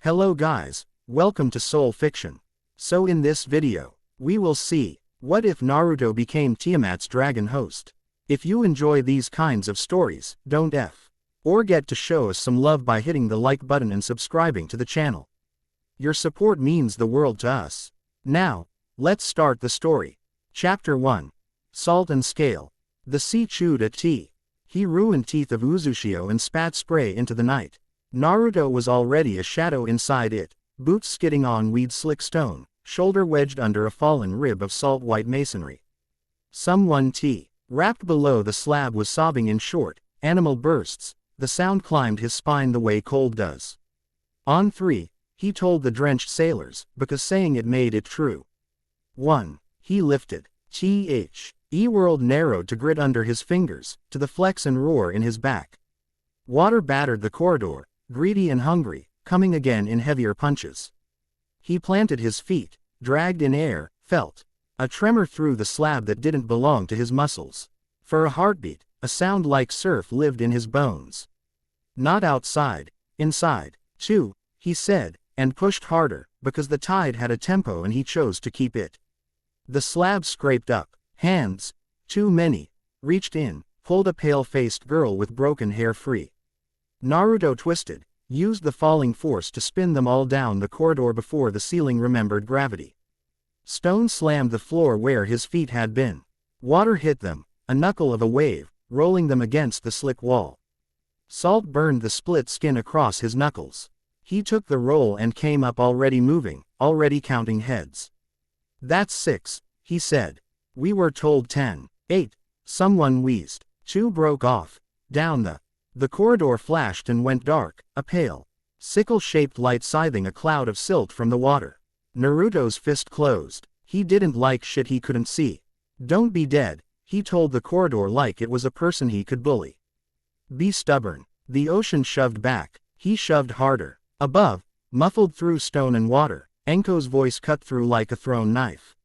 Hello guys, welcome to Soul Fiction. So in this video, we will see, what if Naruto became Tiamat's dragon host? If you enjoy these kinds of stories, don't forget to show us some love by hitting the like button and subscribing to the channel. Your support means the world to us. Now, let's start the story. Chapter 1. Salt and Scale. The sea chewed at tea. He ruined teeth of Uzushio and spat spray into the night. Naruto was already a shadow inside it, boots skidding on weed slick stone, shoulder wedged under a fallen rib of salt white masonry. Someone tea. Wrapped below the slab was sobbing in short, animal bursts. The sound climbed his spine the way cold does. On 3, he told the drenched sailors, because saying it made it true. 1. He lifted. E-world narrowed to grit under his fingers, to the flex and roar in his back. Water battered the corridor, greedy and hungry, coming again in heavier punches. He planted his feet, dragged in air, felt a tremor through the slab that didn't belong to his muscles. For a heartbeat, a sound like surf lived in his bones. Not outside, inside. 2, he said, and pushed harder, because the tide had a tempo and he chose to keep it. The slab scraped up. Hands, too many, reached in, pulled a pale-faced girl with broken hair free. Naruto twisted, used the falling force to spin them all down the corridor before the ceiling remembered gravity. Stone slammed the floor where his feet had been. Water hit them, a knuckle of a wave, rolling them against the slick wall. Salt burned the split skin across his knuckles. He took the roll and came up already moving, already counting heads. That's 6, he said. We were told 10. 8. Someone wheezed. 2 broke off. Down the corridor flashed and went dark, a pale, sickle-shaped light scything a cloud of silt from the water. Naruto's fist closed. He didn't like shit he couldn't see. Don't be dead, he told the corridor like it was a person he could bully. Be stubborn. The ocean shoved back. He shoved harder. Above, muffled through stone and water, Enko's voice cut through like a thrown knife.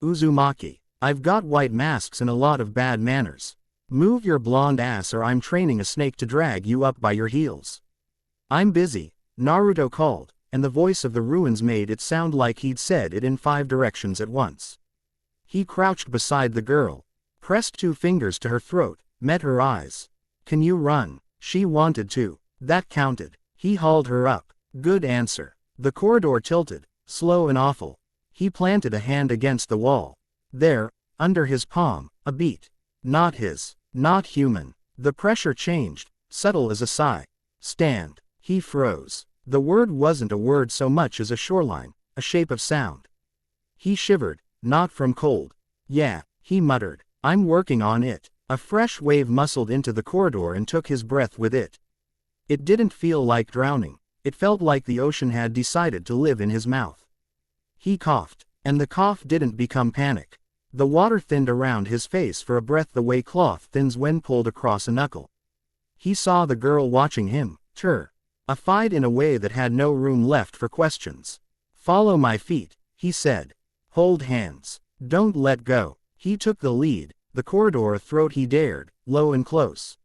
Uzumaki. I've got white masks and a lot of bad manners. Move your blonde ass or I'm training a snake to drag you up by your heels. I'm busy, Naruto called, and the voice of the ruins made it sound like he'd said it in 5 directions at once. He crouched beside the girl, pressed 2 fingers to her throat, met her eyes. Can you run? She wanted to. That counted. He hauled her up. Good answer. The corridor tilted, slow and awful. He planted a hand against the wall. There, under his palm, a beat. Not his. Not human. The pressure changed, subtle as a sigh. Stand. He froze. The word wasn't a word so much as a shoreline, a shape of sound. He shivered, not from cold. Yeah, he muttered. I'm working on it. A fresh wave muscled into the corridor and took his breath with it. It didn't feel like drowning. It felt like the ocean had decided to live in his mouth. He coughed, and the cough didn't become panic. The water thinned around his face for a breath the way cloth thins when pulled across a knuckle. He saw the girl watching him, terrified in a way that had no room left for questions. Follow my feet, he said. Hold hands. Don't let go. He took the lead, the corridor a throat he dared, low and close.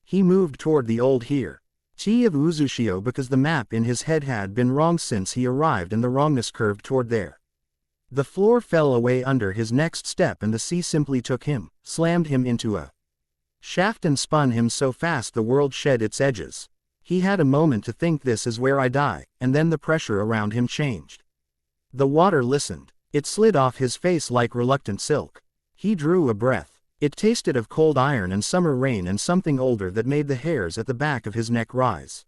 He moved toward the old here. T of Uzushio because the map in his head had been wrong since he arrived and the wrongness curved toward there. The floor fell away under his next step and the sea simply took him, slammed him into a shaft and spun him so fast the world shed its edges. He had a moment to think this is where I die, and then the pressure around him changed. The water listened. It slid off his face like reluctant silk. He drew a breath. It tasted of cold iron and summer rain and something older that made the hairs at the back of his neck rise.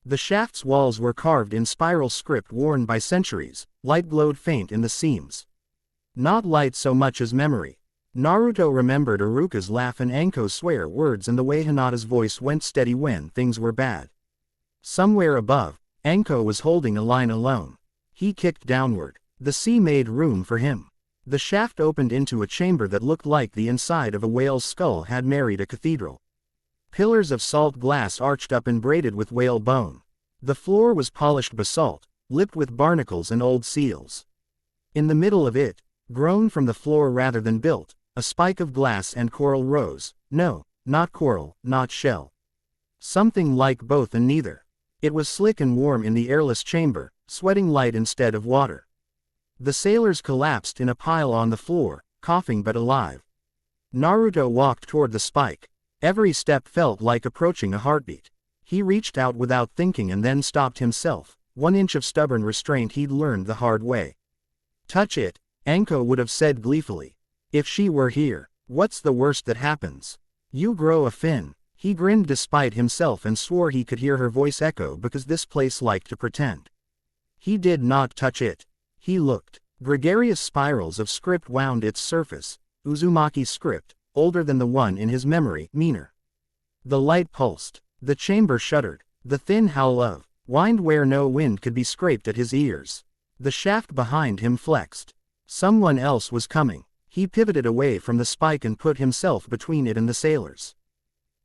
The shaft's walls were carved in spiral script worn by centuries, light glowed faint in the seams. Not light so much as memory. Naruto remembered Iruka's laugh and Anko's swear words and the way Hinata's voice went steady when things were bad. Somewhere above, Anko was holding a line alone. He kicked downward. The sea made room for him. The shaft opened into a chamber that looked like the inside of a whale's skull had married a cathedral. Pillars of salt glass arched up and braided with whale bone. The floor was polished basalt, lipped with barnacles and old seals. In the middle of it, grown from the floor rather than built, a spike of glass and coral rose. No, not coral, not shell. Something like both and neither. It was slick and warm in the airless chamber, sweating light instead of water. The sailors collapsed in a pile on the floor, coughing but alive. Naruto walked toward the spike. Every step felt like approaching a heartbeat. He reached out without thinking and then stopped himself, 1 inch of stubborn restraint he'd learned the hard way. Touch it, Anko would have said gleefully. If she were here, what's the worst that happens? You grow a fin. He grinned despite himself and swore he could hear her voice echo because this place liked to pretend. He did not touch it. He looked. Gregarious spirals of script wound its surface, Uzumaki's script, older than the one in his memory, meaner. The light pulsed. The chamber shuddered. The thin howl of wind where no wind could be scraped at his ears. The shaft behind him flexed. Someone else was coming. He pivoted away from the spike and put himself between it and the sailors.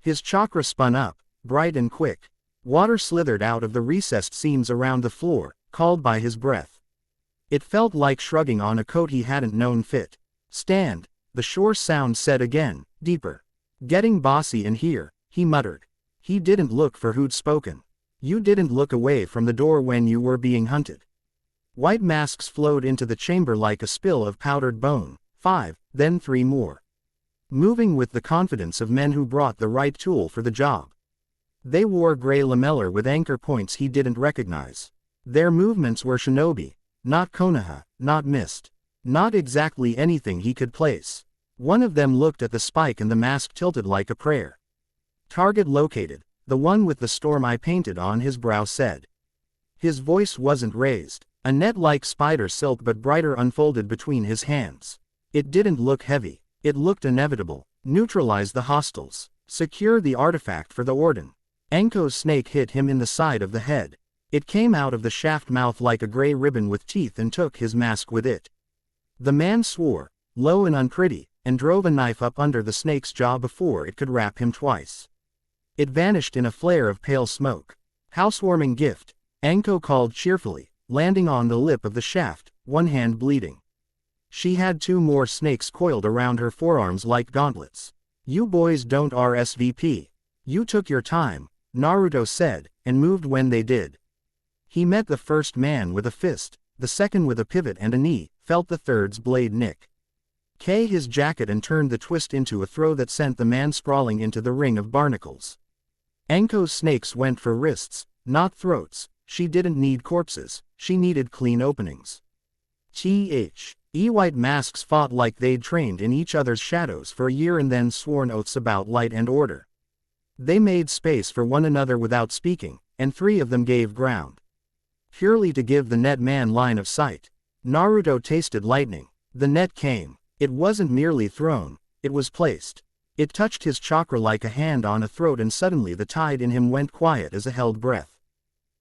His chakra spun up, bright and quick. Water slithered out of the recessed seams around the floor, called by his breath. It felt like shrugging on a coat he hadn't known fit. Stand, the shore sound said again, deeper. Getting bossy in here, he muttered. He didn't look for who'd spoken. You didn't look away from the door when you were being hunted. White masks flowed into the chamber like a spill of powdered bone, 5, then 3 more. Moving with the confidence of men who brought the right tool for the job. They wore gray lamellar with anchor points he didn't recognize. Their movements were shinobi, not Konoha, not mist. Not exactly anything he could place. One of them looked at the spike and the mask tilted like a prayer. Target located, the one with the storm eye painted on his brow said. His voice wasn't raised. A net-like spider silk but brighter unfolded between his hands. It didn't look heavy. It looked inevitable. Neutralize the hostiles. Secure the artifact for the Orden. Anko's snake hit him in the side of the head. It came out of the shaft mouth like a gray ribbon with teeth and took his mask with it. The man swore, low and unpretty, and drove a knife up under the snake's jaw before it could wrap him twice. It vanished in a flare of pale smoke. Housewarming gift, Anko called cheerfully, landing on the lip of the shaft, one hand bleeding. She had 2 more snakes coiled around her forearms like gauntlets. You boys don't RSVP. You took your time, Naruto said, and moved when they did. He met the first man with a fist, the second with a pivot and a knee, felt the third's blade nick his jacket and turned the twist into a throw that sent the man sprawling into the ring of barnacles. Anko's snakes went for wrists, not throats. She didn't need corpses, she needed clean openings. White masks fought like they'd trained in each other's shadows for a year and then sworn oaths about light and order. They made space for one another without speaking, and 3 of them gave ground. Purely to give the net man line of sight. Naruto tasted lightning. The net came. It wasn't merely thrown, it was placed. It touched his chakra like a hand on a throat and suddenly the tide in him went quiet as a held breath.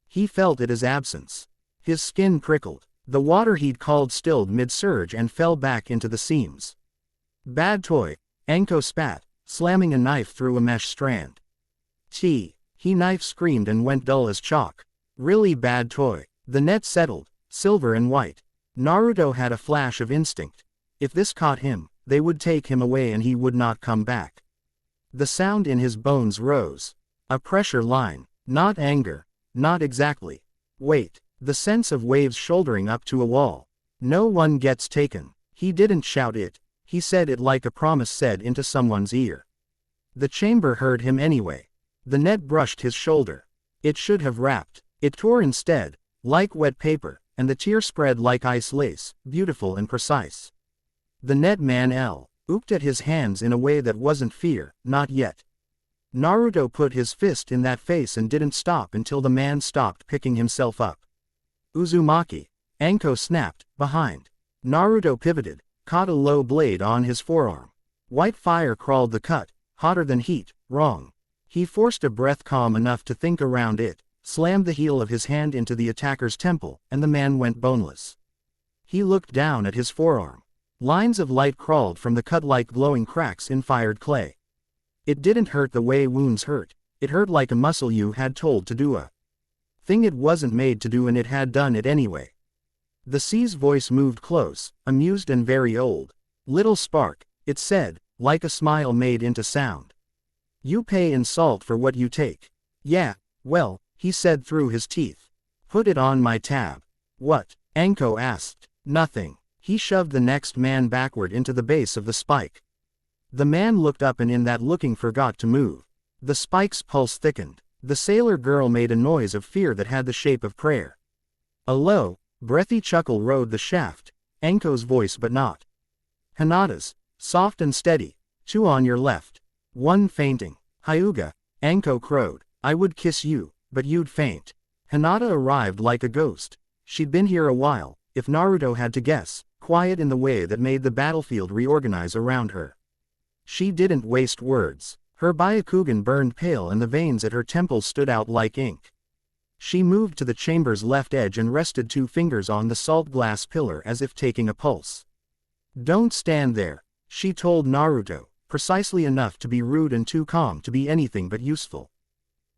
He felt it as absence. His skin prickled. The water he'd called stilled mid-surge and fell back into the seams. Bad toy, Anko spat, slamming a knife through a mesh strand. He knife screamed and went dull as chalk. Really bad toy. The net settled, silver and white. Naruto had a flash of instinct. If this caught him, they would take him away and he would not come back. The sound in his bones rose. A pressure line. Not anger. Not exactly. Wait. The sense of waves shouldering up to a wall. No one gets taken. He didn't shout it. He said it like a promise said into someone's ear. The chamber heard him anyway. The net brushed his shoulder. It should have wrapped. It tore instead, like wet paper, and the tear spread like ice lace, beautiful and precise. The net man ooped at his hands in a way that wasn't fear, not yet. Naruto put his fist in that face and didn't stop until the man stopped picking himself up. Uzumaki. Anko snapped, behind. Naruto pivoted, caught a low blade on his forearm. White fire crawled the cut, hotter than heat, wrong. He forced a breath calm enough to think around it, slammed the heel of his hand into the attacker's temple, and the man went boneless. He looked down at his forearm. Lines of light crawled from the cut like glowing cracks in fired clay. It didn't hurt the way wounds hurt, it hurt like a muscle you had told to do a thing it wasn't made to do and it had done it anyway. The sea's voice moved close, amused and very old. Little spark, it said, like a smile made into sound. You pay in salt for what you take. Yeah, well, he said through his teeth. Put it on my tab. What? Anko asked. Nothing. He shoved the next man backward into the base of the spike. The man looked up and in that looking forgot to move. The spike's pulse thickened. The sailor girl made a noise of fear that had the shape of prayer. A low, breathy chuckle rode the shaft, Anko's voice but not Hinata's, soft and steady. 2 on your left. 1 fainting. Hyuga, Anko crowed. I would kiss you, but you'd faint. Hinata arrived like a ghost. She'd been here a while, if Naruto had to guess, quiet in the way that made the battlefield reorganize around her. She didn't waste words. Her Byakugan burned pale and the veins at her temples stood out like ink. She moved to the chamber's left edge and rested 2 fingers on the salt glass pillar as if taking a pulse. Don't stand there, she told Naruto, precisely enough to be rude and too calm to be anything but useful.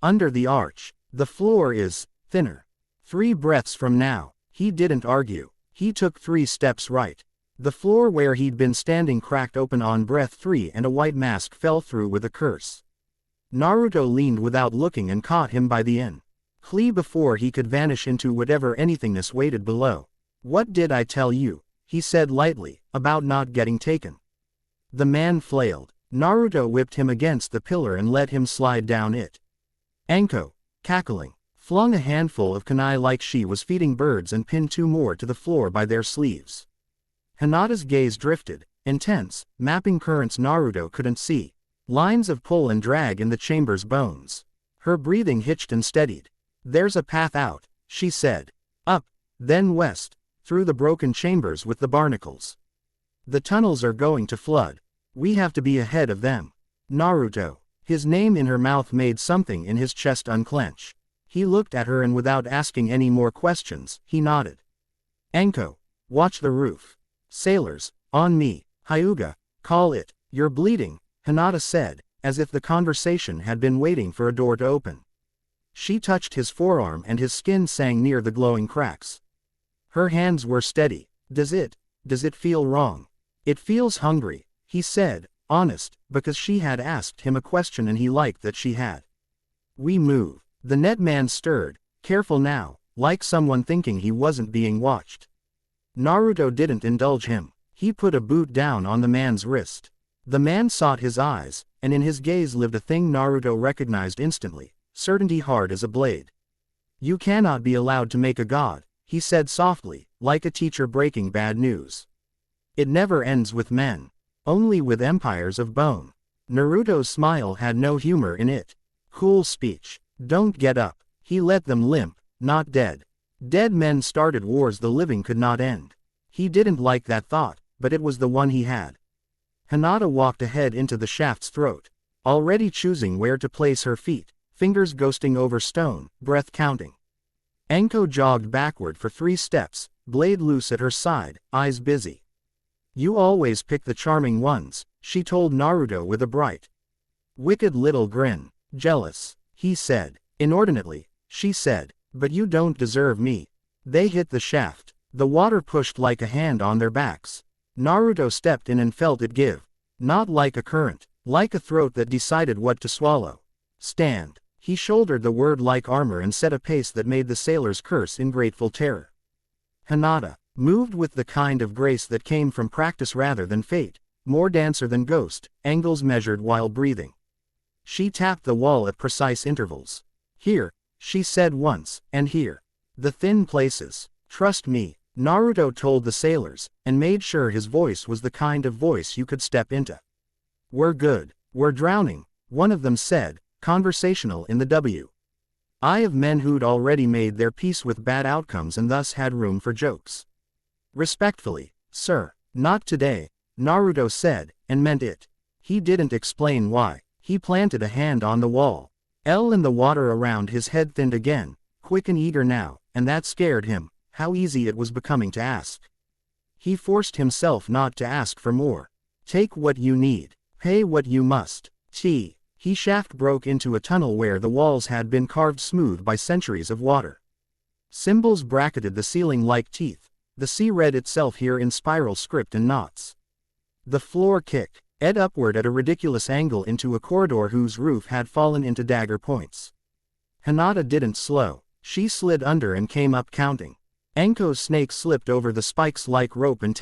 Under the arch, the floor is thinner. 3 breaths from now. He didn't argue. He took 3 steps right. The floor where he'd been standing cracked open on breath 3 and a white mask fell through with a curse. Naruto leaned without looking and caught him by the in. Clee before he could vanish into whatever anythingness waited below. What did I tell you? He said lightly, about not getting taken. The man flailed. Naruto whipped him against the pillar and let him slide down it. Anko, cackling, flung a handful of kunai like she was feeding birds and pinned 2 more to the floor by their sleeves. Hinata's gaze drifted, intense, mapping currents Naruto couldn't see. Lines of pull and drag in the chamber's bones. Her breathing hitched and steadied. There's a path out, she said. Up, then west, through the broken chambers with the barnacles. The tunnels are going to flood. We have to be ahead of them. Naruto. His name in her mouth made something in his chest unclench. He looked at her and without asking any more questions, he nodded. Anko, watch the roof. Sailors, on me. Hyuga, call it. You're bleeding, Hinata said, as if the conversation had been waiting for a door to open. She touched his forearm and his skin sang near the glowing cracks. Her hands were steady. Does it feel wrong? It feels hungry, he said, honest, because she had asked him a question and he liked that she had. We move. The net man stirred, careful now, like someone thinking he wasn't being watched. Naruto didn't indulge him. He put a boot down on the man's wrist. The man sought his eyes, and in his gaze lived a thing Naruto recognized instantly, certainty hard as a blade. You cannot be allowed to make a god, he said softly, like a teacher breaking bad news. It never ends with men. Only with empires of bone. Naruto's smile had no humor in it. Cool speech. Don't get up. He let them limp, not dead. Dead men started wars the living could not end. He didn't like that thought, but it was the one he had. Hinata walked ahead into the shaft's throat, already choosing where to place her feet, fingers ghosting over stone, breath counting. Anko jogged backward for 3 steps, blade loose at her side, eyes busy. You always pick the charming ones, she told Naruto with a bright, wicked little grin. Jealous, he said. Inordinately, she said, but you don't deserve me. They hit the shaft. The water pushed like a hand on their backs. Naruto stepped in and felt it give. Not like a current, like a throat that decided what to swallow. Stand. He shouldered the word like armor and set a pace that made the sailors curse in grateful terror. Hinata moved with the kind of grace that came from practice rather than fate, more dancer than ghost, angles measured while breathing. She tapped the wall at precise intervals. Here, she said once, and here. The thin places. Trust me, Naruto told the sailors, and made sure his voice was the kind of voice you could step into. We're good. We're drowning, one of them said, conversational in the eye of men who'd already made their peace with bad outcomes and thus had room for jokes. Respectfully, sir. Not today, Naruto said, and meant it. He didn't explain why. He planted a hand on the wall. In the water around his head thinned again, quick and eager now, and that scared him, how easy it was becoming to ask. He forced himself not to ask for more. Take what you need. Pay what you must. He shaft broke into a tunnel where the walls had been carved smooth by centuries of water. Symbols bracketed the ceiling like teeth. The sea read itself here in spiral script and knots. The floor kicked upward at a ridiculous angle into a corridor whose roof had fallen into dagger points. Hinata didn't slow. She slid under and came up counting. Anko's snake slipped over the spikes like rope and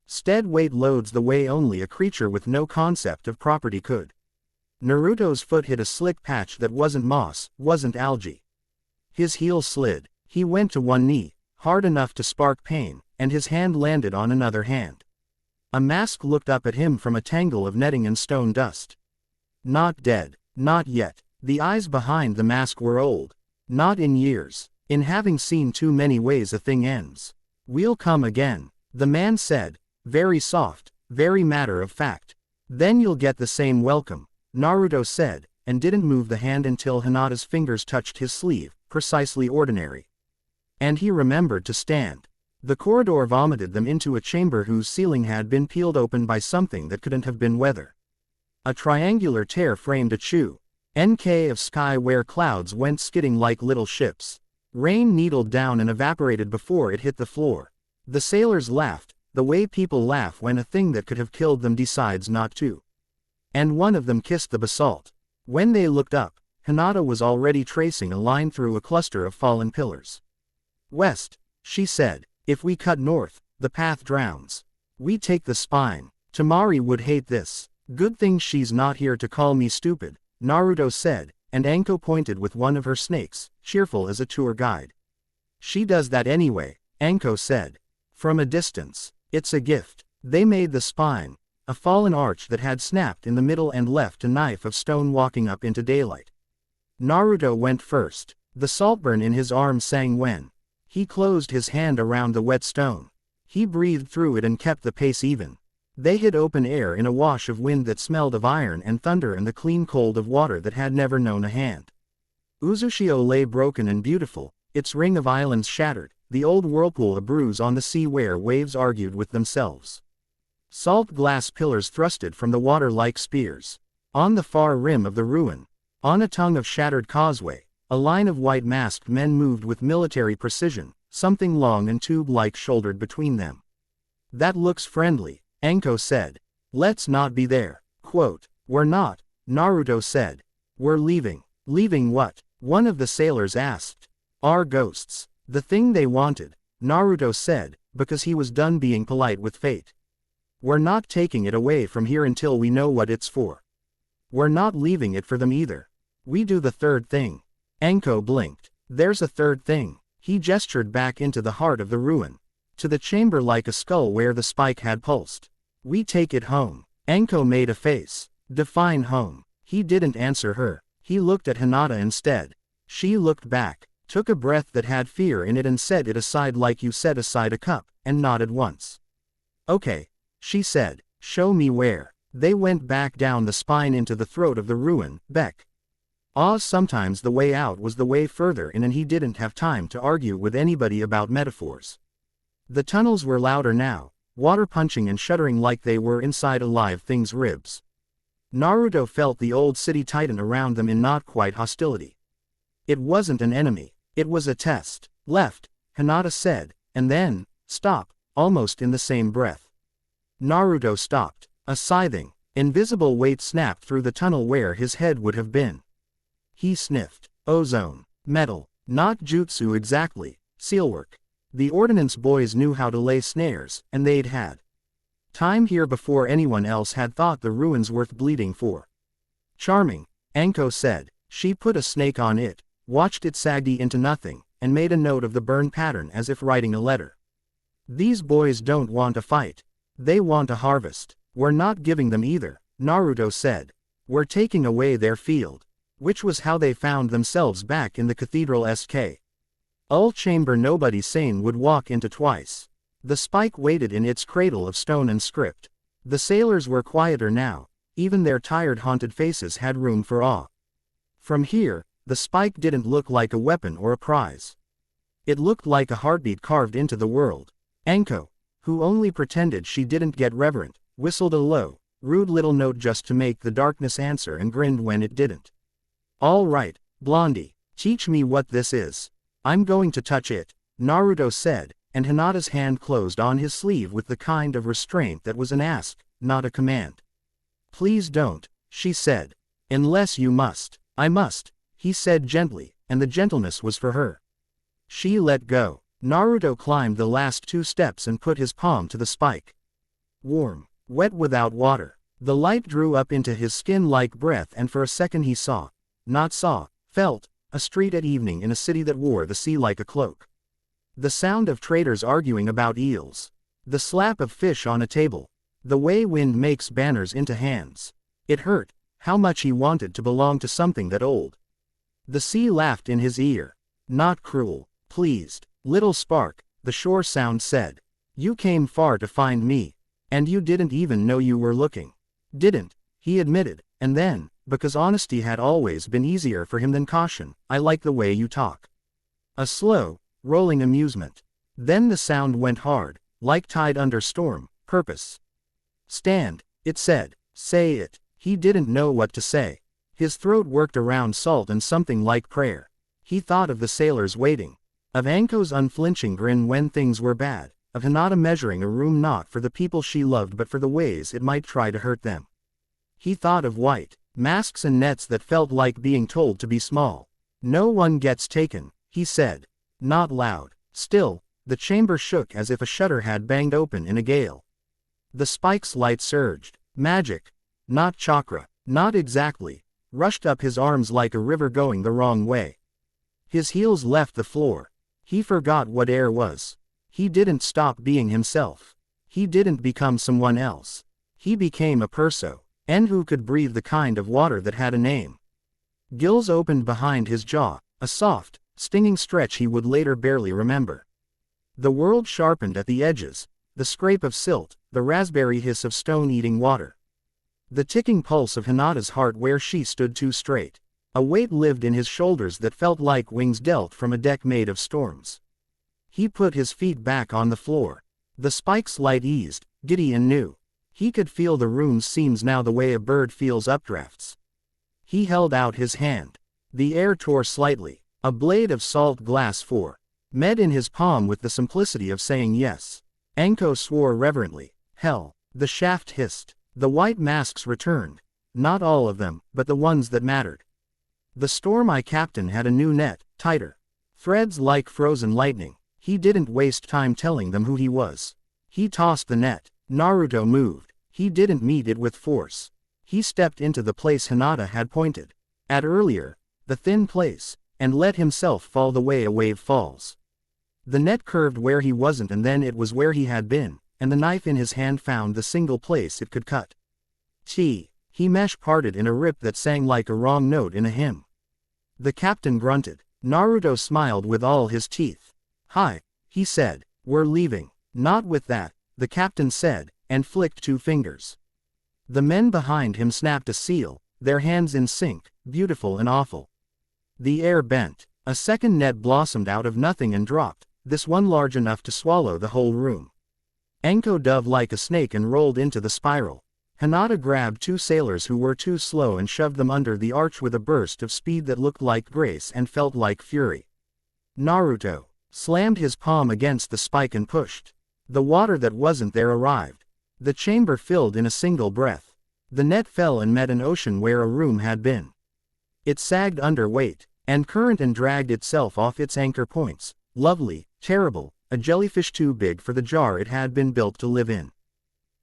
stead weight loads the way only a creature with no concept of property could. Naruto's foot hit a slick patch that wasn't moss, wasn't algae. His heel slid. He went to one knee, hard enough to spark pain, and his hand landed on another hand. A mask looked up at him from a tangle of netting and stone dust. Not dead. Not yet. The eyes behind the mask were old. Not in years. In having seen too many ways a thing ends. We'll come again, the man said, very soft, very matter of fact. Then you'll get the same welcome, Naruto said, and didn't move the hand until Hinata's fingers touched his sleeve, precisely ordinary. And he remembered to stand. The corridor vomited them into a chamber whose ceiling had been peeled open by something that couldn't have been weather. A triangular tear framed a NK of sky where clouds went skidding like little ships. Rain needled down and evaporated before it hit the floor. The sailors laughed, the way people laugh when a thing that could have killed them decides not to. And one of them kissed the basalt. When they looked up, Hinata was already tracing a line through a cluster of fallen pillars. West, she said. If we cut north, the path drowns. We take the spine. Tamari would hate this. Good thing she's not here to call me stupid, Naruto said, and Anko pointed with one of her snakes, cheerful as a tour guide. She does that anyway, Anko said. From a distance. It's a gift. They made the spine, a fallen arch that had snapped in the middle and left a knife of stone walking up into daylight. Naruto went first. The saltburn in his arm sang when he closed his hand around the wet stone. He breathed through it and kept the pace even. They hit open air in a wash of wind that smelled of iron and thunder and the clean cold of water that had never known a hand. Uzushio lay broken and beautiful, its ring of islands shattered, the old whirlpool a bruise on the sea where waves argued with themselves. Salt glass pillars thrusted from the water like spears. On the far rim of the ruin, on a tongue of shattered causeway, a line of white masked men moved with military precision, something long and tube-like shouldered between them. That looks friendly, Anko said. Let's not be there. Quote, we're not, Naruto said. We're leaving. Leaving what? One of the sailors asked. Our ghosts. The thing they wanted, Naruto said, because he was done being polite with fate. We're not taking it away from here until we know what it's for. We're not leaving it for them either. We do the third thing. Anko blinked. There's a third thing. He gestured back into the heart of the ruin. To the chamber like a skull where the spike had pulsed. We take it home. Anko made a face. Define home. He didn't answer her. He looked at Hinata instead. She looked back, took a breath that had fear in it and set it aside like you set aside a cup, and nodded once. Okay, she said, show me where. They went back down the spine into the throat of the ruin, Beck. Sometimes the way out was the way further in and he didn't have time to argue with anybody about metaphors. The tunnels were louder now, water punching and shuddering like they were inside a live thing's ribs. Naruto felt the old city tighten around them in not quite hostility. It wasn't an enemy, it was a test. Left, Hinata said, and then, stop, almost in the same breath. Naruto stopped. A scything, invisible weight snapped through the tunnel where his head would have been. He sniffed. Ozone. Metal. Not jutsu exactly, sealwork. The ordnance boys knew how to lay snares, and they'd had time here before anyone else had thought the ruins worth bleeding for. Charming, Anko said. She put a snake on it, watched it sag into nothing, and made a note of the burn pattern as if writing a letter. These boys don't want a fight. They want a harvest. We're not giving them either, Naruto said. We're taking away their field. Which was how they found themselves back in the cathedral SK. Chamber nobody sane would walk into twice. The spike waited in its cradle of stone and script. The sailors were quieter now, even their tired haunted faces had room for awe. From here, the spike didn't look like a weapon or a prize. It looked like a heartbeat carved into the world. Anko, who only pretended she didn't get reverent, whistled a low, rude little note just to make the darkness answer and grinned when it didn't. All right, Blondie, teach me what this is. I'm going to touch it, Naruto said, and Hinata's hand closed on his sleeve with the kind of restraint that was an ask, not a command. Please don't, she said. Unless you must. I must, he said gently, and the gentleness was for her. She let go. Naruto climbed the last 2 steps and put his palm to the spike. Warm, wet without water. The light drew up into his skin like breath, and for a second he felt, a street at evening in a city that wore the sea like a cloak. The sound of traders arguing about eels. The slap of fish on a table. The way wind makes banners into hands. It hurt, how much he wanted to belong to something that old. The sea laughed in his ear. Not cruel, pleased. Little spark, the shore sound said. You came far to find me. And you didn't even know you were looking. Didn't, he admitted, and then, because honesty had always been easier for him than caution, I like the way you talk. A slow, rolling amusement. Then the sound went hard, like tide under storm, purpose. Stand, it said. Say it. He didn't know what to say. His throat worked around salt and something like prayer. He thought of the sailors waiting. Of Anko's unflinching grin when things were bad. Of Hinata measuring a room not for the people she loved but for the ways it might try to hurt them. He thought of white masks and nets that felt like being told to be small. No one gets taken, he said. Not loud. Still, the chamber shook as if a shutter had banged open in a gale. The spike's light surged. Magic. Not chakra. Not exactly. Rushed up his arms like a river going the wrong way. His heels left the floor. He forgot what air was. He didn't stop being himself. He didn't become someone else. He became a perso, and who could breathe the kind of water that had a name. Gills opened behind his jaw, a soft, stinging stretch he would later barely remember. The world sharpened at the edges, the scrape of silt, the raspberry hiss of stone-eating water. The ticking pulse of Hinata's heart where she stood too straight. A weight lived in his shoulders that felt like wings dealt from a deck made of storms. He put his feet back on the floor. The spike's light eased, giddy and new. He could feel the room's seams now the way a bird feels updrafts. He held out his hand. The air tore slightly. A blade of salt glass met in his palm with the simplicity of saying yes. Anko swore reverently. Hell. The shaft hissed. The white masks returned. Not all of them, but the ones that mattered. The Storm Eye Captain had a new net, tighter. Threads like frozen lightning. He didn't waste time telling them who he was. He tossed the net. Naruto moved. He didn't meet it with force. He stepped into the place Hinata had pointed at earlier, the thin place, and let himself fall the way a wave falls. The net curved where he wasn't, and then it was where he had been, and the knife in his hand found the single place it could cut. He mesh parted in a rip that sang like a wrong note in a hymn. The captain grunted. Naruto smiled with all his teeth. Hi, he said. We're leaving. Not with that, the captain said, and flicked 2 fingers. The men behind him snapped a seal, their hands in sync, beautiful and awful. The air bent. A second net blossomed out of nothing and dropped, this one large enough to swallow the whole room. Anko dove like a snake and rolled into the spiral. Hinata grabbed 2 sailors who were too slow and shoved them under the arch with a burst of speed that looked like grace and felt like fury. Naruto slammed his palm against the spike and pushed. The water that wasn't there arrived. The chamber filled in a single breath. The net fell and met an ocean where a room had been. It sagged under weight, and current and dragged itself off its anchor points. Lovely, terrible, a jellyfish too big for the jar it had been built to live in.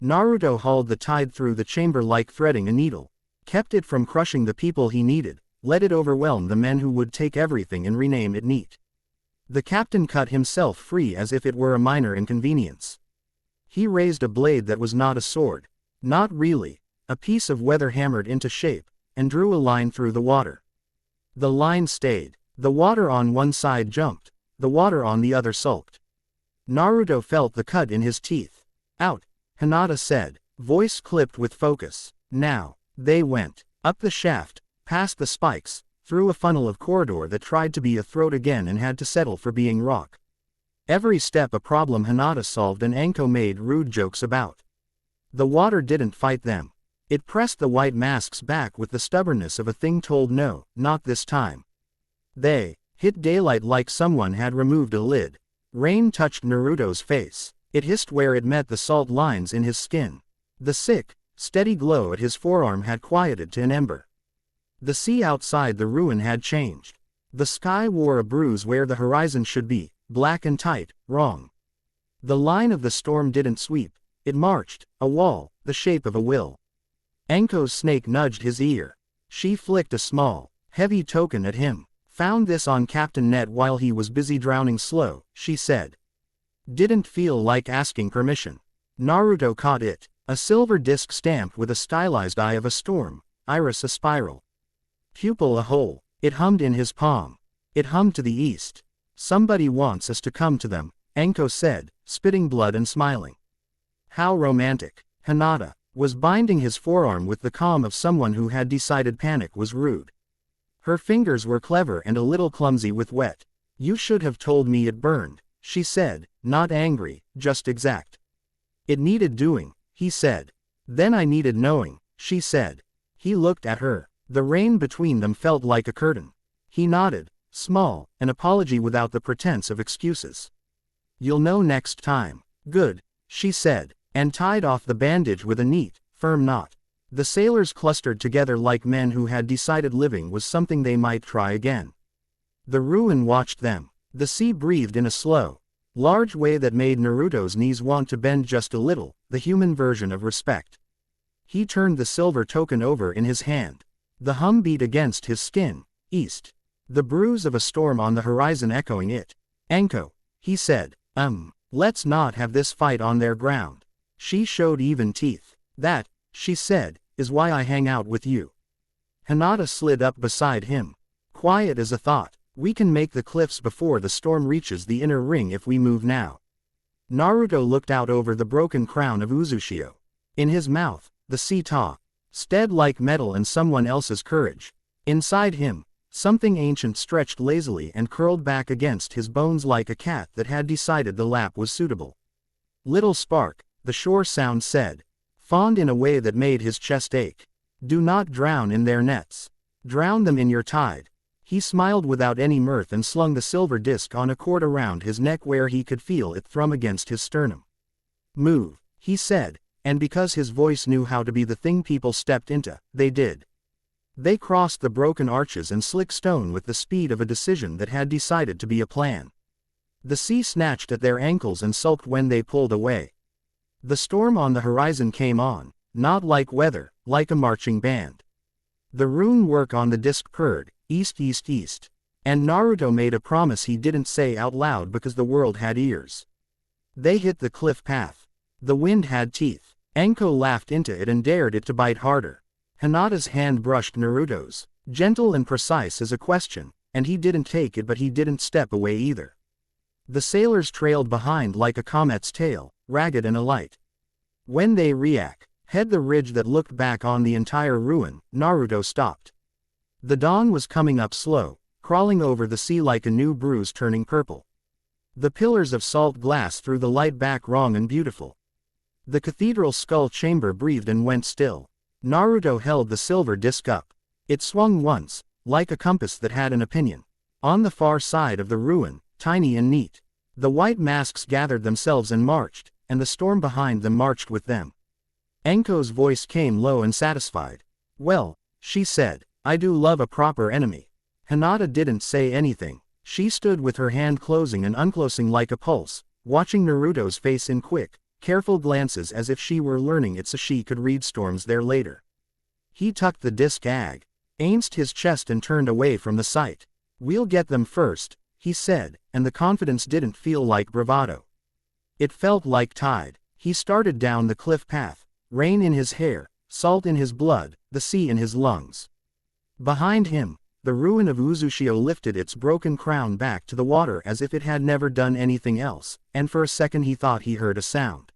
Naruto hauled the tide through the chamber like threading a needle, kept it from crushing the people he needed, let it overwhelm the men who would take everything and rename it neat. The captain cut himself free as if it were a minor inconvenience. He raised a blade that was not a sword. Not really. A piece of weather hammered into shape, and drew a line through the water. The line stayed. The water on one side jumped. The water on the other sulked. Naruto felt the cut in his teeth. Out, Hinata said, voice clipped with focus. Now. They went. Up the shaft, past the spikes, through a funnel of corridor that tried to be a throat again and had to settle for being rock. Every step a problem Hinata solved and Anko made rude jokes about. The water didn't fight them. It pressed the white masks back with the stubbornness of a thing told no, not this time. They hit daylight like someone had removed a lid. Rain touched Naruto's face. It hissed where it met the salt lines in his skin. The sick, steady glow at his forearm had quieted to an ember. The sea outside the ruin had changed. The sky wore a bruise where the horizon should be, black and tight, wrong. The line of the storm didn't sweep, it marched, a wall, the shape of a will. Enko's snake nudged his ear. She flicked a small, heavy token at him. Found this on Captain Net while he was busy drowning slow, she said. Didn't feel like asking permission. Naruto caught it, a silver disc stamped with a stylized eye of a storm, iris a spiral. Pupil a hole, it hummed in his palm. It hummed to the east. Somebody wants us to come to them, Enko said, spitting blood and smiling. How romantic. Hinata was binding his forearm with the calm of someone who had decided panic was rude. Her fingers were clever and a little clumsy with wet. You should have told me it burned, she said, not angry, just exact. It needed doing, he said. Then I needed knowing, she said. He looked at her. The rain between them felt like a curtain. He nodded, small, an apology without the pretense of excuses. You'll know next time. Good, she said, and tied off the bandage with a neat, firm knot. The sailors clustered together like men who had decided living was something they might try again. The ruin watched them. The sea breathed in a slow, large way that made Naruto's knees want to bend just a little, the human version of respect. He turned the silver token over in his hand. The hum beat against his skin, east. The bruise of a storm on the horizon echoing it. Enko, he said, let's not have this fight on their ground. She showed even teeth. That, she said, is why I hang out with you. Hinata slid up beside him. Quiet as a thought. We can make the cliffs before the storm reaches the inner ring if we move now. Naruto looked out over the broken crown of Uzushio. In his mouth, the sea talked. Stead like metal and someone else's courage. Inside him, something ancient stretched lazily and curled back against his bones like a cat that had decided the lap was suitable. Little spark, the shore sound said. Fond in a way that made his chest ache. Do not drown in their nets. Drown them in your tide. He smiled without any mirth and slung the silver disc on a cord around his neck where he could feel it thrum against his sternum. Move, he said, and because his voice knew how to be the thing people stepped into, they did. They crossed the broken arches and slick stone with the speed of a decision that had decided to be a plan. The sea snatched at their ankles and sulked when they pulled away. The storm on the horizon came on, not like weather, like a marching band. The rune work on the disc purred, east east east. And Naruto made a promise he didn't say out loud because the world had ears. They hit the cliff path. The wind had teeth. Enko laughed into it and dared it to bite harder. Hinata's hand brushed Naruto's, gentle and precise as a question, and he didn't take it but he didn't step away either. The sailors trailed behind like a comet's tail, ragged and alight. When they head the ridge that looked back on the entire ruin, Naruto stopped. The dawn was coming up slow, crawling over the sea like a new bruise turning purple. The pillars of salt glass threw the light back wrong and beautiful. The cathedral skull chamber breathed and went still. Naruto held the silver disc up. It swung once, like a compass that had an opinion. On the far side of the ruin, tiny and neat, the white masks gathered themselves and marched, and the storm behind them marched with them. Enko's voice came low and satisfied. Well, she said, I do love a proper enemy. Hinata didn't say anything. She stood with her hand closing and unclosing like a pulse, watching Naruto's face in quick, careful glances as if she were learning it so she could read storms there later. He tucked the disc against his chest and turned away from the sight. We'll get them first, he said, and the confidence didn't feel like bravado. It felt like tide. He started down the cliff path, rain in his hair, salt in his blood, the sea in his lungs. Behind him, the ruin of Uzushio lifted its broken crown back to the water as if it had never done anything else, and for a second he thought he heard a sound.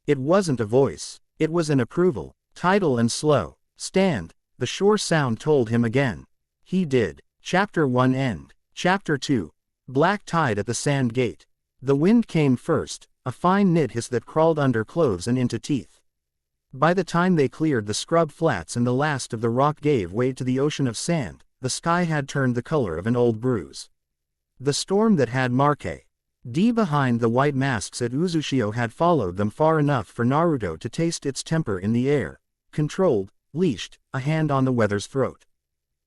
It wasn't a voice, it was an approval, tidal and slow. Stand, the shore sound told him again. He did. Chapter 1 end. Chapter 2. Black tide at the sand gate. The wind came first, a fine knit hiss that crawled under clothes and into teeth. By the time they cleared the scrub flats and the last of the rock gave way to the ocean of sand, the sky had turned the color of an old bruise. The storm that had Marque D behind the white masks at Uzushio had followed them far enough for Naruto to taste its temper in the air, controlled, leashed, a hand on the weather's throat.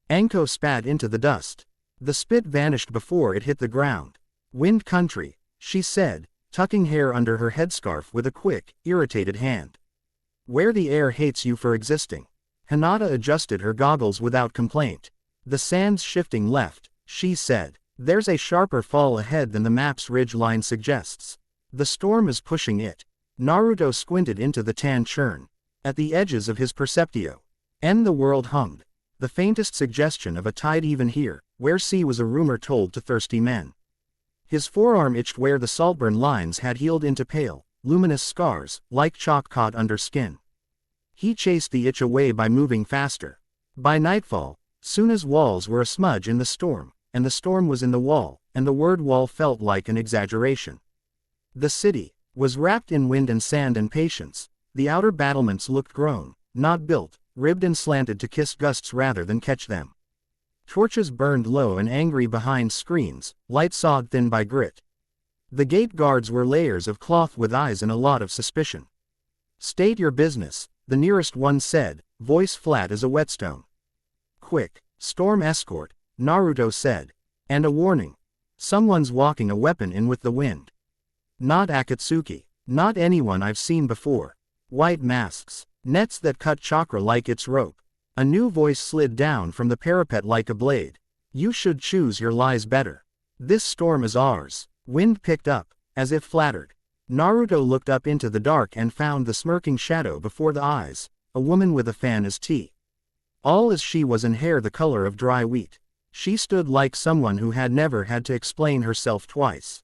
Enko spat into the dust. The spit vanished before it hit the ground. Wind country, she said, tucking hair under her headscarf with a quick, irritated hand. Where the air hates you for existing. Hinata adjusted her goggles without complaint. The sand's shifting left, she said. There's a sharper fall ahead than the map's ridge line suggests. The storm is pushing it. Naruto squinted into the tan churn. At the edges of his perceptio. And the world hummed. The faintest suggestion of a tide even here, where sea was a rumor told to thirsty men. His forearm itched where the saltburn lines had healed into pale, luminous scars, like chalk caught under skin. He chased the itch away by moving faster. By nightfall, Suna's walls were a smudge in the storm, and the storm was in the wall, and the word wall felt like an exaggeration. The city was wrapped in wind and sand and patience. The outer battlements looked grown, not built, ribbed and slanted to kiss gusts rather than catch them. Torches burned low and angry behind screens, light sawed thin by grit. The gate guards were layers of cloth with eyes and a lot of suspicion. State your business, the nearest one said, voice flat as a whetstone. Quick, storm escort, Naruto said. And a warning. Someone's walking a weapon in with the wind. Not Akatsuki. Not anyone I've seen before. White masks. Nets that cut chakra like its rope. A new voice slid down from the parapet like a blade. You should choose your lies better. This storm is ours. Wind picked up, as if flattered. Naruto looked up into the dark and found the smirking shadow before the eyes, a woman with a fan as tea. All as she was in hair the color of dry wheat. She stood like someone who had never had to explain herself twice.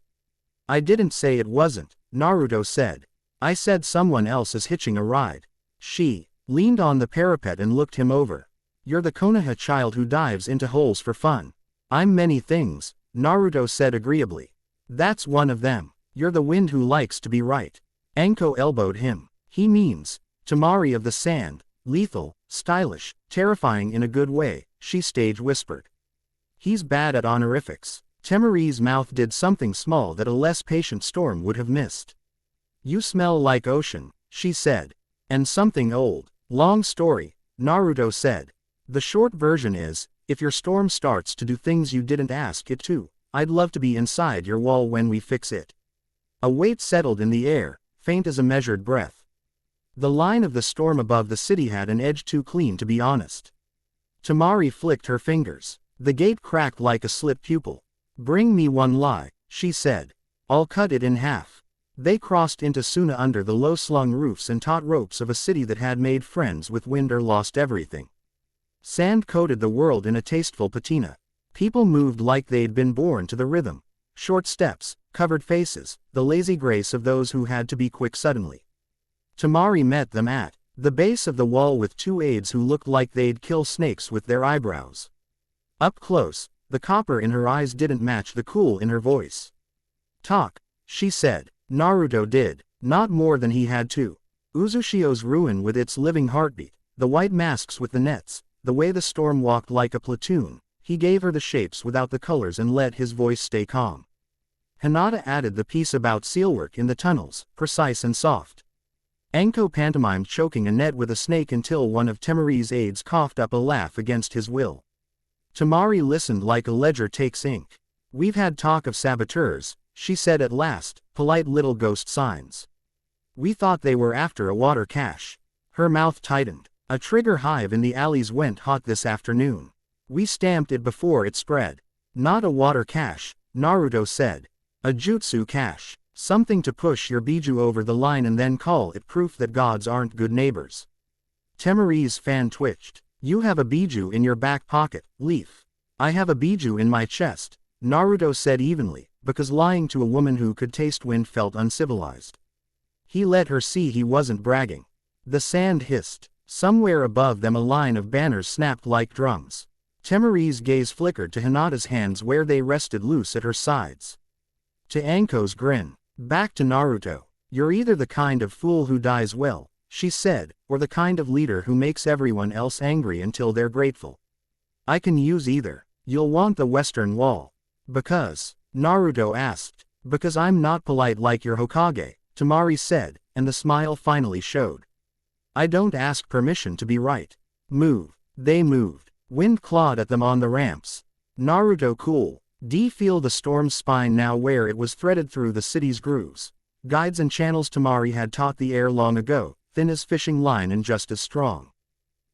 I didn't say it wasn't, Naruto said. I said someone else is hitching a ride. She leaned on the parapet and looked him over. You're the Konoha child who dives into holes for fun. I'm many things, Naruto said agreeably. That's one of them. You're the wind who likes to be right. Anko elbowed him. He means, Tamari of the sand, lethal, stylish, terrifying in a good way, she stage whispered. He's bad at honorifics. Temari's mouth did something small that a less patient storm would have missed. You smell like ocean, she said. And something old. Long story, Naruto said. The short version is, if your storm starts to do things you didn't ask it to, I'd love to be inside your wall when we fix it. A weight settled in the air, faint as a measured breath. The line of the storm above the city had an edge too clean to be honest. Tamari flicked her fingers. The gate cracked like a slit pupil. Bring me one lie, she said. I'll cut it in half. They crossed into Suna under the low-slung roofs and taut ropes of a city that had made friends with wind or lost everything. Sand coated the world in a tasteful patina. People moved like they'd been born to the rhythm. Short steps, covered faces, the lazy grace of those who had to be quick suddenly. Tamari met them at the base of the wall with two aides who looked like they'd kill snakes with their eyebrows. Up close, the copper in her eyes didn't match the cool in her voice. Talk, she said. Naruto did, not more than he had to. Uzushio's ruin with its living heartbeat, the white masks with the nets, the way the storm walked like a platoon, he gave her the shapes without the colors and let his voice stay calm. Hinata added the piece about sealwork in the tunnels, precise and soft. Anko pantomimed choking a net with a snake until one of Temari's aides coughed up a laugh against his will. Tamari listened like a ledger takes ink. We've had talk of saboteurs, she said at last, polite little ghost signs. We thought they were after a water cache. Her mouth tightened. A trigger hive in the alleys went hot this afternoon. We stamped it before it spread. Not a water cache, Naruto said. A jutsu cache. Something to push your biju over the line and then call it proof that gods aren't good neighbors. Temari's fan twitched. You have a biju in your back pocket, Leaf. I have a biju in my chest, Naruto said evenly, because lying to a woman who could taste wind felt uncivilized. He let her see he wasn't bragging. The sand hissed. Somewhere above them a line of banners snapped like drums. Temari's gaze flickered to Hinata's hands where they rested loose at her sides. To Anko's grin. Back to Naruto. You're either the kind of fool who dies well, she said, or the kind of leader who makes everyone else angry until they're grateful. I can use either. You'll want the Western Wall. Because? Naruto asked. Because I'm not polite like your Hokage, Tamari said, and the smile finally showed. I don't ask permission to be right. Move. They moved. Wind clawed at them on the ramps. Naruto cool. D feel the storm's spine now where it was threaded through the city's grooves. Guides and channels Tamari had taught the air long ago, thin as fishing line and just as strong.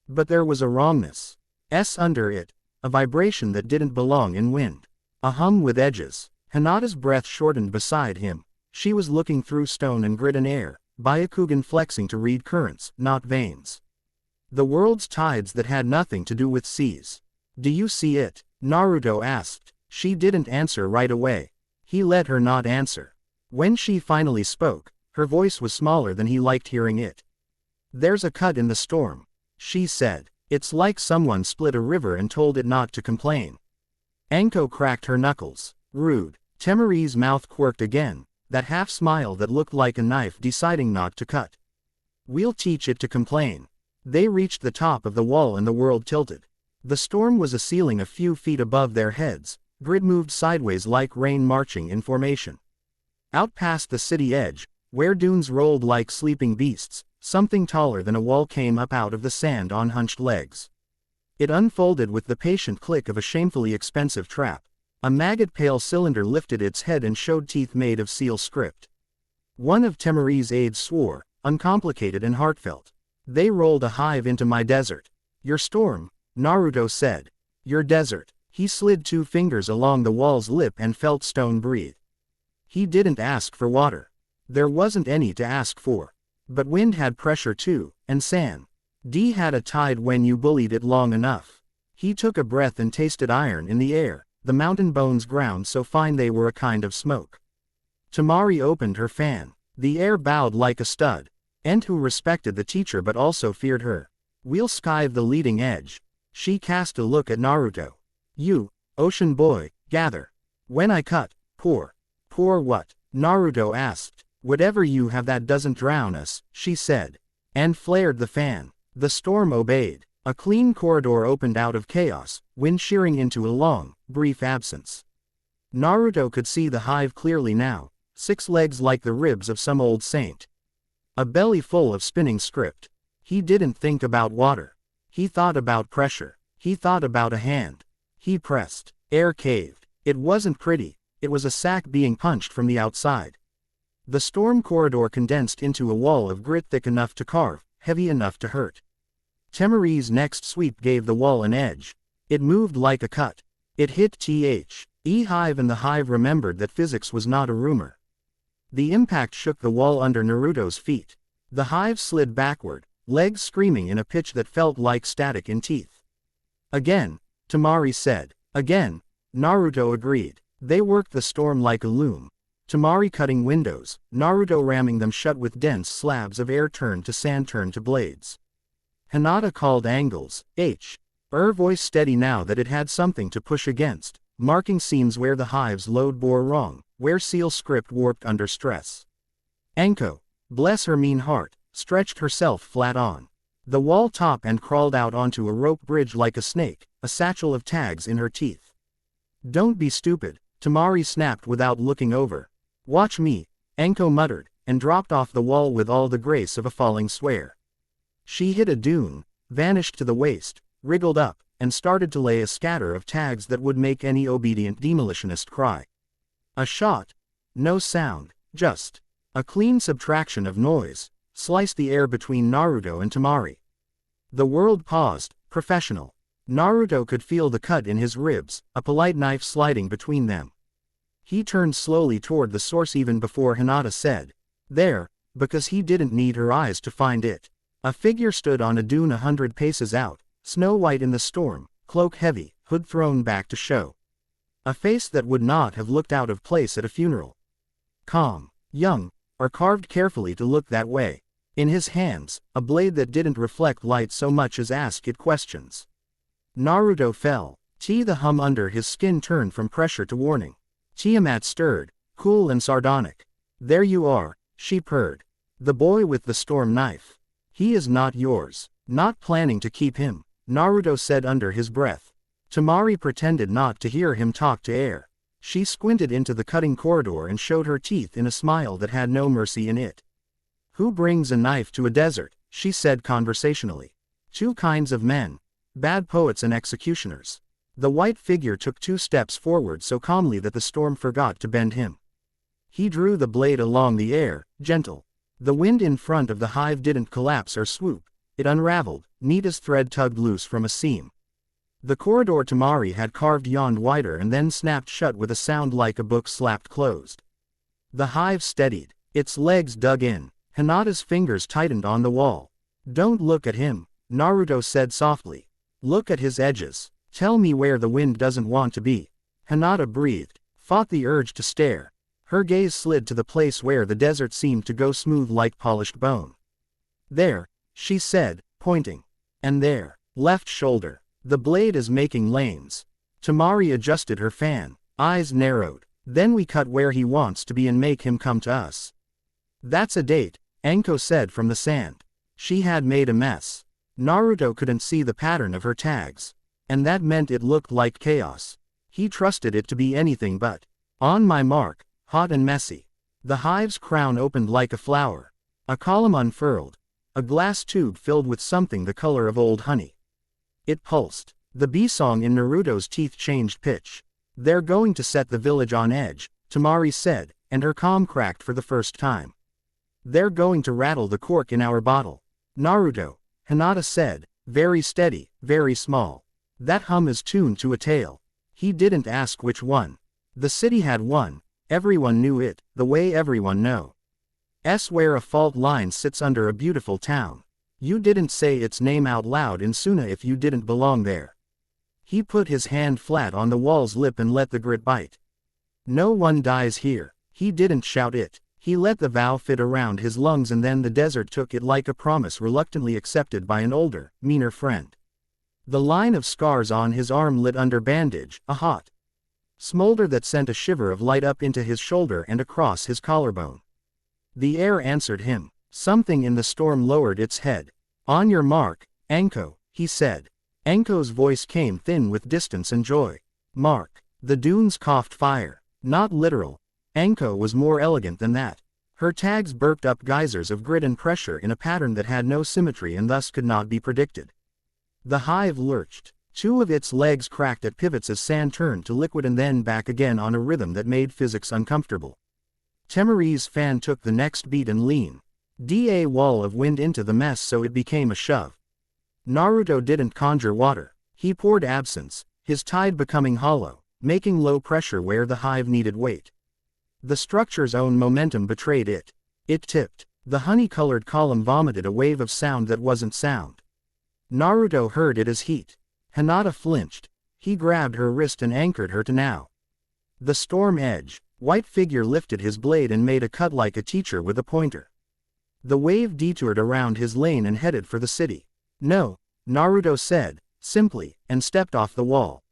But there was a wrongness. Under it, a vibration that didn't belong in wind. A hum with edges. Hinata's breath shortened beside him. She was looking through stone and grit and air, Byakugan flexing to read currents, not veins. The world's tides that had nothing to do with seas. Do you see it? Naruto asked. She didn't answer right away. He let her not answer. When she finally spoke, her voice was smaller than he liked hearing it. There's a cut in the storm, she said. It's like someone split a river and told it not to complain. Anko cracked her knuckles. Rude. Temari's mouth quirked again, that half smile that looked like a knife deciding not to cut. We'll teach it to complain. They reached the top of the wall and the world tilted. The storm was a ceiling a few feet above their heads. Grid moved sideways like rain marching in formation. Out past the city edge, where dunes rolled like sleeping beasts, something taller than a wall came up out of the sand on hunched legs. It unfolded with the patient click of a shamefully expensive trap. A maggot-pale cylinder lifted its head and showed teeth made of seal script. One of Temari's aides swore, uncomplicated and heartfelt. They rolled a hive into my desert. Your storm, Naruto said. Your desert. He slid 2 fingers along the wall's lip and felt stone breathe. He didn't ask for water. There wasn't any to ask for. But wind had pressure too, and sand. D had a tide when you bullied it long enough. He took a breath and tasted iron in the air, the mountain bones ground so fine they were a kind of smoke. Tamari opened her fan. The air bowed like a stud. Who respected the teacher but also feared her. We'll skive the leading edge. She cast a look at Naruto. You, ocean boy, gather. When I cut, pour. Pour what? Naruto asked. Whatever you have that doesn't drown us, she said. And flared the fan. The storm obeyed. A clean corridor opened out of chaos, wind shearing into a long, brief absence. Naruto could see the hive clearly now, 6 legs like the ribs of some old saint. A belly full of spinning script. He didn't think about water. He thought about pressure. He thought about a hand. He pressed. Air caved. It wasn't pretty. It was a sack being punched from the outside. The storm corridor condensed into a wall of grit thick enough to carve, heavy enough to hurt. Temari's next sweep gave the wall an edge. It moved like a cut. It hit Hive and the hive remembered that physics was not a rumor. The impact shook the wall under Naruto's feet. The hive slid backward, legs screaming in a pitch that felt like static in teeth. Again, Tamari said. Again, Naruto agreed. They worked the storm like a loom. Tamari cutting windows, Naruto ramming them shut with dense slabs of air turned to sand turned to blades. Hinata called angles, her voice steady now that it had something to push against, marking seams where the hive's load bore wrong, where seal script warped under stress. Anko, bless her mean heart, stretched herself flat on the wall top and crawled out onto a rope bridge like a snake, a satchel of tags in her teeth. Don't be stupid, Tamari snapped without looking over. Watch me, Anko muttered, and dropped off the wall with all the grace of a falling swear. She hit a dune, vanished to the waist, wriggled up, and started to lay a scatter of tags that would make any obedient demolitionist cry. A shot. No sound, just a clean subtraction of noise, sliced the air between Naruto and Tamari. The world paused, professional. Naruto could feel the cut in his ribs, a polite knife sliding between them. He turned slowly toward the source even before Hinata said, there, because he didn't need her eyes to find it. A figure stood on a dune 100 paces out, snow white in the storm, cloak heavy, hood thrown back to show. A face that would not have looked out of place at a funeral. Calm, young, or carved carefully to look that way. In his hands, a blade that didn't reflect light so much as ask it questions. Naruto fell. The hum under his skin turned from pressure to warning. Tiamat stirred, cool and sardonic. There you are, she purred. The boy with the storm knife. He is not yours. Not planning to keep him, Naruto said under his breath. Tamari pretended not to hear him talk to air. She squinted into the cutting corridor and showed her teeth in a smile that had no mercy in it. Who brings a knife to a desert, she said conversationally. 2 kinds of men. Bad poets and executioners. The white figure took 2 steps forward so calmly that the storm forgot to bend him. He drew the blade along the air, gentle. The wind in front of the hive didn't collapse or swoop, it unraveled, neat as thread tugged loose from a seam. The corridor Tamari had carved yawned wider and then snapped shut with a sound like a book slapped closed. The hive steadied, its legs dug in. Hinata's fingers tightened on the wall. "Don't look at him," Naruto said softly. "Look at his edges. Tell me where the wind doesn't want to be." Hinata breathed, fought the urge to stare. Her gaze slid to the place where the desert seemed to go smooth like polished bone. "There," she said, pointing. "And there, left shoulder. The blade is making lanes." Tamari adjusted her fan, eyes narrowed. "Then we cut where he wants to be and make him come to us." "That's a date," Anko said from the sand. She had made a mess. Naruto couldn't see the pattern of her tags. And that meant it looked like chaos. He trusted it to be anything but. "On my mark," hot and messy. The hive's crown opened like a flower. A column unfurled. A glass tube filled with something the color of old honey. It pulsed. The bee song in Naruto's teeth changed pitch. "They're going to set the village on edge," Tamari said, and her calm cracked for the first time. "They're going to rattle the cork in our bottle." "Naruto," Hinata said, very steady, very small. "That hum is tuned to a tale." He didn't ask which one. The city had one. Everyone knew it, the way everyone knows where a fault line sits under a beautiful town. You didn't say its name out loud in Suna if you didn't belong there. He put his hand flat on the wall's lip and let the grit bite. "No one dies here." He didn't shout it. He let the vow fit around his lungs and then the desert took it like a promise reluctantly accepted by an older, meaner friend. The line of scars on his arm lit under bandage, a hot smolder that sent a shiver of light up into his shoulder and across his collarbone. The air answered him. Something in the storm lowered its head. "On your mark, Anko," he said. Anko's voice came thin with distance and joy. "Mark." The dunes coughed fire. Not literal. Anko was more elegant than that. Her tags burped up geysers of grit and pressure in a pattern that had no symmetry and thus could not be predicted. The hive lurched. 2 of its legs cracked at pivots as sand turned to liquid and then back again on a rhythm that made physics uncomfortable. Temari's fan took the next beat and leaned. A wall of wind into the mess so it became a shove. Naruto didn't conjure water. He poured absence, his tide becoming hollow, making low pressure where the hive needed weight. The structure's own momentum betrayed it. It tipped. The honey-colored column vomited a wave of sound that wasn't sound. Naruto heard it as heat. Hinata flinched. He grabbed her wrist and anchored her to now. The storm edge. White figure lifted his blade and made a cut like a teacher with a pointer. The wave detoured around his lane and headed for the city. "No," Naruto said, simply, and stepped off the wall.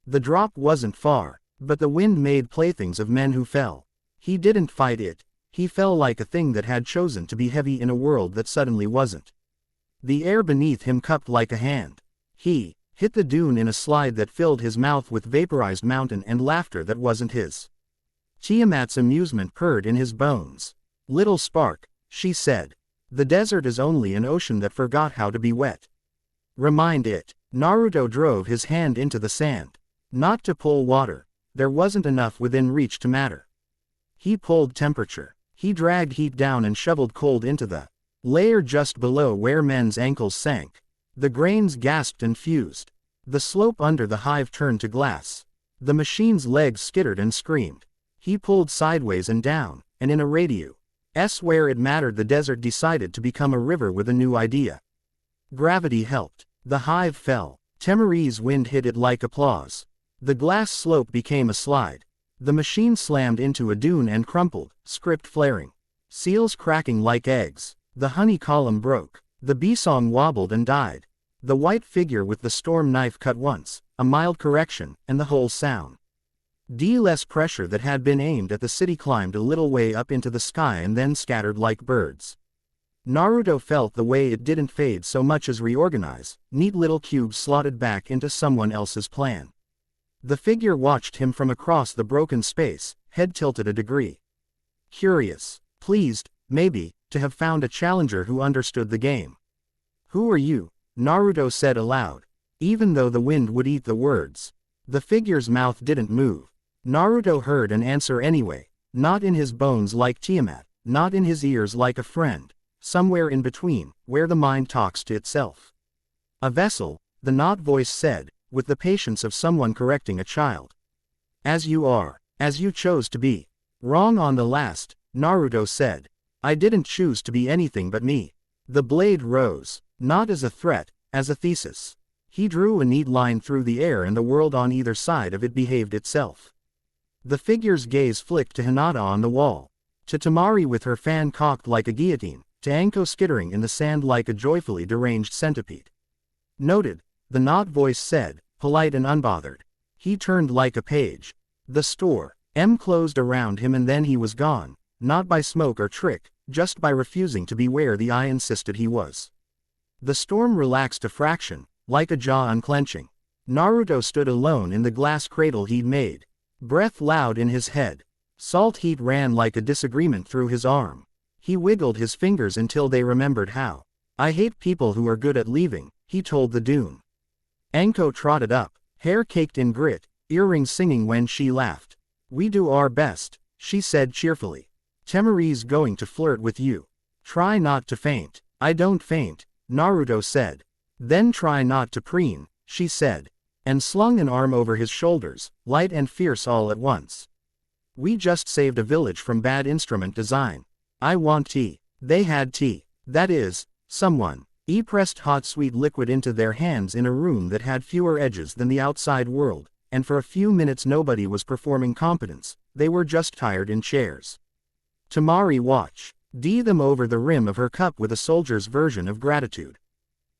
The drop wasn't far, but the wind made playthings of men who fell. He didn't fight it. He fell like a thing that had chosen to be heavy in a world that suddenly wasn't. The air beneath him cupped like a hand. He hit the dune in a slide that filled his mouth with vaporized mountain and laughter that wasn't his. Tiamat's amusement purred in his bones. "Little spark," she said. "The desert is only an ocean that forgot how to be wet. Remind it." Naruto drove his hand into the sand. Not to pull water. There wasn't enough within reach to matter. He pulled temperature. He dragged heat down and shoveled cold into the layer just below where men's ankles sank. The grains gasped and fused. The slope under the hive turned to glass. The machine's legs skittered and screamed. He pulled sideways and down, and in a radius where it mattered the desert decided to become a river with a new idea. Gravity helped. The hive fell. Temari's wind hit it like applause. The glass slope became a slide. The machine slammed into a dune and crumpled, script flaring. Seals cracking like eggs. The honey column broke. The bee song wobbled and died. The white figure with the storm knife cut once, a mild correction, and the whole sound. Less pressure that had been aimed at the city climbed a little way up into the sky and then scattered like birds. Naruto felt the way it didn't fade so much as reorganize, neat little cubes slotted back into someone else's plan. The figure watched him from across the broken space, head tilted a degree. Curious, pleased, maybe, to have found a challenger who understood the game. "Who are you?" Naruto said aloud. even though the wind would eat the words. The figure's mouth didn't move. Naruto heard an answer anyway, not in his bones like Tiamat, not in his ears like a friend, somewhere in between, where the mind talks to itself. A vessel, the not voice said, with the patience of someone correcting a child. As you are, as you chose to be. Wrong on the last, Naruto said. I didn't choose to be anything but me. The blade rose, not as a threat, as a thesis. He drew a neat line through the air and the world on either side of it behaved itself. The figure's gaze flicked to Hinata on the wall, to Temari with her fan cocked like a guillotine, to Anko skittering in the sand like a joyfully deranged centipede. Noted, the not voice said, polite and unbothered. He turned like a page. The store, closed around him and then he was gone, not by smoke or trick, just by refusing to be where the eye insisted he was. The storm relaxed a fraction, like a jaw unclenching. Naruto stood alone in the glass cradle he'd made. Breath loud in his head. Salt heat ran like a disagreement through his arm. He wiggled his fingers until they remembered how. I hate people who are good at leaving, he told the dune. Anko trotted up, hair caked in grit, earrings singing when she laughed. We do our best, she said cheerfully. Temari's going to flirt with you. Try not to faint. I don't faint, Naruto said. Then try not to preen, she said, and slung an arm over his shoulders, light and fierce all at once. We just saved a village from bad instrument design. I want tea. They had tea. That is, someone. Pressed hot sweet liquid into their hands in a room that had fewer edges than the outside world, and for a few minutes nobody was performing competence, they were just tired in chairs. Temari watched them over the rim of her cup with a soldier's version of gratitude.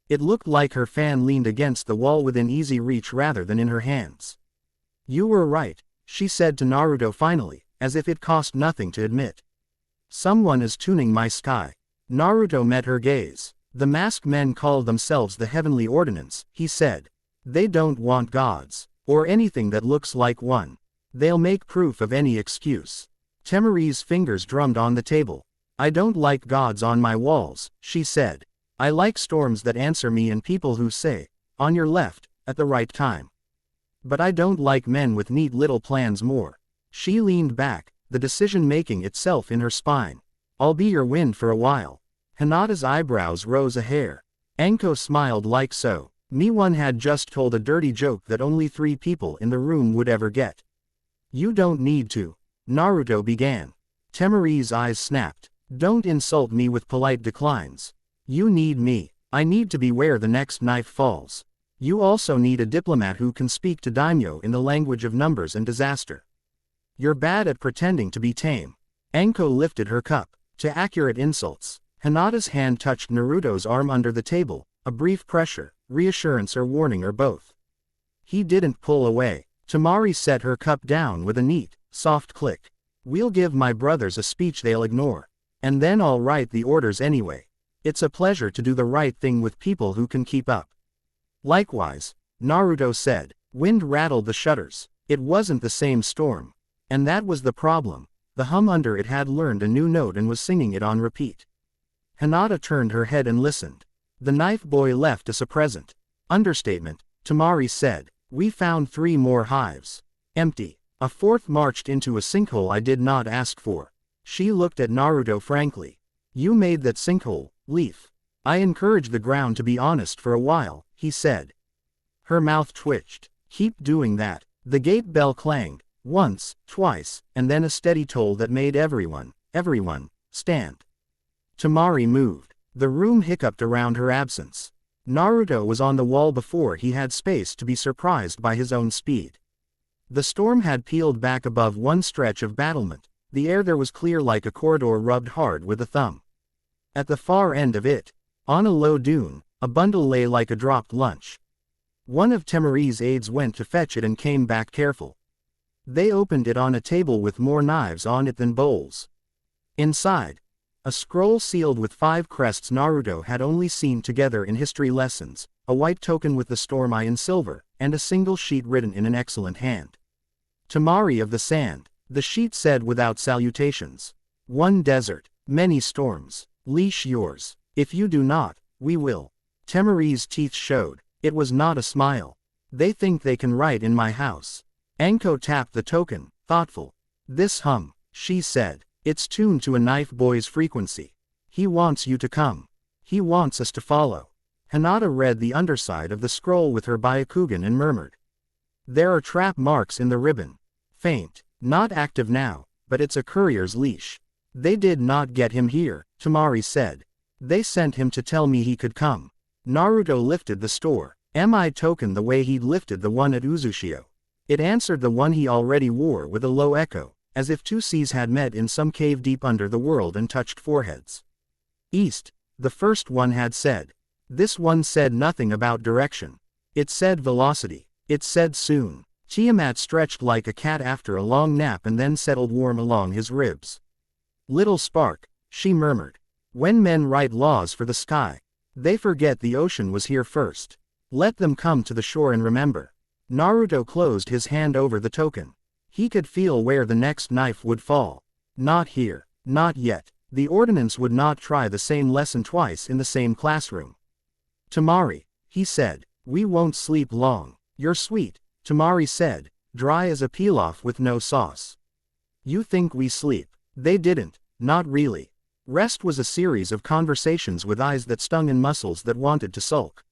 It looked like her fan leaned against the wall within easy reach rather than in her hands. You were right, she said to Naruto finally, as if it cost nothing to admit. Someone is tuning my sky. Naruto met her gaze. The masked men call themselves the Heavenly Ordinance, he said. They don't want gods, or anything that looks like one. They'll make proof of any excuse. Temari's fingers drummed on the table. I don't like gods on my walls, she said. I like storms that answer me and people who say, on your left, at the right time. But I don't like men with neat little plans more. She leaned back, the decision-making itself in her spine. I'll be your wind for a while. Hinata's eyebrows rose a hair. Anko smiled like so. Me-one had just told a dirty joke that only 3 people in the room would ever get. You don't need to. Naruto began. Temari's eyes snapped. Don't insult me with polite declines. You need me. I need to be where the next knife falls. You also need a diplomat who can speak to daimyo in the language of numbers and disaster. You're bad at pretending to be tame. Anko lifted her cup. To accurate insults. Hinata's hand touched Naruto's arm under the table, a brief pressure, reassurance or warning or both. He didn't pull away. Temari set her cup down with a neat, soft click. We'll give my brothers a speech they'll ignore. And then I'll write the orders anyway. It's a pleasure to do the right thing with people who can keep up. Likewise, Naruto said. Wind rattled the shutters. It wasn't the same storm. And that was the problem. The hum under it had learned a new note and was singing it on repeat. Hinata turned her head and listened. The knife boy left us a present. Understatement, Temari said. We found 3 more hives. Empty. A 4th marched into a sinkhole I did not ask for. She looked at Naruto frankly. You made that sinkhole, Leaf. I encouraged the ground to be honest for a while, he said. Her mouth twitched. Keep doing that. The gate bell clanged. Once, twice, and then a steady toll that made everyone, stand. Temari moved. The room hiccuped around her absence. Naruto was on the wall before he had space to be surprised by his own speed. The storm had peeled back above one stretch of battlement. The air there was clear like a corridor rubbed hard with a thumb. At the far end of it, on a low dune, a bundle lay like a dropped lunch. One of Temari's aides went to fetch it and came back careful. They opened it on a table with more knives on it than bowls. Inside, a scroll sealed with 5 crests Naruto had only seen together in history lessons, a white token with the storm eye in silver, and a single sheet written in an excellent hand. Temari of the Sand, the sheet said without salutations. One desert, many storms. Leash yours. If you do not, we will. Temari's teeth showed. It was not a smile. They think they can write in my house. Anko tapped the token, thoughtful. This hum, she said. It's tuned to a knife boy's frequency. He wants you to come. He wants us to follow. Hinata read the underside of the scroll with her Byakugan and murmured. There are trap marks in the ribbon. Faint. Not active now, but it's a courier's leash. They did not get him here, Tamari said. They sent him to tell me he could come. Naruto lifted the store. MI token the way he'd lifted the one at Uzushio. It answered the one he already wore with a low echo, as if two seas had met in some cave deep under the world and touched foreheads. East, the first one had said. This one said nothing about direction. It said velocity. It said soon. Tiamat stretched like a cat after a long nap and then settled warm along his ribs. Little spark, she murmured. When men write laws for the sky, they forget the ocean was here first. Let them come to the shore and remember. Naruto closed his hand over the token. He could feel where the next knife would fall. Not here, not yet. The ordinance would not try the same lesson twice in the same classroom. Tamari, he said, we won't sleep long. You're sweet, Tamari said, dry as a pilaf with no sauce. You think we sleep. They didn't, not really. Rest was a series of conversations with eyes that stung and muscles that wanted to sulk.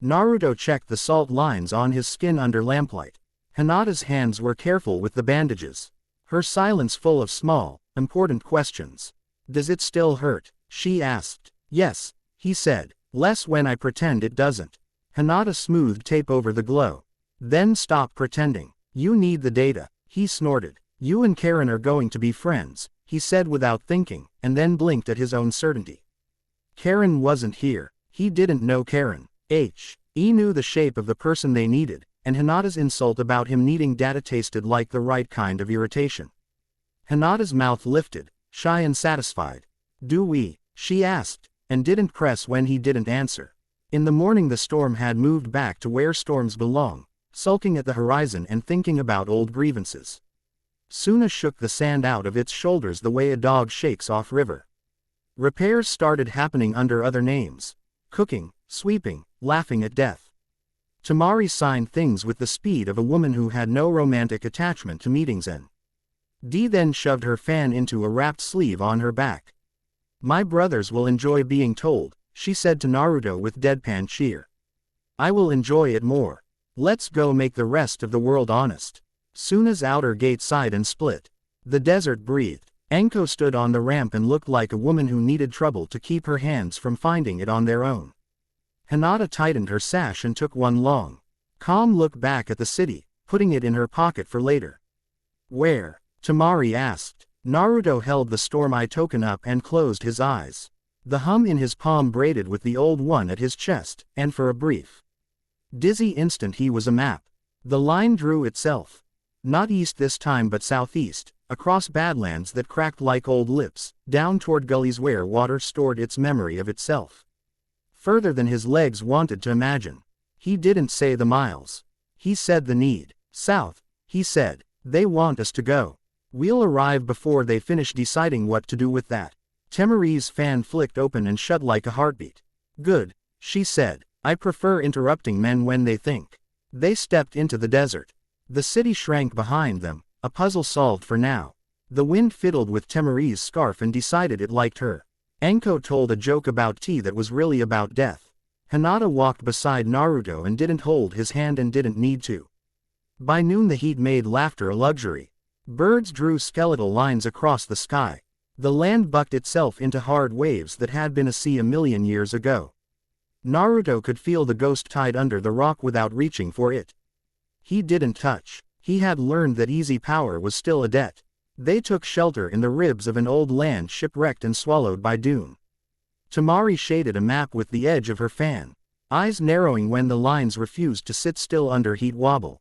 Naruto checked the salt lines on his skin under lamplight. Hinata's hands were careful with the bandages. Her silence full of small, important questions. Does it still hurt? She asked. Yes, he said, less when I pretend it doesn't. Hinata smoothed tape over the glow. Then stop pretending. You need the data, he snorted. You and Karen are going to be friends, he said without thinking, and then blinked at his own certainty. Karen wasn't here. He didn't know Karen. He knew the shape of the person they needed, and Hinata's insult about him needing data tasted like the right kind of irritation. Hinata's mouth lifted, shy and satisfied. Do we? She asked, and didn't press when he didn't answer. In the morning the storm had moved back to where storms belong, sulking at the horizon and thinking about old grievances. Suna shook the sand out of its shoulders the way a dog shakes off river. Repairs started happening under other names. Cooking, sweeping, laughing at death. Tamari signed things with the speed of a woman who had no romantic attachment to meetings and Dee then shoved her fan into a wrapped sleeve on her back. My brothers will enjoy being told, she said to Naruto with deadpan cheer. I will enjoy it more. Let's go make the rest of the world honest. Suna's outer gate sighed and split. The desert breathed. Anko stood on the ramp and looked like a woman who needed trouble to keep her hands from finding it on their own. Hinata tightened her sash and took one long, calm look back at the city, putting it in her pocket for later. Where? Tamari asked. Naruto held the Storm Eye token up and closed his eyes. The hum in his palm braided with the old one at his chest, and for a brief, dizzy instant he was a map. The line drew itself. Not east this time but southeast, across badlands that cracked like old lips, down toward gullies where water stored its memory of itself. Further than his legs wanted to imagine. He didn't say the miles. He said the need. South, he said. They want us to go. We'll arrive before they finish deciding what to do with that. Temari's fan flicked open and shut like a heartbeat. Good, she said. I prefer interrupting men when they think. They stepped into the desert. The city shrank behind them, a puzzle solved for now. The wind fiddled with Temari's scarf and decided it liked her. Anko told a joke about tea that was really about death. Hinata walked beside Naruto and didn't hold his hand and didn't need to. By noon the heat made laughter a luxury. Birds drew skeletal lines across the sky. The land bucked itself into hard waves that had been a sea a million years ago. Naruto could feel the ghost tide under the rock without reaching for it. He didn't touch. He had learned that easy power was still a debt. They took shelter in the ribs of an old land shipwrecked and swallowed by dune. Tamari shaded a map with the edge of her fan, eyes narrowing when the lines refused to sit still under heat wobble.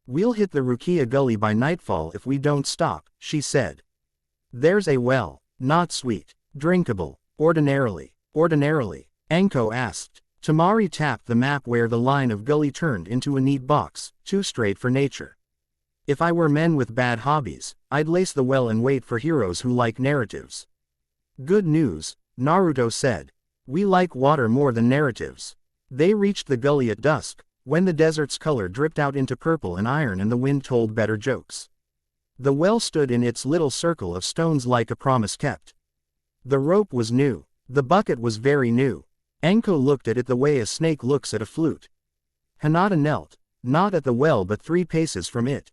We'll hit the Rukia Gully by nightfall if we don't stop, she said. There's a well, not sweet, drinkable, ordinarily, Anko asked. Tamari tapped the map where the line of gully turned into a neat box, too straight for nature. If I were men with bad hobbies, I'd lace the well and wait for heroes who like narratives. Good news, Naruto said. We like water more than narratives. They reached the gully at dusk, when the desert's color dripped out into purple and iron and the wind told better jokes. The well stood in its little circle of stones like a promise kept. The rope was new. The bucket was very new. Anko looked at it the way a snake looks at a flute. Hinata knelt, not at the well but 3 paces from it.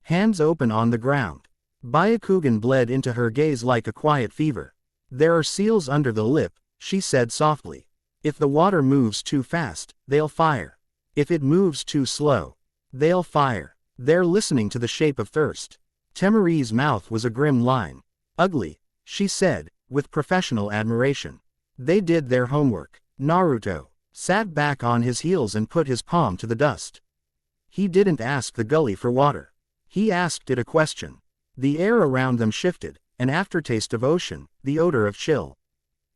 Hands open on the ground. Byakugan bled into her gaze like a quiet fever. There are seals under the lip, she said softly. If the water moves too fast, they'll fire. If it moves too slow, they'll fire. They're listening to the shape of thirst. Temari's mouth was a grim line. Ugly, she said, with professional admiration. They did their homework. Naruto sat back on his heels and put his palm to the dust. He didn't ask the gully for water. He asked it a question. The air around them shifted, an aftertaste of ocean, the odor of chill.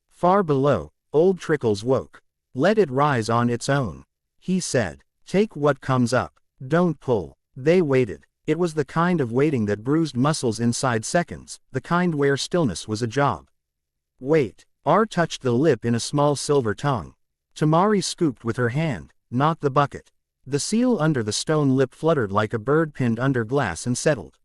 Far below, old trickles woke. Let it rise on its own, he said. Take what comes up. Don't pull. They waited. It was the kind of waiting that bruised muscles inside seconds, the kind where stillness was a job. Wait. R touched the lip in a small silver tongue. Temari scooped with her hand, not the bucket. The seal under the stone lip fluttered like a bird pinned under glass and settled.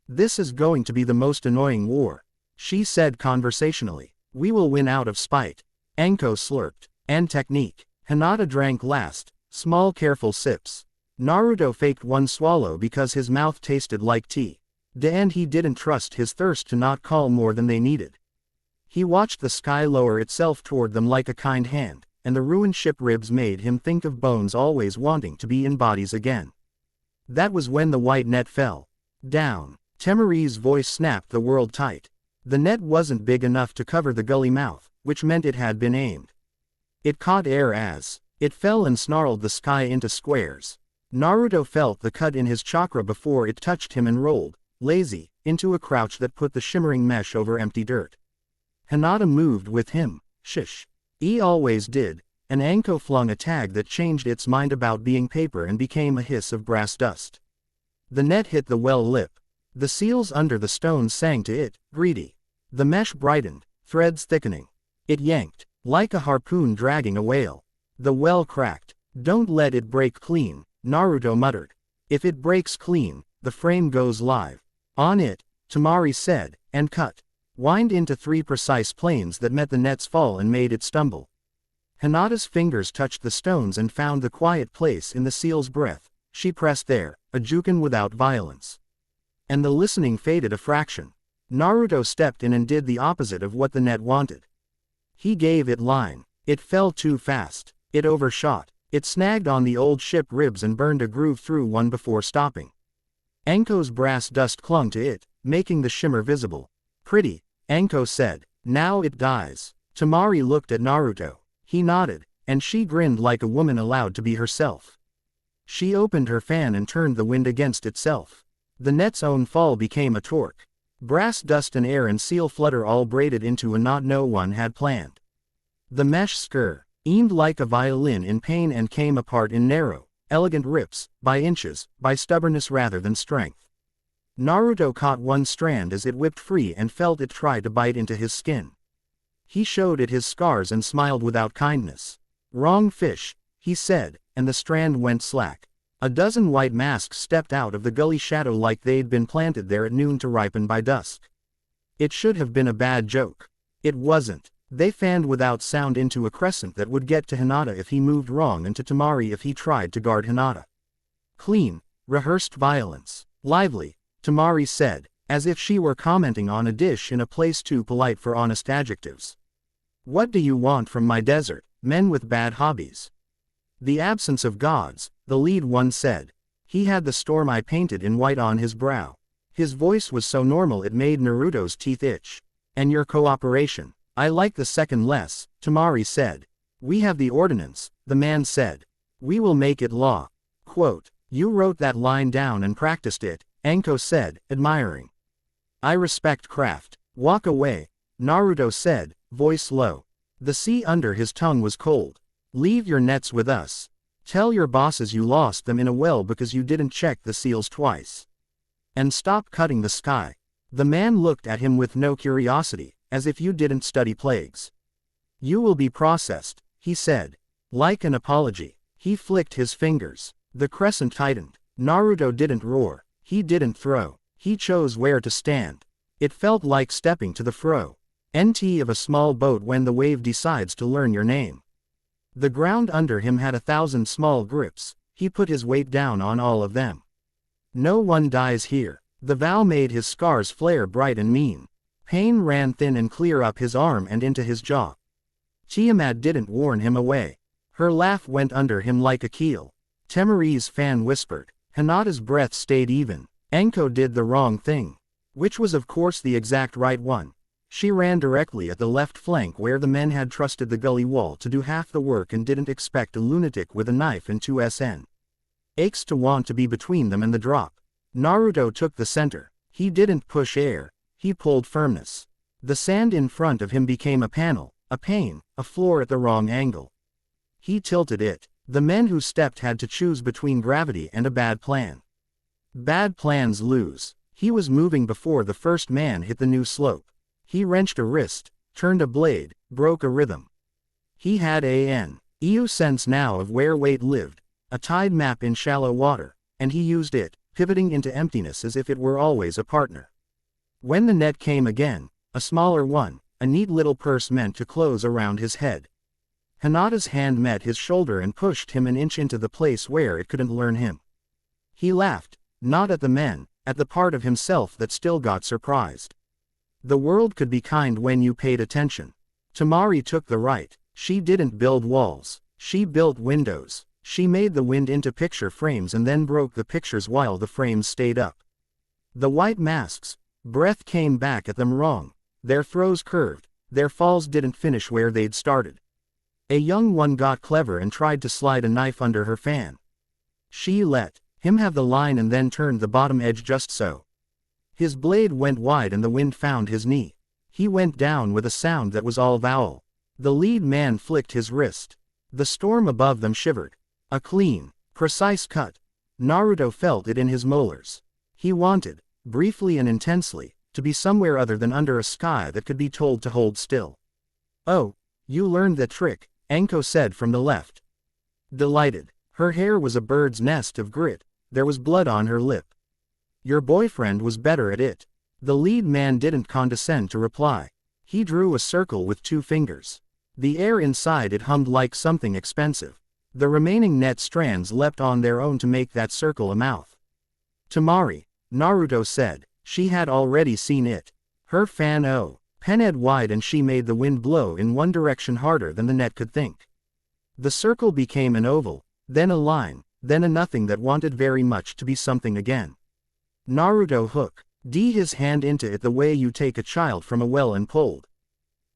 This is going to be the most annoying war, she said conversationally. We will win out of spite. Anko slurped. And technique. Hinata drank last, small careful sips. Naruto faked one swallow because his mouth tasted like tea. And he didn't trust his thirst to not call more than they needed. He watched the sky lower itself toward them like a kind hand, and the ruined ship ribs made him think of bones always wanting to be in bodies again. That was when the white net fell. Down. Temari's voice snapped the world tight. The net wasn't big enough to cover the gully mouth, which meant it had been aimed. It caught air as it fell and snarled the sky into squares. Naruto felt the cut in his chakra before it touched him and rolled, lazy, into a crouch that put the shimmering mesh over empty dirt. Hinata moved with him. Shish. He always did, and Anko flung a tag that changed its mind about being paper and became a hiss of brass dust. The net hit the well lip. The seals under the stones sang to it, greedy. The mesh brightened, threads thickening. It yanked, like a harpoon dragging a whale. The well cracked. Don't let it break clean, Naruto muttered. If it breaks clean, the frame goes live. On it, Temari said, and cut. Wind into 3 precise planes that met the net's fall and made it stumble. Hinata's fingers touched the stones and found the quiet place in the seal's breath. She pressed there, a jukin without violence. And the listening faded a fraction. Naruto stepped in and did the opposite of what the net wanted. He gave it line. It fell too fast. It overshot. It snagged on the old ship ribs and burned a groove through one before stopping. Anko's brass dust clung to it, making the shimmer visible. Pretty, Anko said. Now it dies. Temari looked at Naruto. He nodded, and she grinned like a woman allowed to be herself. She opened her fan and turned the wind against itself. The net's own fall became a torque. Brass dust and air and seal flutter all braided into a knot no one had planned. The mesh screamed like a violin in pain and came apart in narrow, elegant rips, by inches, by stubbornness rather than strength. Naruto caught one strand as it whipped free and felt it try to bite into his skin. He showed it his scars and smiled without kindness. Wrong fish, he said, and the strand went slack. A dozen white masks stepped out of the gully shadow like they'd been planted there at noon to ripen by dusk. It should have been a bad joke. It wasn't. They fanned without sound into a crescent that would get to Hinata if he moved wrong and to Temari if he tried to guard Hinata. Clean, rehearsed violence. Lively, Temari said, as if she were commenting on a dish in a place too polite for honest adjectives. What do you want from my desert, men with bad hobbies? The absence of gods, the lead one said. He had the storm I painted in white on his brow. His voice was so normal it made Naruto's teeth itch. And your cooperation. I like the second less, Temari said. We have the ordinance, the man said. We will make it law. Quote, you wrote that line down and practiced it, Anko said, admiring. I respect craft. Walk away, Naruto said, voice low. The sea under his tongue was cold. Leave your nets with us. Tell your bosses you lost them in a well because you didn't check the seals twice. And stop cutting the sky. The man looked at him with no curiosity, as if you didn't study plagues. You will be processed, he said. Like an apology, he flicked his fingers. The crescent tightened. Naruto didn't roar. He didn't throw. He chose where to stand. It felt like stepping to the front of a small boat when the wave decides to learn your name. The ground under him had 1,000 small grips. He put his weight down on all of them. No one dies here. The vow made his scars flare bright and mean. Pain ran thin and clear up his arm and into his jaw. Tiamat didn't warn him away. Her laugh went under him like a keel. Temari's fan whispered. Hinata's breath stayed even. Enko did the wrong thing. Which was of course the exact right one. She ran directly at the left flank where the men had trusted the gully wall to do half the work and didn't expect a lunatic with a knife and 2 aches to want to be between them and the drop. Naruto took the center. He didn't push air. He pulled firmness. The sand in front of him became a panel, a pane, a floor at the wrong angle. He tilted it. The men who stepped had to choose between gravity and a bad plan. Bad plans lose. He was moving before the first man hit the new slope. He wrenched a wrist, turned a blade, broke a rhythm. He had an EU sense now of where weight lived, a tide map in shallow water, and he used it, pivoting into emptiness as if it were always a partner. When the net came again, a smaller one, a neat little purse meant to close around his head. Hinata's hand met his shoulder and pushed him an inch into the place where it couldn't learn him. He laughed, not at the men, at the part of himself that still got surprised. The world could be kind when you paid attention. Temari took the right. She didn't build walls. She built windows. She made the wind into picture frames and then broke the pictures while the frames stayed up. The white masks. Breath came back at them wrong. Their throws curved. Their falls didn't finish where they'd started. A young one got clever and tried to slide a knife under her fan. She let him have the line and then turned the bottom edge just so. His blade went wide and the wind found his knee. He went down with a sound that was all vowel. The lead man flicked his wrist. The storm above them shivered. A clean, precise cut. Naruto felt it in his molars. He wanted, briefly and intensely, to be somewhere other than under a sky that could be told to hold still. "Oh, you learned that trick," Enko said from the left. Delighted. Her hair was a bird's nest of grit. There was blood on her lip. "Your boyfriend was better at it." The lead man didn't condescend to reply. He drew a circle with 2 fingers. The air inside it hummed like something expensive. The remaining net strands leapt on their own to make that circle a mouth. "Temari," Naruto said. She had already seen it. Her fan pened wide and she made the wind blow in one direction harder than the net could think. The circle became an oval, then a line, then a nothing that wanted very much to be something again. Naruto hooked his hand into it the way you take a child from a well and pulled.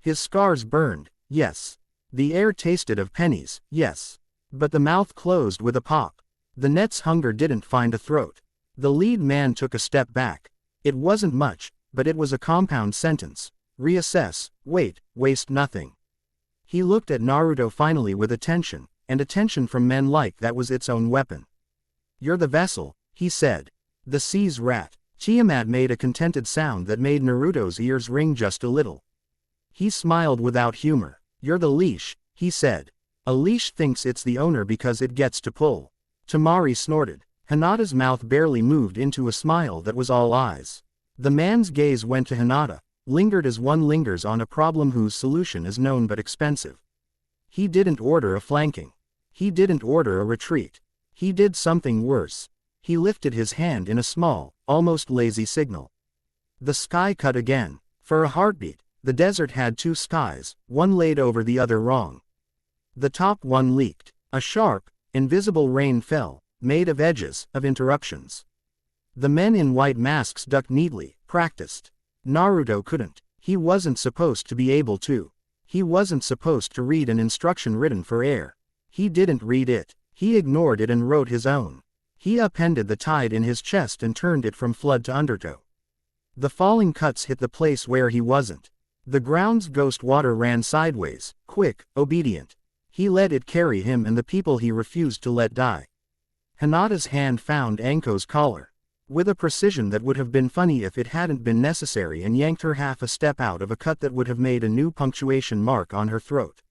His scars burned, yes. The air tasted of pennies, yes. But the mouth closed with a pop. The net's hunger didn't find a throat. The lead man took a step back. It wasn't much, but it was a compound sentence. Reassess, wait, waste nothing. He looked at Naruto finally with attention, and attention from men like that was its own weapon. "You're the vessel," he said. "The sea's rat." Tiamat made a contented sound that made Naruto's ears ring just a little. He smiled without humor. "You're the leash," he said. "A leash thinks it's the owner because it gets to pull." Temari snorted. Hinata's mouth barely moved into a smile that was all eyes. The man's gaze went to Hinata, lingered as one lingers on a problem whose solution is known but expensive. He didn't order a flanking. He didn't order a retreat. He did something worse. He lifted his hand in a small, almost lazy signal. The sky cut again. For a heartbeat, the desert had 2 skies, one laid over the other wrong. The top one leaked. A sharp, invisible rain fell, made of edges, of interruptions. The men in white masks ducked neatly, practiced. Naruto couldn't. He wasn't supposed to be able to. He wasn't supposed to read an instruction written for air. He didn't read it. He ignored it and wrote his own. He upended the tide in his chest and turned it from flood to undertow. The falling cuts hit the place where he wasn't. The ground's ghost water ran sideways, quick, obedient. He let it carry him and the people he refused to let die. Hinata's hand found Enko's collar. With a precision that would have been funny if it hadn't been necessary, and yanked her half a step out of a cut that would have made a new punctuation mark on her throat.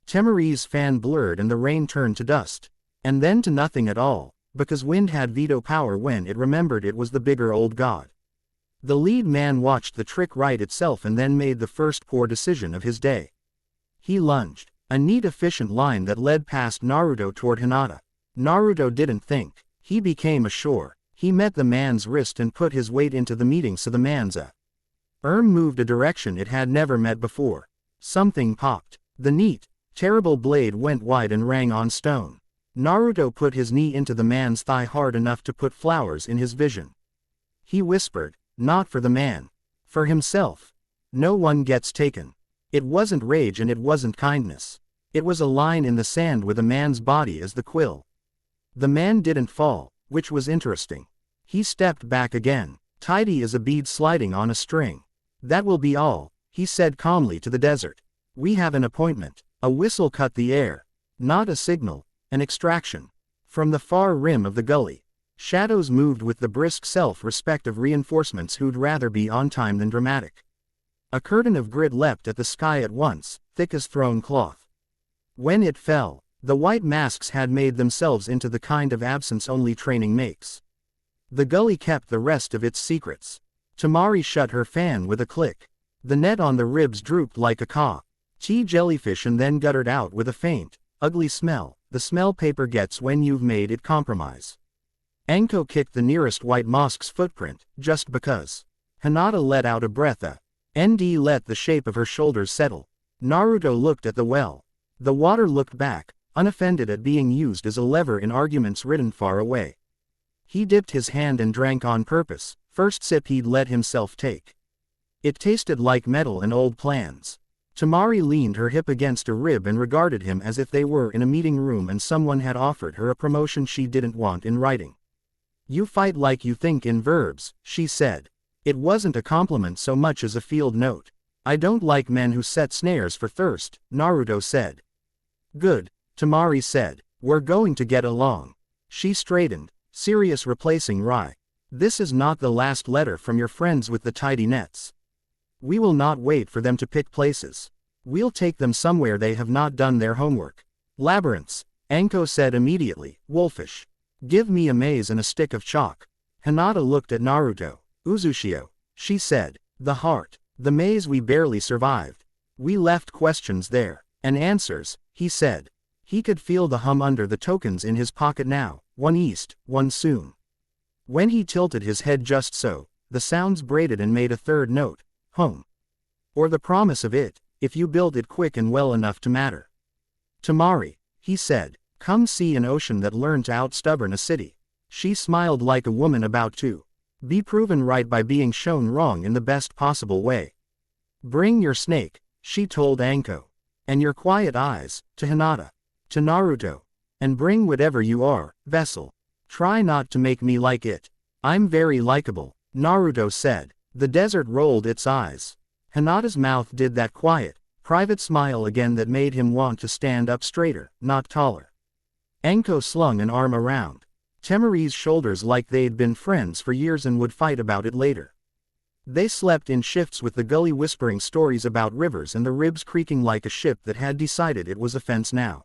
Temari's fan blurred and the rain turned to dust. And then to nothing at all, because wind had veto power when it remembered it was the bigger old god. The lead man watched the trick right itself and then made the first poor decision of his day. He lunged. A neat efficient line that led past Naruto toward Hinata. Naruto didn't think. He became assured. He met the man's wrist and put his weight into the meeting so the man's arm moved a direction it had never met before. Something popped. The neat, terrible blade went wide and rang on stone. Naruto put his knee into the man's thigh hard enough to put flowers in his vision. He whispered, "Not for the man. For himself. No one gets taken." It wasn't rage and it wasn't kindness. It was a line in the sand with a man's body as the quill. The man didn't fall, which was interesting. He stepped back again, tidy as a bead sliding on a string. "That will be all," he said calmly to the desert. "We have an appointment." A whistle cut the air. Not a signal, an extraction. From the far rim of the gully, shadows moved with the brisk self-respect of reinforcements who'd rather be on time than dramatic. A curtain of grit leapt at the sky at once, thick as thrown cloth. When it fell, the white masks had made themselves into the kind of absence only training makes. The gully kept the rest of its secrets. Temari shut her fan with a click. The net on the ribs drooped like a tea jellyfish and then guttered out with a faint, ugly smell, the smell paper gets when you've made it compromise. Anko kicked the nearest white mosque's footprint, just because. Hinata let out a breath. ND let the shape of her shoulders settle. Naruto looked at the well. The water looked back, unoffended at being used as a lever in arguments written far away. He dipped his hand and drank on purpose, first sip he'd let himself take. It tasted like metal and old plans. Temari leaned her hip against a rib and regarded him as if they were in a meeting room and someone had offered her a promotion she didn't want in writing. "You fight like you think in verbs," she said. It wasn't a compliment so much as a field note. "I don't like men who set snares for thirst," Naruto said. "Good," Temari said. "We're going to get along." She straightened, serious, replacing Rai. "This is not the last letter from your friends with the tidy nets. We will not wait for them to pick places. We'll take them somewhere they have not done their homework." "Labyrinths," Anko said immediately, wolfish. "Give me a maze and a stick of chalk." Hinata looked at Naruto. "Uzushio," she said. "The heart. The maze we barely survived. We left questions there. And answers," he said. He could feel the hum under the tokens in his pocket now, one east, one soon. When he tilted his head just so, the sounds braided and made a third note, home. Or the promise of it, if you build it quick and well enough to matter. "Temari," he said, "come see an ocean that learned to outstubborn a city." She smiled like a woman about to be proven right by being shown wrong in the best possible way. "Bring your snake," she told Anko. "And your quiet eyes," to Hinata. To Naruto. "And bring whatever you are, vessel. Try not to make me like it. I'm very likable," Naruto said. The desert rolled its eyes. Hinata's mouth did that quiet, private smile again that made him want to stand up straighter, not taller. Anko slung an arm around Temari's shoulders like they'd been friends for years and would fight about it later. They slept in shifts with the gully whispering stories about rivers and the ribs creaking like a ship that had decided it was a fence now.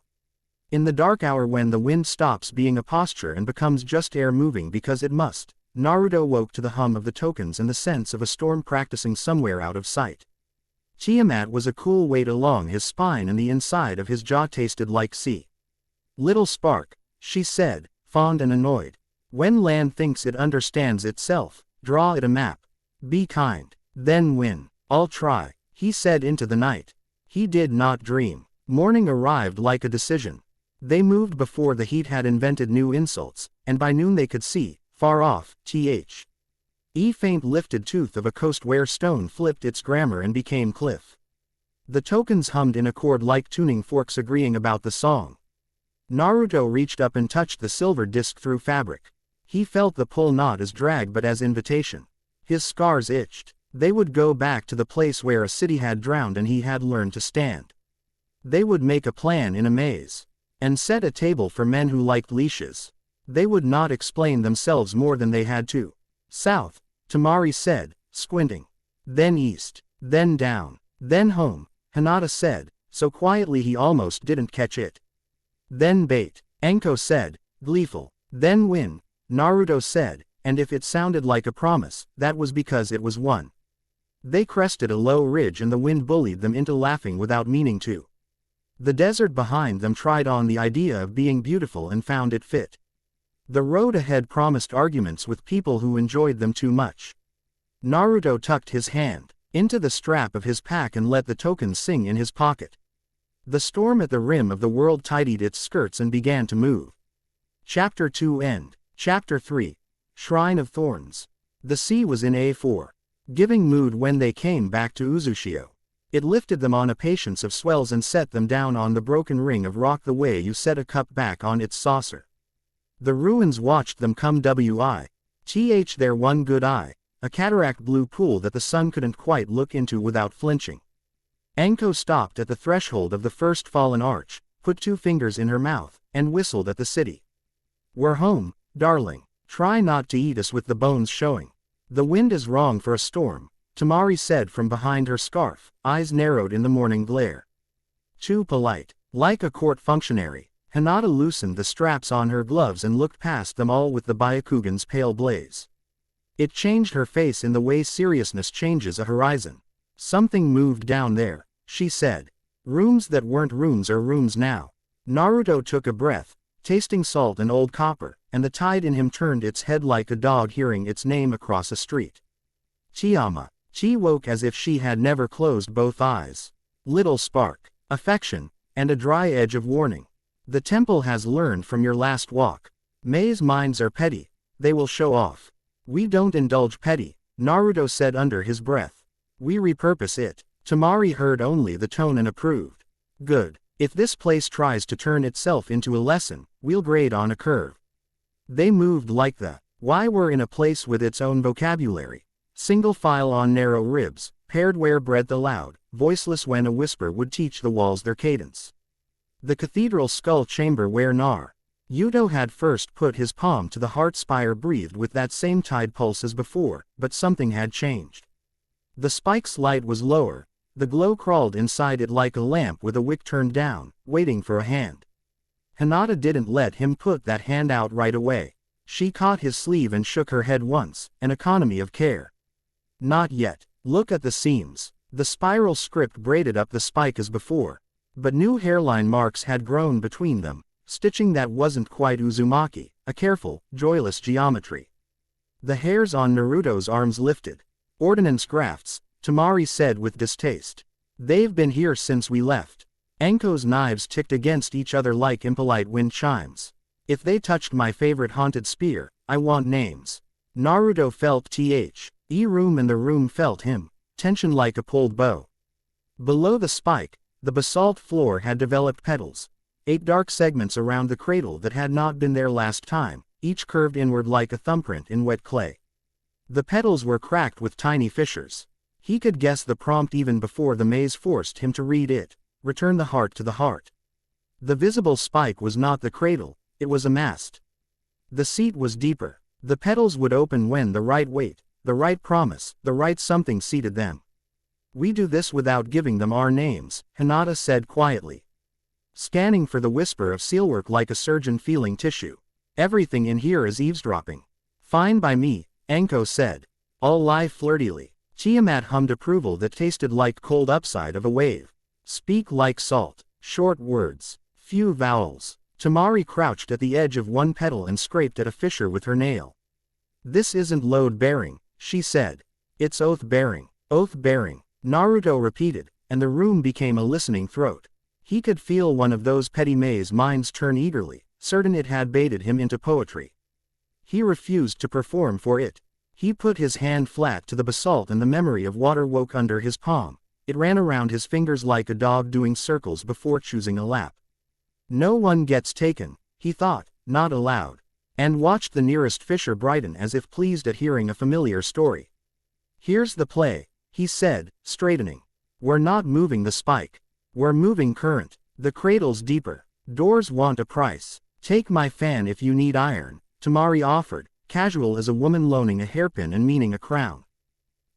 In the dark hour when the wind stops being a posture and becomes just air moving because it must, Naruto woke to the hum of the tokens and the sense of a storm practicing somewhere out of sight. Tiamat was a cool weight along his spine and the inside of his jaw tasted like sea. "Little spark," she said, fond and annoyed. "When land thinks it understands itself, draw it a map. Be kind, then win." "I'll try," he said into the night. He did not dream. Morning arrived like a decision. They moved before the heat had invented new insults, and by noon they could see, far off, faint lifted tooth of a coast where stone flipped its grammar and became cliff. The tokens hummed in accord like tuning forks agreeing about the song. Naruto reached up and touched the silver disc through fabric. He felt the pull not as drag but as invitation. His scars itched. They would go back to the place where a city had drowned and he had learned to stand. They would make a plan in a maze. And set a table for men who liked leashes. They would not explain themselves more than they had to. "South," Temari said, squinting. "Then east. Then down. Then home," Hinata said, so quietly he almost didn't catch it. Then bait, Anko said, gleeful. Then win, Naruto said, and if it sounded like a promise, that was because it was one. They crested a low ridge and the wind bullied them into laughing without meaning to. The desert behind them tried on the idea of being beautiful and found it fit. The road ahead promised arguments with people who enjoyed them too much. Naruto tucked his hand into the strap of his pack and let the tokens sing in his pocket. The storm at the rim of the world tidied its skirts and began to move. Chapter 2 End. Chapter 3. Shrine of Thorns. The sea was in a giving mood when they came back to Uzushio. It lifted them on a patience of swells and set them down on the broken ring of rock the way you set a cup back on its saucer. The ruins watched them come with their one good eye, a cataract blue pool that the sun couldn't quite look into without flinching. Anko stopped at the threshold of the first fallen arch, put 2 fingers in her mouth, and whistled at the city. We're home, darling. Try not to eat us with the bones showing. The wind is wrong for a storm, Tamari said from behind her scarf, eyes narrowed in the morning glare. Too polite. Like a court functionary, Hinata loosened the straps on her gloves and looked past them all with the Byakugan's pale blaze. It changed her face in the way seriousness changes a horizon. Something moved down there, she said. Rooms that weren't rooms are rooms now. Naruto took a breath, tasting salt and old copper, and the tide in him turned its head like a dog hearing its name across a street. Tiamat. She woke as if she had never closed both eyes. Little spark, affection, and a dry edge of warning. The temple has learned from your last walk. Mei's minds are petty, they will show off. We don't indulge petty, Naruto said under his breath. We repurpose it. Tamari heard only the tone and approved. Good. If this place tries to turn itself into a lesson, we'll grade on a curve. They moved like the why we're in a place with its own vocabulary. Single file on narrow ribs, paired where breadth allowed, voiceless when a whisper would teach the walls their cadence. The cathedral skull chamber where Naruto had first put his palm to the heart spire breathed with that same tide pulse as before, but something had changed. The spike's light was lower, the glow crawled inside it like a lamp with a wick turned down, waiting for a hand. Hinata didn't let him put that hand out right away. She caught his sleeve and shook her head once, an economy of care. Not yet. Look at the seams. The spiral script braided up the spike as before. But new hairline marks had grown between them, stitching that wasn't quite Uzumaki, a careful, joyless geometry. The hairs on Naruto's arms lifted. Ordnance grafts, Tamari said with distaste. They've been here since we left. Anko's knives ticked against each other like impolite wind chimes. If they touched my favorite haunted spear, I want names. Naruto felt room and the room felt him, tension like a pulled bow. Below the spike, the basalt floor had developed petals. 8 dark segments around the cradle that had not been there last time, each curved inward like a thumbprint in wet clay. The petals were cracked with tiny fissures. He could guess the prompt even before the maze forced him to read it. Return the heart to the heart. The visible spike was not the cradle, it was a mast. The seat was deeper. The petals would open when the right weight, the right promise, the right something seated them. We do this without giving them our names, Hinata said quietly. Scanning for the whisper of sealwork like a surgeon feeling tissue. Everything in here is eavesdropping. Fine by me, Anko said. I'll lie flirtily. Tiamat hummed approval that tasted like cold upside of a wave. Speak like salt. Short words. Few vowels. Tamari crouched at the edge of one petal and scraped at a fissure with her nail. This isn't load-bearing, she said. It's oath-bearing. Oath-bearing, Naruto repeated, and the room became a listening throat. He could feel one of those petty Mei's minds turn eagerly, certain it had baited him into poetry. He refused to perform for it. He put his hand flat to the basalt and the memory of water woke under his palm. It ran around his fingers like a dog doing circles before choosing a lap. No one gets taken, he thought, not aloud, and watched the nearest fissure brighten as if pleased at hearing a familiar story. Here's the play, he said, straightening. We're not moving the spike. We're moving current. The cradle's deeper. Doors want a price. Take my fan if you need iron, Tamari offered, casual as a woman loaning a hairpin and meaning a crown.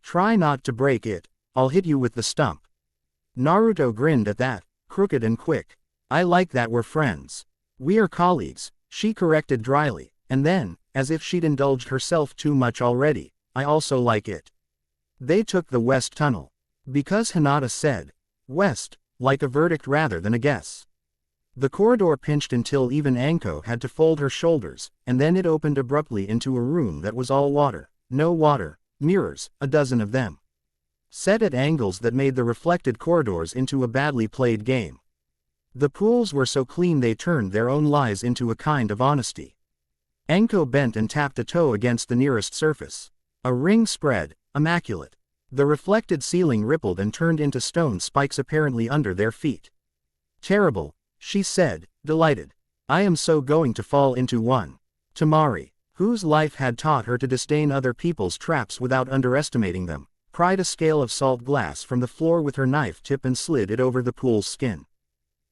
Try not to break it, I'll hit you with the stump. Naruto grinned at that, crooked and quick. I like that we're friends. We are colleagues, she corrected dryly, and then, as if she'd indulged herself too much already, I also like it. They took the west tunnel. Because Hinata said, west, like a verdict rather than a guess. The corridor pinched until even Anko had to fold her shoulders, and then it opened abruptly into a room that was all water, no water, mirrors, a dozen of them. Set at angles that made the reflected corridors into a badly played game. The pools were so clean they turned their own lies into a kind of honesty. Anko bent and tapped a toe against the nearest surface. A ring spread, immaculate. The reflected ceiling rippled and turned into stone spikes apparently under their feet. Terrible, she said, delighted. I am so going to fall into one. Tamari, whose life had taught her to disdain other people's traps without underestimating them, pried a scale of salt glass from the floor with her knife tip and slid it over the pool's skin.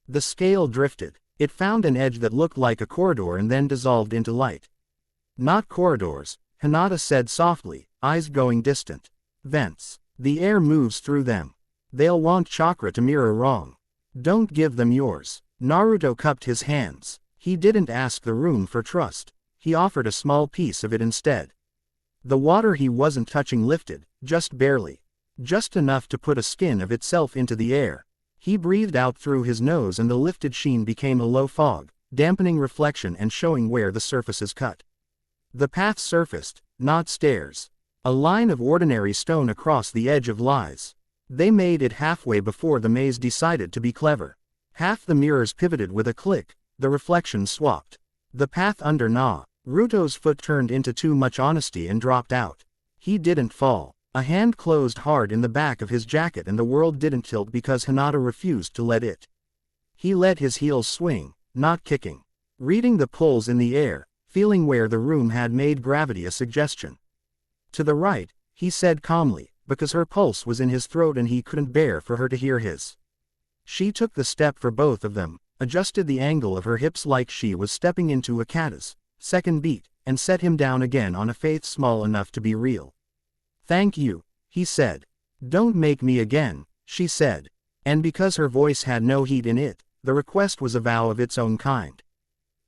The scale drifted. It found an edge that looked like a corridor and then dissolved into light. Not corridors, Hinata said softly, eyes going distant. Vents. The air moves through them. They'll want chakra to mirror wrong. Don't give them yours. Naruto cupped his hands. He didn't ask the room for trust. He offered a small piece of it instead. The water he wasn't touching lifted, just barely. Just enough to put a skin of itself into the air. He breathed out through his nose and the lifted sheen became a low fog, dampening reflection and showing where the surfaces cut. The path surfaced, not stairs. A line of ordinary stone across the edge of lies. They made it halfway before the maze decided to be clever. Half the mirrors pivoted with a click, the reflections swapped. The path under Naruto's foot turned into too much honesty and dropped out. He didn't fall. A hand closed hard in the back of his jacket and the world didn't tilt because Hinata refused to let it. He let his heels swing, not kicking. Reading the pulls in the air, feeling where the room had made gravity a suggestion. To the right, he said calmly, because her pulse was in his throat and he couldn't bear for her to hear his. She took the step for both of them, adjusted the angle of her hips like she was stepping into a kata's second beat, and set him down again on a faith small enough to be real. Thank you, he said. Don't make me again, she said. And because her voice had no heat in it, the request was a vow of its own kind.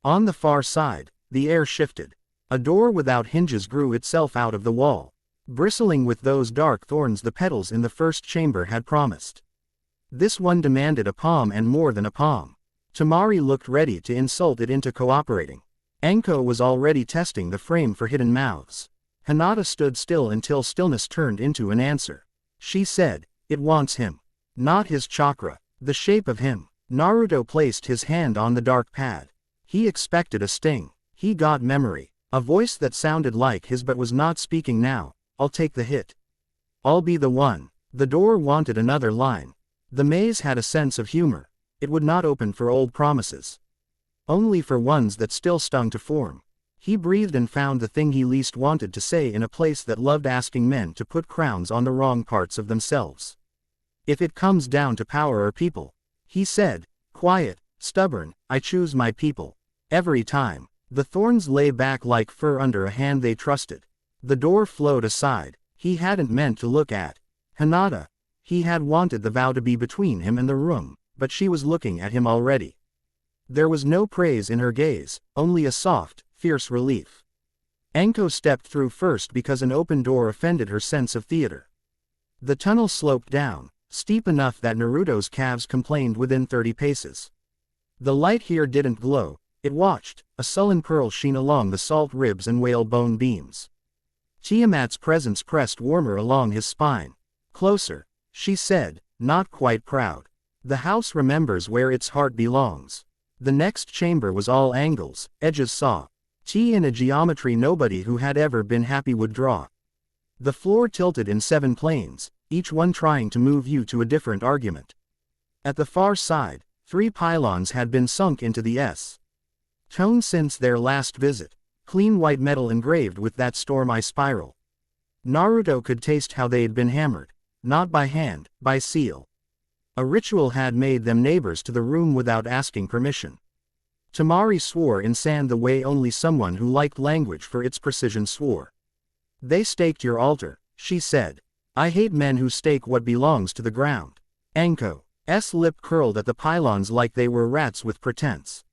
On the far side, the air shifted. A door without hinges grew itself out of the wall, bristling with those dark thorns the petals in the first chamber had promised. This one demanded a palm and more than a palm. Tamari looked ready to insult it into cooperating. Anko was already testing the frame for hidden mouths. Hinata stood still until stillness turned into an answer. She said, it wants him. Not his chakra. The shape of him. Naruto placed his hand on the dark pad. He expected a sting. He got memory. A voice that sounded like his but was not speaking now. I'll take the hit. I'll be the one. The door wanted another line. The maze had a sense of humor. It would not open for old promises. Only for ones that still stung to form. He breathed and found the thing he least wanted to say in a place that loved asking men to put crowns on the wrong parts of themselves. If it comes down to power or people, he said, quiet, stubborn, I choose my people. Every time. The thorns lay back like fur under a hand they trusted. The door flowed aside. He hadn't meant to look at Hinata. He had wanted the vow to be between him and the room, but she was looking at him already. There was no praise in her gaze, only a soft, fierce relief. Anko stepped through first because an open door offended her sense of theater. The tunnel sloped down, steep enough that Naruto's calves complained within 30 paces. The light here didn't glow. It watched, a sullen pearl sheen along the salt ribs and whalebone beams. Tiamat's presence pressed warmer along his spine. Closer, she said, not quite proud. The house remembers where its heart belongs. The next chamber was all angles, edges saw. T in a geometry nobody who had ever been happy would draw. The floor tilted in 7 planes, each one trying to move you to a different argument. At the far side, 3 pylons had been sunk into the tone since their last visit, clean white metal engraved with that storm eye spiral. Naruto could taste how they'd been hammered, not by hand, by seal. A ritual had made them neighbors to the room without asking permission. Tamari swore in sand the way only someone who liked language for its precision swore. They staked your altar, she said. I hate men who stake what belongs to the ground. Anko. lip curled at the pylons like they were rats with pretense.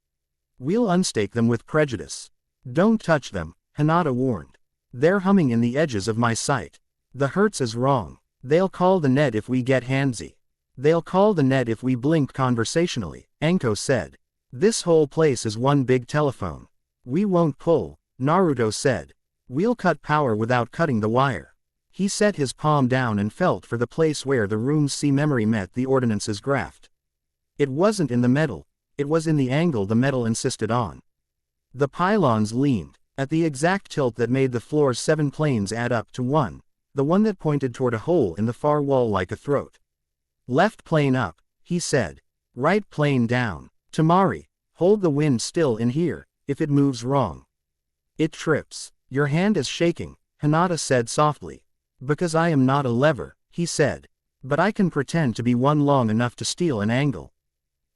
We'll unstake them with prejudice. Don't touch them, Hinata warned. They're humming in the edges of my sight. The Hertz is wrong. They'll call the net if we get handsy. They'll call the net if we blink conversationally, Anko said. This whole place is one big telephone. We won't pull, Naruto said. We'll cut power without cutting the wire. He set his palm down and felt for the place where the room's C memory met the ordinance's graft. It wasn't in the metal, it was in the angle the metal insisted on. The pylons leaned, at the exact tilt that made the floor's 7 planes add up to 1, the one that pointed toward a hole in the far wall like a throat. Left plane up, he said. Right plane down. Tamari, hold the wind still in here, if it moves wrong. It trips. Your hand is shaking, Hinata said softly. Because I am not a lever, he said. But I can pretend to be one long enough to steal an angle.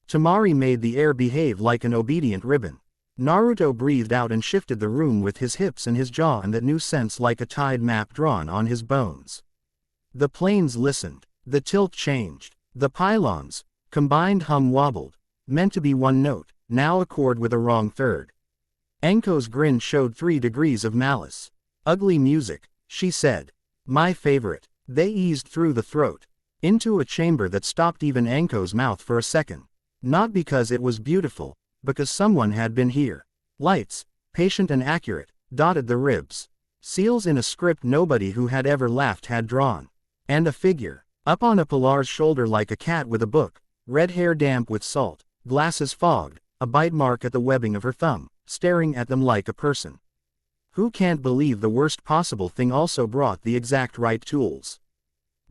Tamari made the air behave like an obedient ribbon. Naruto breathed out and shifted the room with his hips and his jaw and that new sense like a tide map drawn on his bones. The planes listened. The tilt changed. The pylons, combined hum wobbled, meant to be one note, now a chord with a wrong third. Anko's grin showed 3 degrees of malice. Ugly music, she said. My favorite. They eased through the throat, into a chamber that stopped even Anko's mouth for a second. Not because it was beautiful, because someone had been here. Lights, patient and accurate, dotted the ribs. Seals in a script nobody who had ever laughed had drawn. And a figure, up on a Pilar's shoulder like a cat with a book, red hair damp with salt, glasses fogged, a bite mark at the webbing of her thumb, staring at them like a person. Who can't believe the worst possible thing also brought the exact right tools?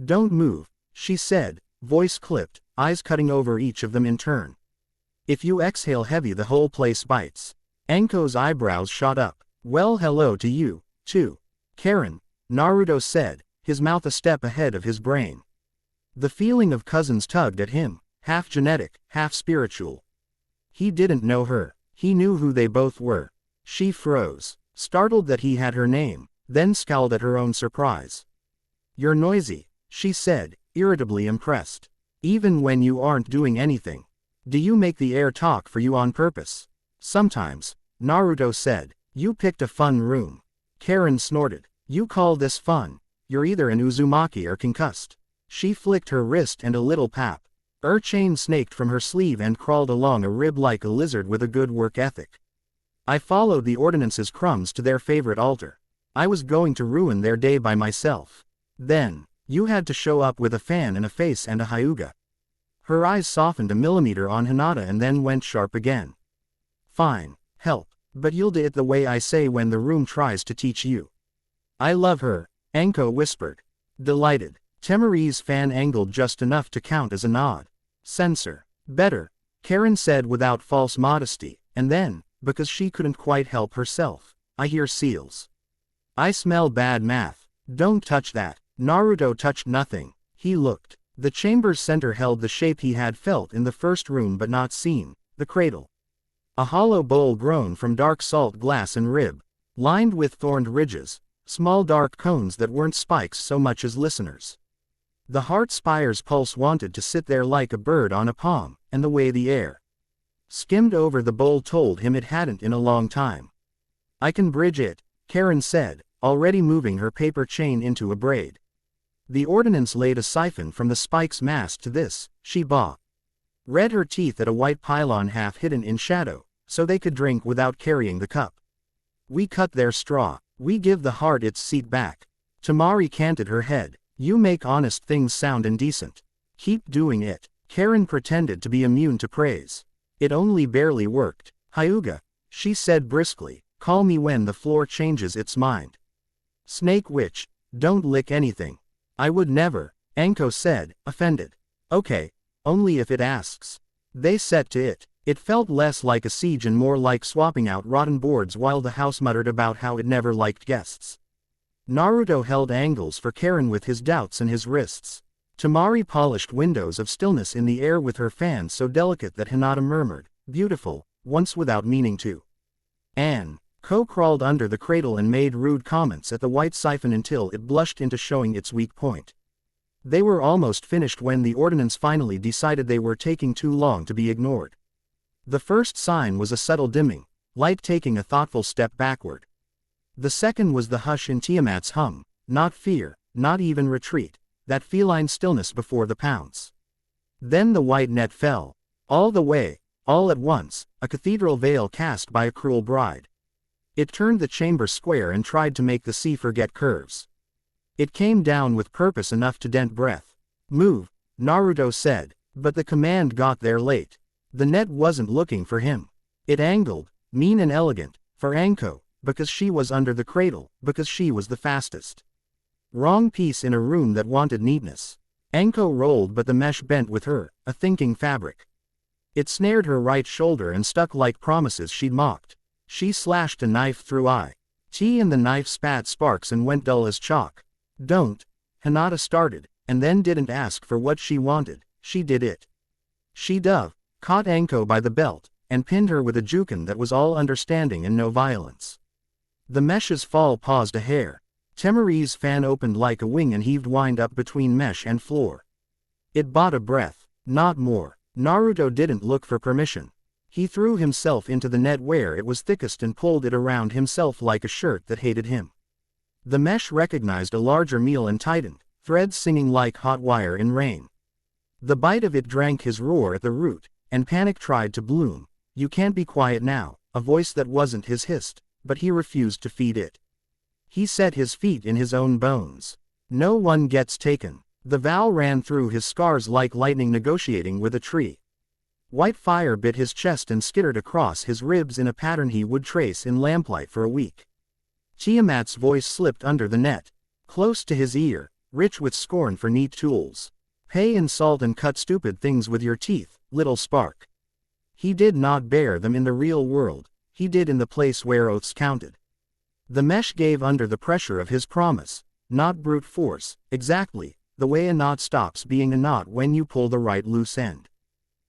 Don't move, she said, voice clipped, eyes cutting over each of them in turn. If you exhale heavy the whole place bites. Anko's eyebrows shot up. Well, hello to you, too. Karen, Naruto said, his mouth a step ahead of his brain. The feeling of cousins tugged at him, half genetic, half spiritual. He didn't know her. He knew who they both were. She froze, startled that he had her name, then scowled at her own surprise. You're noisy, she said, irritably impressed. Even when you aren't doing anything. Do you make the air talk for you on purpose? Sometimes, Naruto said. You picked a fun room. Karen snorted. You call this fun? You're either an Uzumaki or concussed. She flicked her wrist and a little pap. Her chain snaked from her sleeve and crawled along a rib like a lizard with a good work ethic. I followed the ordinance's crumbs to their favorite altar. I was going to ruin their day by myself. Then, you had to show up with a fan and a face and a hyuga. Her eyes softened a millimeter on Hinata and then went sharp again. Fine, help, but you'll do it the way I say when the room tries to teach you. I love her, Anko whispered. Delighted. Temari's fan angled just enough to count as a nod. Censor. Better, Karen said without false modesty, and then, because she couldn't quite help herself, I hear seals. I smell bad math. Don't touch that. Naruto touched nothing. He looked. The chamber's center held the shape he had felt in the first room but not seen, the cradle. A hollow bowl grown from dark salt glass and rib, lined with thorned ridges, small dark cones that weren't spikes so much as listeners. The heart spire's pulse wanted to sit there like a bird on a palm, and the way the air skimmed over the bowl told him it hadn't in a long time. I can bridge it, Karen said, already moving her paper chain into a braid. The ordinance laid a siphon from the spike's mast to this, she bought. Read her teeth at a white pylon half hidden in shadow, so they could drink without carrying the cup. We cut their straw. We give the heart its seat back. Tamari canted her head. You make honest things sound indecent. Keep doing it. Karen pretended to be immune to praise. It only barely worked. Hyuga, she said briskly, call me when the floor changes its mind. Snake witch, don't lick anything. I would never, Anko said, offended. Okay, only if it asks. They set to it. It felt less like a siege and more like swapping out rotten boards while the house muttered about how it never liked guests. Naruto held angles for Karen with his doubts and his wrists. Tamari polished windows of stillness in the air with her fan so delicate that Hinata murmured, beautiful, once without meaning to. Ko crawled under the cradle and made rude comments at the white siphon until it blushed into showing its weak point. They were almost finished when the ordnance finally decided they were taking too long to be ignored. The first sign was a subtle dimming, light taking a thoughtful step backward. The second was the hush in Tiamat's hum, not fear, not even retreat, that feline stillness before the pounce. Then the white net fell. All the way, all at once, a cathedral veil cast by a cruel bride. It turned the chamber square and tried to make the sea forget curves. It came down with purpose enough to dent breath. "Move," Naruto said, but the command got there late. The net wasn't looking for him. It angled, mean and elegant, for Anko, because she was under the cradle, because she was the fastest. Wrong piece in a room that wanted neatness. Anko rolled but the mesh bent with her, a thinking fabric. It snared her right shoulder and stuck like promises she'd mocked. She slashed a knife through eye. Tea and the knife spat sparks and went dull as chalk. "Don't," Hinata started, and then didn't ask for what she wanted, she did it. She caught Anko by the belt, and pinned her with a jukin that was all understanding and no violence. The mesh's fall paused a hair. Temari's fan opened like a wing and heaved wind up between mesh and floor. It bought a breath, not more. Naruto didn't look for permission. He threw himself into the net where it was thickest and pulled it around himself like a shirt that hated him. The mesh recognized a larger meal and tightened, threads singing like hot wire in rain. The bite of it drank his roar at the root, and panic tried to bloom. "You can't be quiet now," a voice that wasn't his hissed, but he refused to feed it. He set his feet in his own bones. "No one gets taken." The vow ran through his scars like lightning negotiating with a tree. White fire bit his chest and skittered across his ribs in a pattern he would trace in lamplight for a week. Tiamat's voice slipped under the net, close to his ear, rich with scorn for neat tools. "Pay in salt and cut stupid things with your teeth, little spark." He did not bear them in the real world, he did in the place where oaths counted. The mesh gave under the pressure of his promise, not brute force, exactly, the way a knot stops being a knot when you pull the right loose end.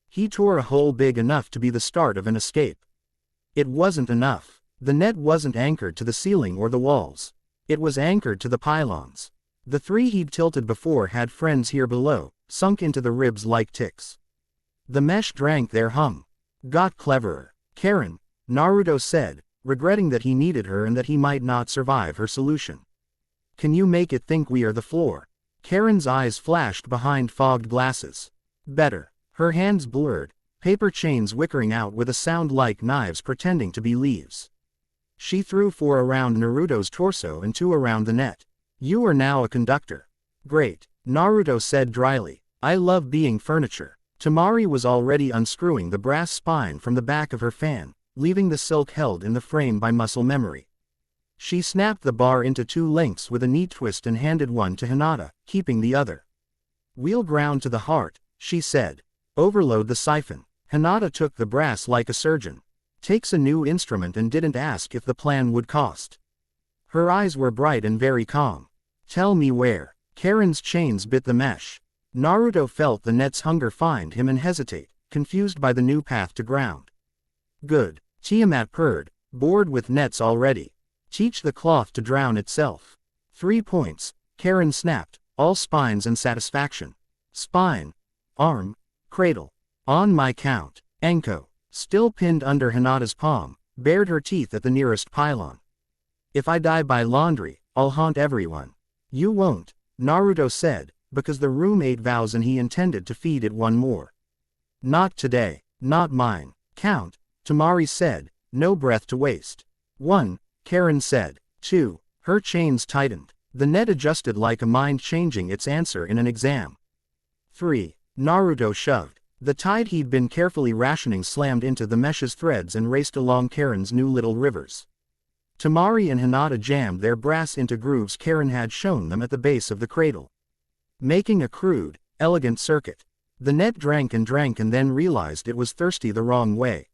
He tore a hole big enough to be the start of an escape. It wasn't enough. The net wasn't anchored to the ceiling or the walls. It was anchored to the pylons. The three he'd tilted before had friends here below, sunk into the ribs like ticks. The mesh drank their hum. Got cleverer. "Karen," Naruto said, regretting that he needed her and that he might not survive her solution. "Can you make it think we are the floor?" Karen's eyes flashed behind fogged glasses. "Better." Her hands blurred, paper chains wickering out with a sound like knives pretending to be leaves. She threw 4 around Naruto's torso and 2 around the net. "You are now a conductor." "Great," Naruto said dryly. "I love being furniture." Temari was already unscrewing the brass spine from the back of her fan, leaving the silk held in the frame by muscle memory. She snapped the bar into 2 lengths with a neat twist and handed one to Hinata, keeping the other. "Wheel ground to the heart," she said. "Overload the siphon." Hinata took the brass like a surgeon. Takes a new instrument and didn't ask if the plan would cost. Her eyes were bright and very calm. "Tell me where." Karen's chains bit the mesh. Naruto felt the net's hunger find him and hesitate, confused by the new path to ground. "Good," Tiamat purred, bored with nets already. "Teach the cloth to drown itself." 3 points, Karen snapped, all spines and satisfaction. Spine. Arm. Cradle. "On my count." Anko, still pinned under Hinata's palm, bared her teeth at the nearest pylon. "If I die by laundry, I'll haunt everyone." "You won't," Naruto said, because the roommate vows and he intended to feed it one more. "Not today, not mine." "Count," Temari said, no breath to waste. 1, Karen said. 2, her chains tightened. The net adjusted like a mind changing its answer in an exam. 3, Naruto shoved. The tide he'd been carefully rationing slammed into the mesh's threads and raced along Karen's new little rivers. Temari and Hinata jammed their brass into grooves Karen had shown them at the base of the cradle, making a crude, elegant circuit. The net drank and then realized it was thirsty the wrong way.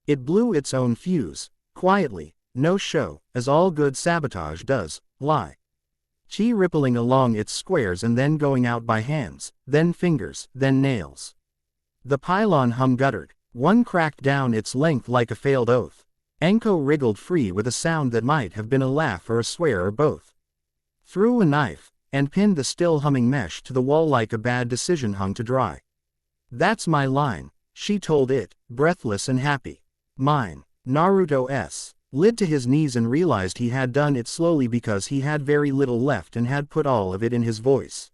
It blew its own fuse, quietly, no show, as all good sabotage does, lie. Chi rippling along its squares and then going out by hands, then fingers, then nails. The pylon guttered. One cracked down its length like a failed oath. Anko wriggled free with a sound that might have been a laugh or a swear or both. Threw a knife, and pinned the still humming mesh to the wall like a bad decision hung to dry. "That's my line," she told it, breathless and happy. "Mine." Naruto slid to his knees and realized he had done it slowly because he had very little left and had put all of it in his voice.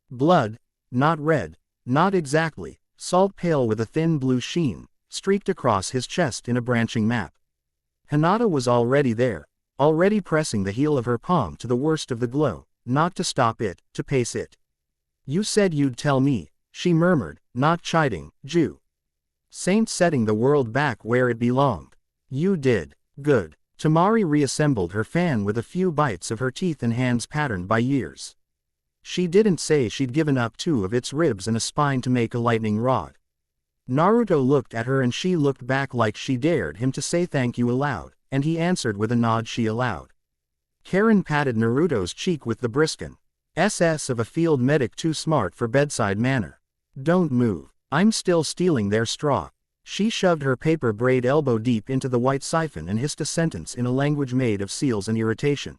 Blood, not red, not exactly, salt pale with a thin blue sheen, streaked across his chest in a branching map. Hinata was already there, already pressing the heel of her palm to the worst of the glow, not to stop it, to pace it. "You said you'd tell me," she murmured, not chiding, "Jew. Saint setting the world back where it belonged. You did. Good." Tamari reassembled her fan with a few bites of her teeth and hands patterned by years. She didn't say she'd given up 2 of its ribs and a spine to make a lightning rod. Naruto looked at her and she looked back like she dared him to say thank you aloud, and he answered with a nod she allowed. Karen patted Naruto's cheek with the brisken SS of a field medic too smart for bedside manner. "Don't move. I'm still stealing their straw." She shoved her paper braid elbow deep into the white siphon and hissed a sentence in a language made of seals and irritation.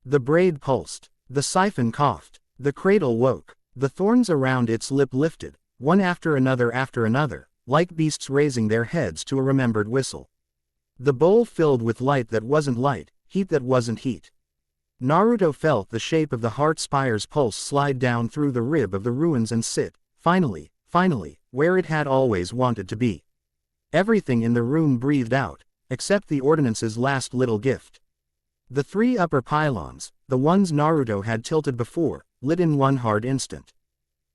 The braid pulsed. The siphon coughed. The cradle woke. The thorns around its lip lifted, one after another, like beasts raising their heads to a remembered whistle. The bowl filled with light that wasn't light, heat that wasn't heat. Naruto felt the shape of the heart spire's pulse slide down through the rib of the ruins and sit, finally, where it had always wanted to be. Everything in the room breathed out, except the ordinance's last little gift. The 3 upper pylons, the ones Naruto had tilted before, lit in one hard instant.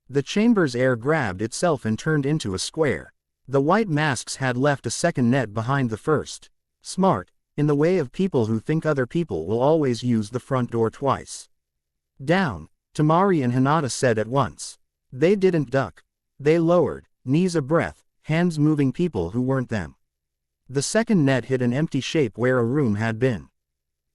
The chamber's air grabbed itself and turned into a square. The white masks had left a second net behind the first. Smart, in the way of people who think other people will always use the front door twice. "Down," Tamari and Hinata said at once. They didn't duck. They lowered, knees a breath, hands moving people who weren't them. The second net hit an empty shape where a room had been.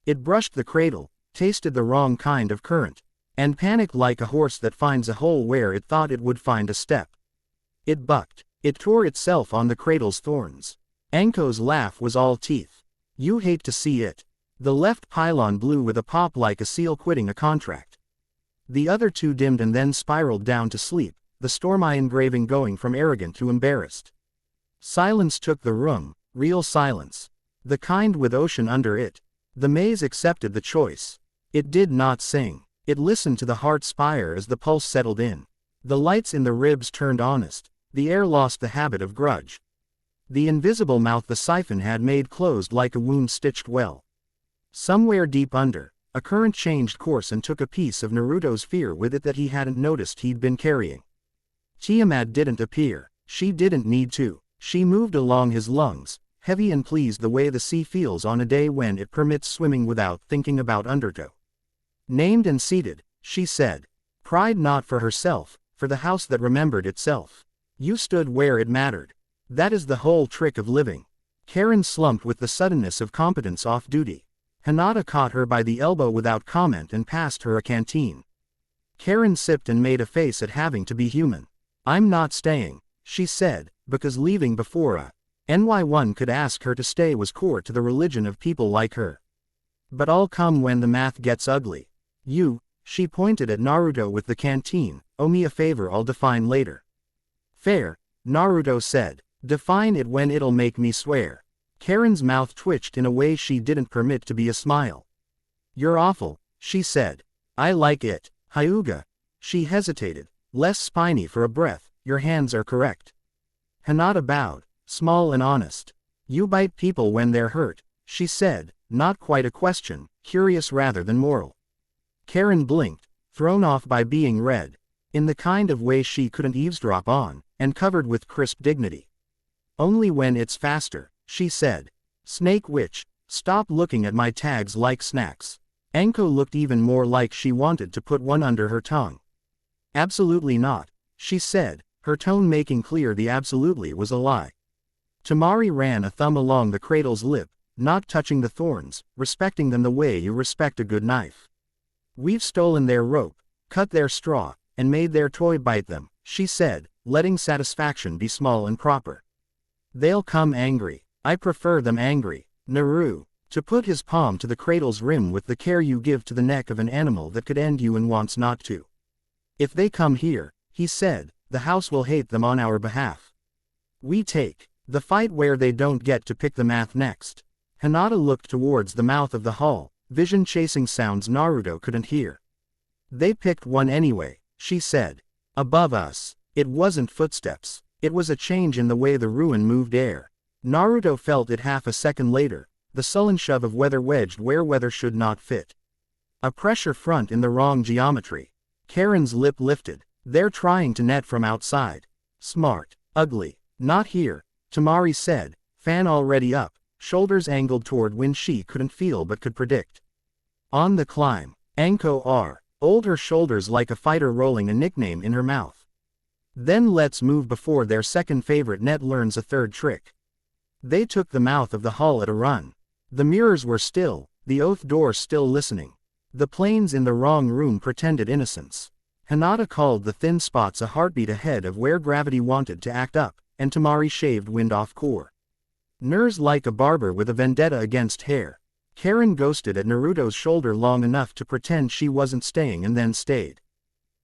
It brushed the cradle, tasted the wrong kind of current, and panicked like a horse that finds a hole where it thought it would find a step. It bucked. It tore itself on the cradle's thorns. Anko's laugh was all teeth. "You hate to see it." The left pylon blew with a pop like a seal quitting a contract. The other 2 dimmed and then spiraled down to sleep, the storm eye engraving going from arrogant to embarrassed. Silence took the room, real silence. The kind with ocean under it. The maze accepted the choice. It did not sing. It listened to the heart spire as the pulse settled in. The lights in the ribs turned honest. The air lost the habit of grudge. The invisible mouth the siphon had made closed like a wound-stitched well. Somewhere deep under, a current changed course and took a piece of Naruto's fear with it that he hadn't noticed he'd been carrying. Tiamat didn't appear. She didn't need to. She moved along his lungs, heavy and pleased the way the sea feels on a day when it permits swimming without thinking about undertow. "Named and seated," she said. Pride not for herself, for the house that remembered itself. "You stood where it mattered. That is the whole trick of living." Karen slumped with the suddenness of competence off duty. Hinata caught her by the elbow without comment and passed her a canteen. Karen sipped and made a face at having to be human. "I'm not staying," she said, because leaving before a NY1 could ask her to stay was core to the religion of people like her. "But I'll come when the math gets ugly. You," she pointed at Naruto with the canteen, "owe me a favor I'll define later." "Fair," Naruto said. "Define it when it'll make me swear." Karen's mouth twitched in a way she didn't permit to be a smile. "You're awful," she said. "I like it. Hyuga." She hesitated, less spiny for a breath. "Your hands are correct." Hinata bowed, small and honest. "You bite people when they're hurt," she said, not quite a question, curious rather than moral. Karen blinked, thrown off by being read, in the kind of way she couldn't eavesdrop on, and covered with crisp dignity. "Only when it's faster," she said. "Snake witch, stop looking at my tags like snacks." Anko looked even more like she wanted to put one under her tongue. "Absolutely not," she said, her tone making clear the absolutely was a lie. Tamari ran a thumb along the cradle's lip, not touching the thorns, respecting them the way you respect a good knife. "We've stolen their rope, cut their straw, and made their toy bite them," she said, letting satisfaction be small and proper. "They'll come angry. I prefer them angry." Naru. To put his palm to the cradle's rim with the care you give to the neck of an animal that could end you and wants not to. If they come here, he said, the house will hate them on our behalf. We take the fight where they don't get to pick the math next. Hinata looked towards the mouth of the hall, vision chasing sounds Naruto couldn't hear. They picked one anyway, she said. Above us. It wasn't footsteps. It was a change in the way the ruin moved air. Naruto felt it half a second later, the sullen shove of weather wedged where weather should not fit. A pressure front in the wrong geometry. Karen's lip lifted. They're trying to net from outside. Smart. Ugly. Not here, Tamari said, fan already up, shoulders angled toward wind she couldn't feel but could predict. On the climb. Anko R. Old her shoulders like a fighter rolling a nickname in her mouth. Then let's move before their second favorite net learns a third trick. They took the mouth of the hall at a run. The mirrors were still, the oath door still listening. The planes in the wrong room pretended innocence. Hinata called the thin spots a heartbeat ahead of where gravity wanted to act up, and Tamari shaved wind off core. Nerves like a barber with a vendetta against hair. Karen ghosted at Naruto's shoulder long enough to pretend she wasn't staying and then stayed.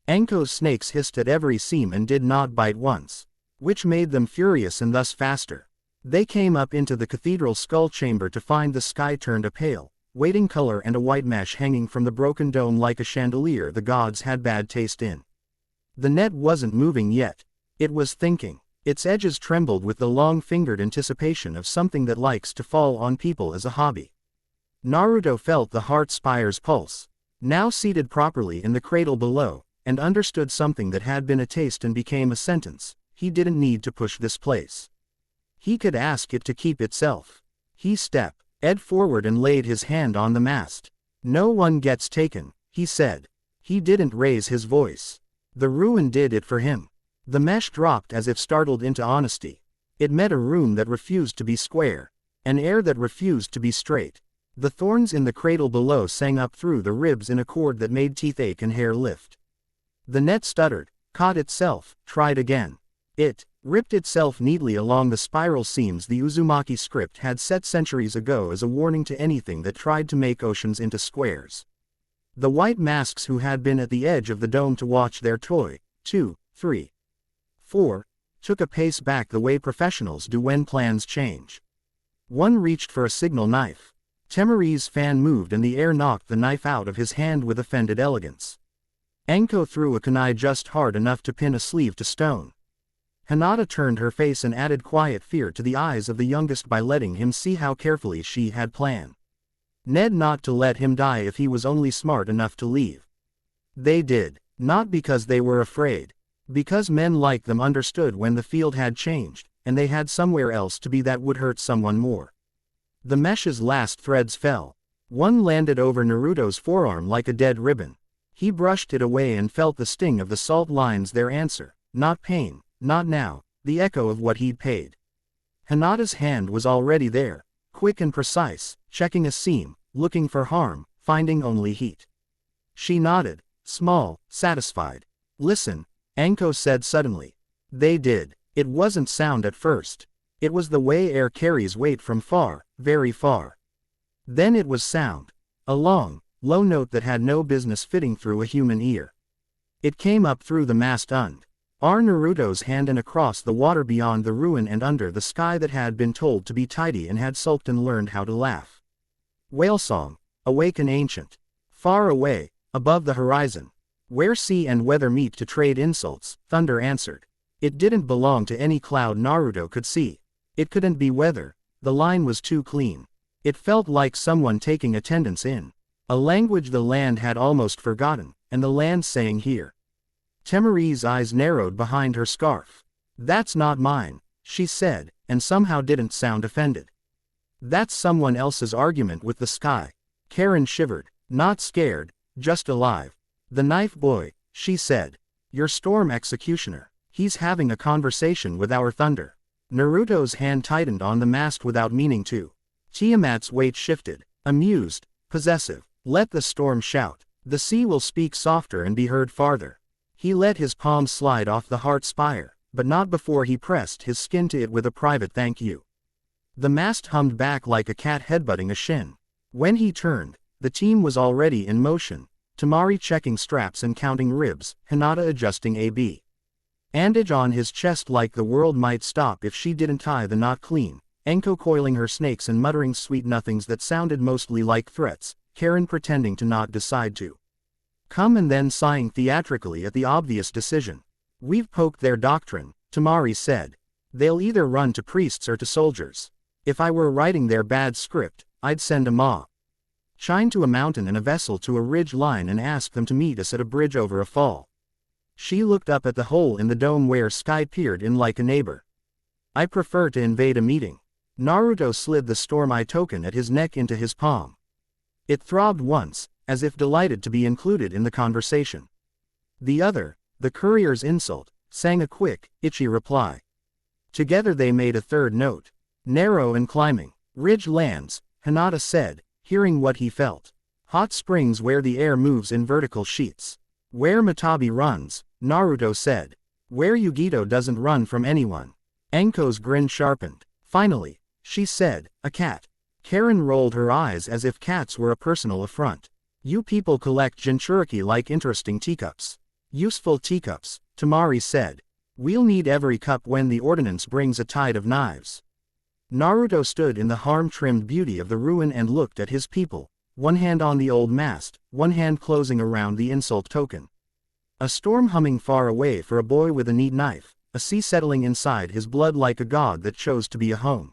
Anko's snakes hissed at every seam and did not bite once, which made them furious and thus faster. They came up into the cathedral skull chamber to find the sky turned a pale, waiting color and a white mesh hanging from the broken dome like a chandelier the gods had bad taste in. The net wasn't moving yet. It was thinking. Its edges trembled with the long-fingered anticipation of something that likes to fall on people as a hobby. Naruto felt the heart spire's pulse, now seated properly in the cradle below, and understood something that had been a taste and became a sentence. He didn't need to push this place. He could ask it to keep itself. He stepped forward and laid his hand on the mast. No one gets taken, he said. He didn't raise his voice. The ruin did it for him. The mesh dropped as if startled into honesty. It met a room that refused to be square, an air that refused to be straight. The thorns in the cradle below sang up through the ribs in a chord that made teeth ache and hair lift. The net stuttered, caught itself, tried again. It ripped itself neatly along the spiral seams the Uzumaki script had set centuries ago as a warning to anything that tried to make oceans into squares. The white masks who had been at the edge of the dome to watch their toy, 2, 3, 4, took a pace back the way professionals do when plans change. One reached for a signal knife. Temari's fan moved and the air knocked the knife out of his hand with offended elegance. Anko threw a kunai just hard enough to pin a sleeve to stone. Hinata turned her face and added quiet fear to the eyes of the youngest by letting him see how carefully she had planned. Ned not to let him die if he was only smart enough to leave. They did, not because they were afraid. Because men like them understood when the field had changed, and they had somewhere else to be that would hurt someone more. The mesh's last threads fell. One landed over Naruto's forearm like a dead ribbon. He brushed it away and felt the sting of the salt lines their answer, not pain, not now, the echo of what he'd paid. Hinata's hand was already there, quick and precise, checking a seam, looking for harm, finding only heat. She nodded, small, satisfied. Listen, Anko said suddenly. They did. It wasn't sound at first. It was the way air carries weight from far, very far. Then it was sound. A long, low note that had no business fitting through a human ear. It came up through the mast Naruto's hand and across the water beyond the ruin and under the sky that had been told to be tidy and had sulked and learned how to laugh. Whale song, awake and ancient. Far away, above the horizon, where sea and weather meet to trade insults, thunder answered. It didn't belong to any cloud Naruto could see. It couldn't be weather, the line was too clean. It felt like someone taking attendance in a language the land had almost forgotten, and the land saying here. Temari's eyes narrowed behind her scarf. That's not mine, she said, and somehow didn't sound offended. That's someone else's argument with the sky. Karen shivered, not scared, just alive. The knife boy, she said. Your storm executioner. He's having a conversation with our thunder. Naruto's hand tightened on the mast without meaning to. Tiamat's weight shifted. Amused, possessive. Let the storm shout. The sea will speak softer and be heard farther. He let his palm slide off the heart spire, but not before he pressed his skin to it with a private thank you. The mast hummed back like a cat headbutting a shin. When he turned, the team was already in motion, Tamari checking straps and counting ribs, Hinata adjusting a bandage on his chest like the world might stop if she didn't tie the knot clean, Enko coiling her snakes and muttering sweet nothings that sounded mostly like threats, Karen pretending to not decide to come and then sighing theatrically at the obvious decision. We've poked their doctrine, Tamari said. They'll either run to priests or to soldiers. If I were writing their bad script, I'd send a Chine to a mountain and a vessel to a ridge line and ask them to meet us at a bridge over a fall. She looked up at the hole in the dome where Sky peered in like a neighbor. I prefer to invade a meeting. Naruto slid the Storm Eye token at his neck into his palm. It throbbed once, as if delighted to be included in the conversation. The other, the courier's insult, sang a quick, itchy reply. Together they made a third note. Narrow and climbing. Ridge lands, Hinata said, hearing what he felt. Hot springs where the air moves in vertical sheets. Where Matabi runs, Naruto said. Where Yugito doesn't run from anyone. Enko's grin sharpened. Finally, she said, a cat. Karen rolled her eyes as if cats were a personal affront. You people collect Jinchuriki like interesting teacups. Useful teacups, Tamari said. We'll need every cup when the ordinance brings a tide of knives. Naruto stood in the harm-trimmed beauty of the ruin and looked at his people, one hand on the old mast, one hand closing around the insult token. A storm humming far away for a boy with a neat knife, a sea settling inside his blood like a god that chose to be a home.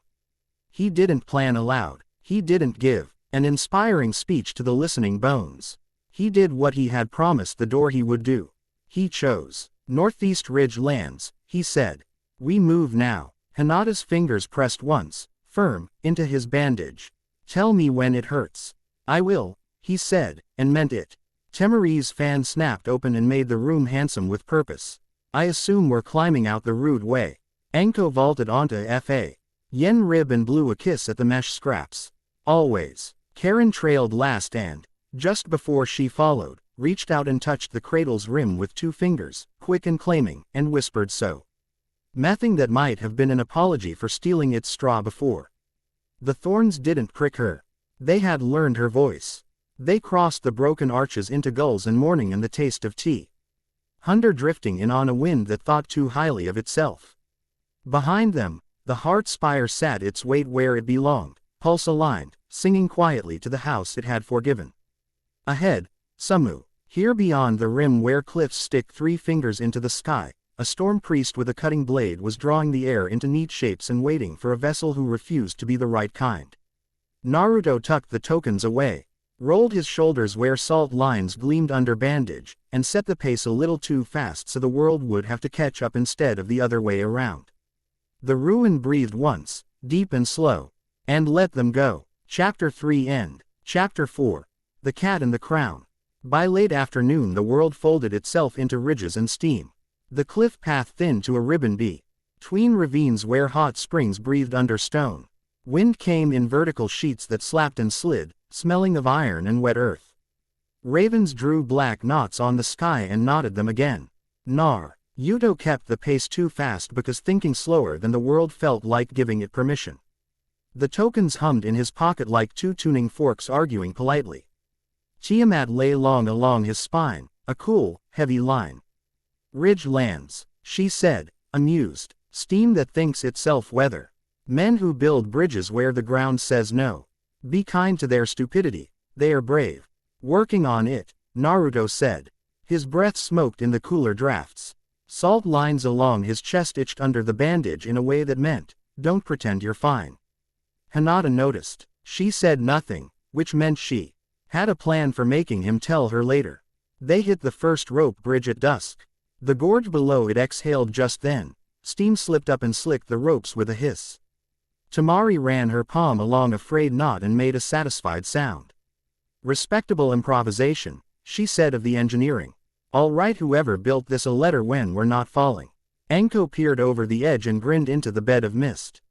He didn't plan aloud, he didn't give an inspiring speech to the listening bones. He did what he had promised the door he would do. He chose. Northeast Ridge lands, he said. We move now. Hinata's fingers pressed once, firm, into his bandage. Tell me when it hurts. I will, he said, and meant it. Temari's fan snapped open and made the room handsome with purpose. I assume we're climbing out the rude way. Enko vaulted onto Fa. Yen rib and blew a kiss at the mesh scraps. Always. Karen trailed last and, just before she followed, reached out and touched the cradle's rim with 2 fingers, quick and claiming, and whispered so. Nothing that might have been an apology for stealing its straw before. The thorns didn't prick her. They had learned her voice. They crossed the broken arches into gulls and morning and the taste of tea. Hunder drifting in on a wind that thought too highly of itself. Behind them, the heart spire sat its weight where it belonged, pulse aligned, singing quietly to the house it had forgiven. Ahead, Samu. Here beyond the rim where cliffs stick 3 fingers into the sky, a storm priest with a cutting blade was drawing the air into neat shapes and waiting for a vessel who refused to be the right kind. Naruto tucked the tokens away, rolled his shoulders where salt lines gleamed under bandage, and set the pace a little too fast so the world would have to catch up instead of the other way around. The ruin breathed once, deep and slow, and let them go. Chapter 3 End. Chapter 4. The Cat and the Crown. By late afternoon the world folded itself into ridges and steam. The cliff path thinned to a ribbon between ravines where hot springs breathed under stone. Wind came in vertical sheets that slapped and slid, smelling of iron and wet earth. Ravens drew black knots on the sky and knotted them again. Yuto kept the pace too fast because thinking slower than the world felt like giving it permission. The tokens hummed in his pocket like 2 tuning forks arguing politely. Tiamat lay long along his spine, a cool, heavy line. Ridge lands, she said, amused. Steam that thinks itself weather. Men who build bridges where the ground says no. Be kind to their stupidity, they are brave. Working on it, Naruto said. His breath smoked in the cooler drafts. Salt lines along his chest itched under the bandage in a way that meant, don't pretend you're fine. Hinata noticed. She said nothing, which meant she had a plan for making him tell her later. They hit the first rope bridge at dusk. The gorge below it exhaled just then. Steam slipped up and slicked the ropes with a hiss. Tamari ran her palm along a frayed knot and made a satisfied sound. Respectable improvisation, she said of the engineering. All right, whoever built this a letter when we're not falling. Enko peered over the edge and grinned into the bed of mist.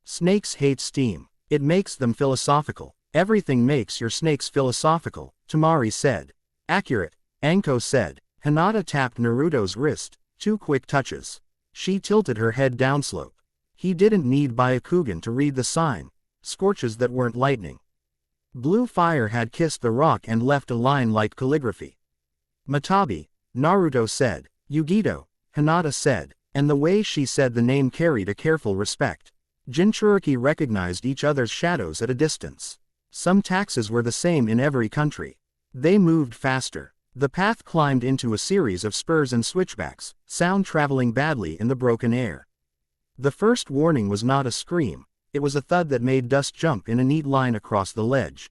Snakes hate steam. It makes them philosophical. Everything makes your snakes philosophical, Tamari said. Accurate, Enko said. Hinata tapped Naruto's wrist, 2 quick touches. She tilted her head downslope. He didn't need Byakugan to read the sign, scorches that weren't lightning. Blue fire had kissed the rock and left a line like calligraphy. Matabi, Naruto said. Yugito, Hinata said, and the way she said the name carried a careful respect. Jinchuriki recognized each other's shadows at a distance. Some taxes were the same in every country. They moved faster. The path climbed into a series of spurs and switchbacks, sound traveling badly in the broken air. The first warning was not a scream, it was a thud that made dust jump in a neat line across the ledge.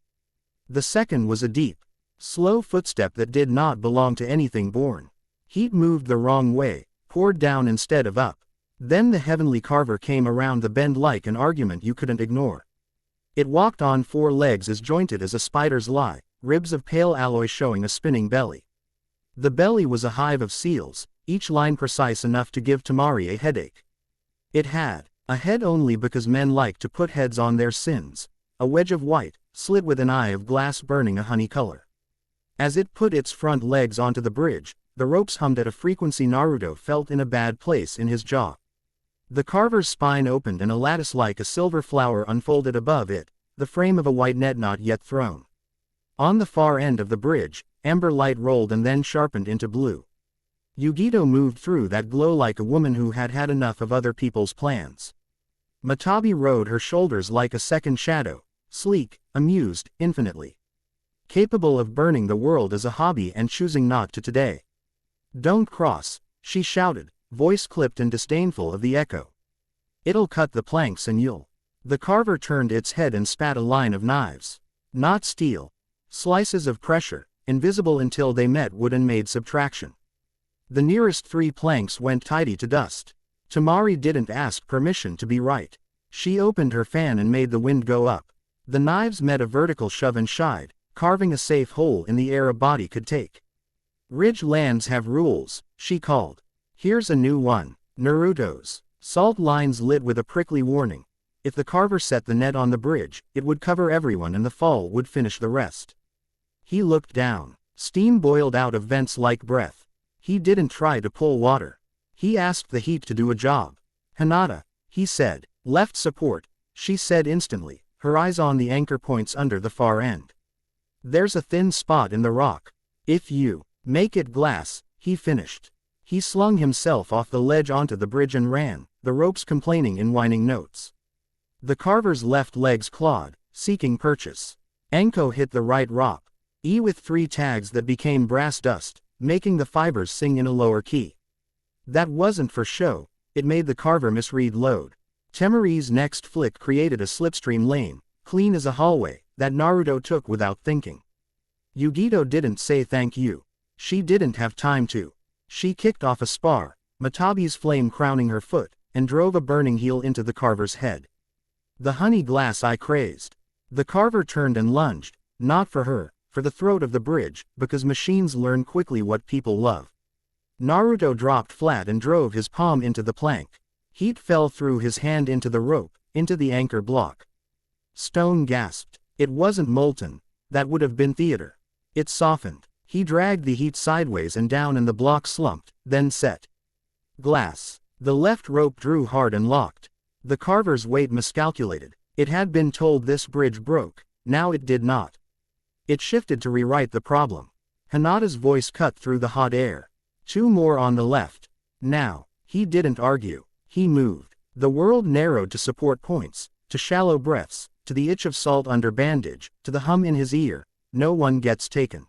The second was a deep, slow footstep that did not belong to anything born. Heat moved the wrong way, poured down instead of up. Then the heavenly carver came around the bend like an argument you couldn't ignore. It walked on 4 legs as jointed as a spider's lie, ribs of pale alloy showing a spinning belly. The belly was a hive of seals, each line precise enough to give Temari a headache. It had a head only because men like to put heads on their sins, a wedge of white, slit with an eye of glass burning a honey color. As it put its front legs onto the bridge, the ropes hummed at a frequency Naruto felt in a bad place in his jaw. The carver's spine opened and a lattice like a silver flower unfolded above it, the frame of a white net not yet thrown. On the far end of the bridge, amber light rolled and then sharpened into blue. Yugito moved through that glow like a woman who had had enough of other people's plans. Matabi rode her shoulders like a second shadow, sleek, amused, infinitely capable of burning the world as a hobby and choosing not to today. "Don't cross," she shouted, voice clipped and disdainful of the echo. "It'll cut the planks and you'll." The carver turned its head and spat a line of knives. Not steel. Slices of pressure, invisible until they met wood and made subtraction. The nearest 3 planks went tidy to dust. Temari didn't ask permission to be right. She opened her fan and made the wind go up. The knives met a vertical shove and shied, carving a safe hole in the air a body could take. "Ridge lands have rules," she called. "Here's a new one. Naruto's." Salt lines lit with a prickly warning. If the carver set the net on the bridge, it would cover everyone and the fall would finish the rest. He looked down. Steam boiled out of vents like breath. He didn't try to pull water. He asked the heat to do a job. "Hinata," he said. "Left support," she said instantly, her eyes on the anchor points under the far end. "There's a thin spot in the rock. If you make it glass," he finished. He slung himself off the ledge onto the bridge and ran, the ropes complaining in whining notes. The carver's left legs clawed, seeking purchase. Anko hit the right rock, with 3 tags that became brass dust, making the fibers sing in a lower key. That wasn't for show, it made the carver misread load. Temari's next flick created a slipstream lane, clean as a hallway, that Naruto took without thinking. Yugito didn't say thank you. She didn't have time to. She kicked off a spar, Matabi's flame crowning her foot, and drove a burning heel into the carver's head. The honey glass eye crazed. The carver turned and lunged, not for her, for the throat of the bridge, because machines learn quickly what people love. Naruto dropped flat and drove his palm into the plank. Heat fell through his hand into the rope, into the anchor block. Stone gasped. It wasn't molten. That would have been theater. It softened. He dragged the heat sideways and down and the block slumped, then set. Glass. The left rope drew hard and locked. The carver's weight miscalculated. It had been told this bridge broke, now it did not. It shifted to rewrite the problem. Hinata's voice cut through the hot air. 2 more on the left. Now. He didn't argue. He moved. The world narrowed to support points, to shallow breaths, to the itch of salt under bandage, to the hum in his ear. No one gets taken.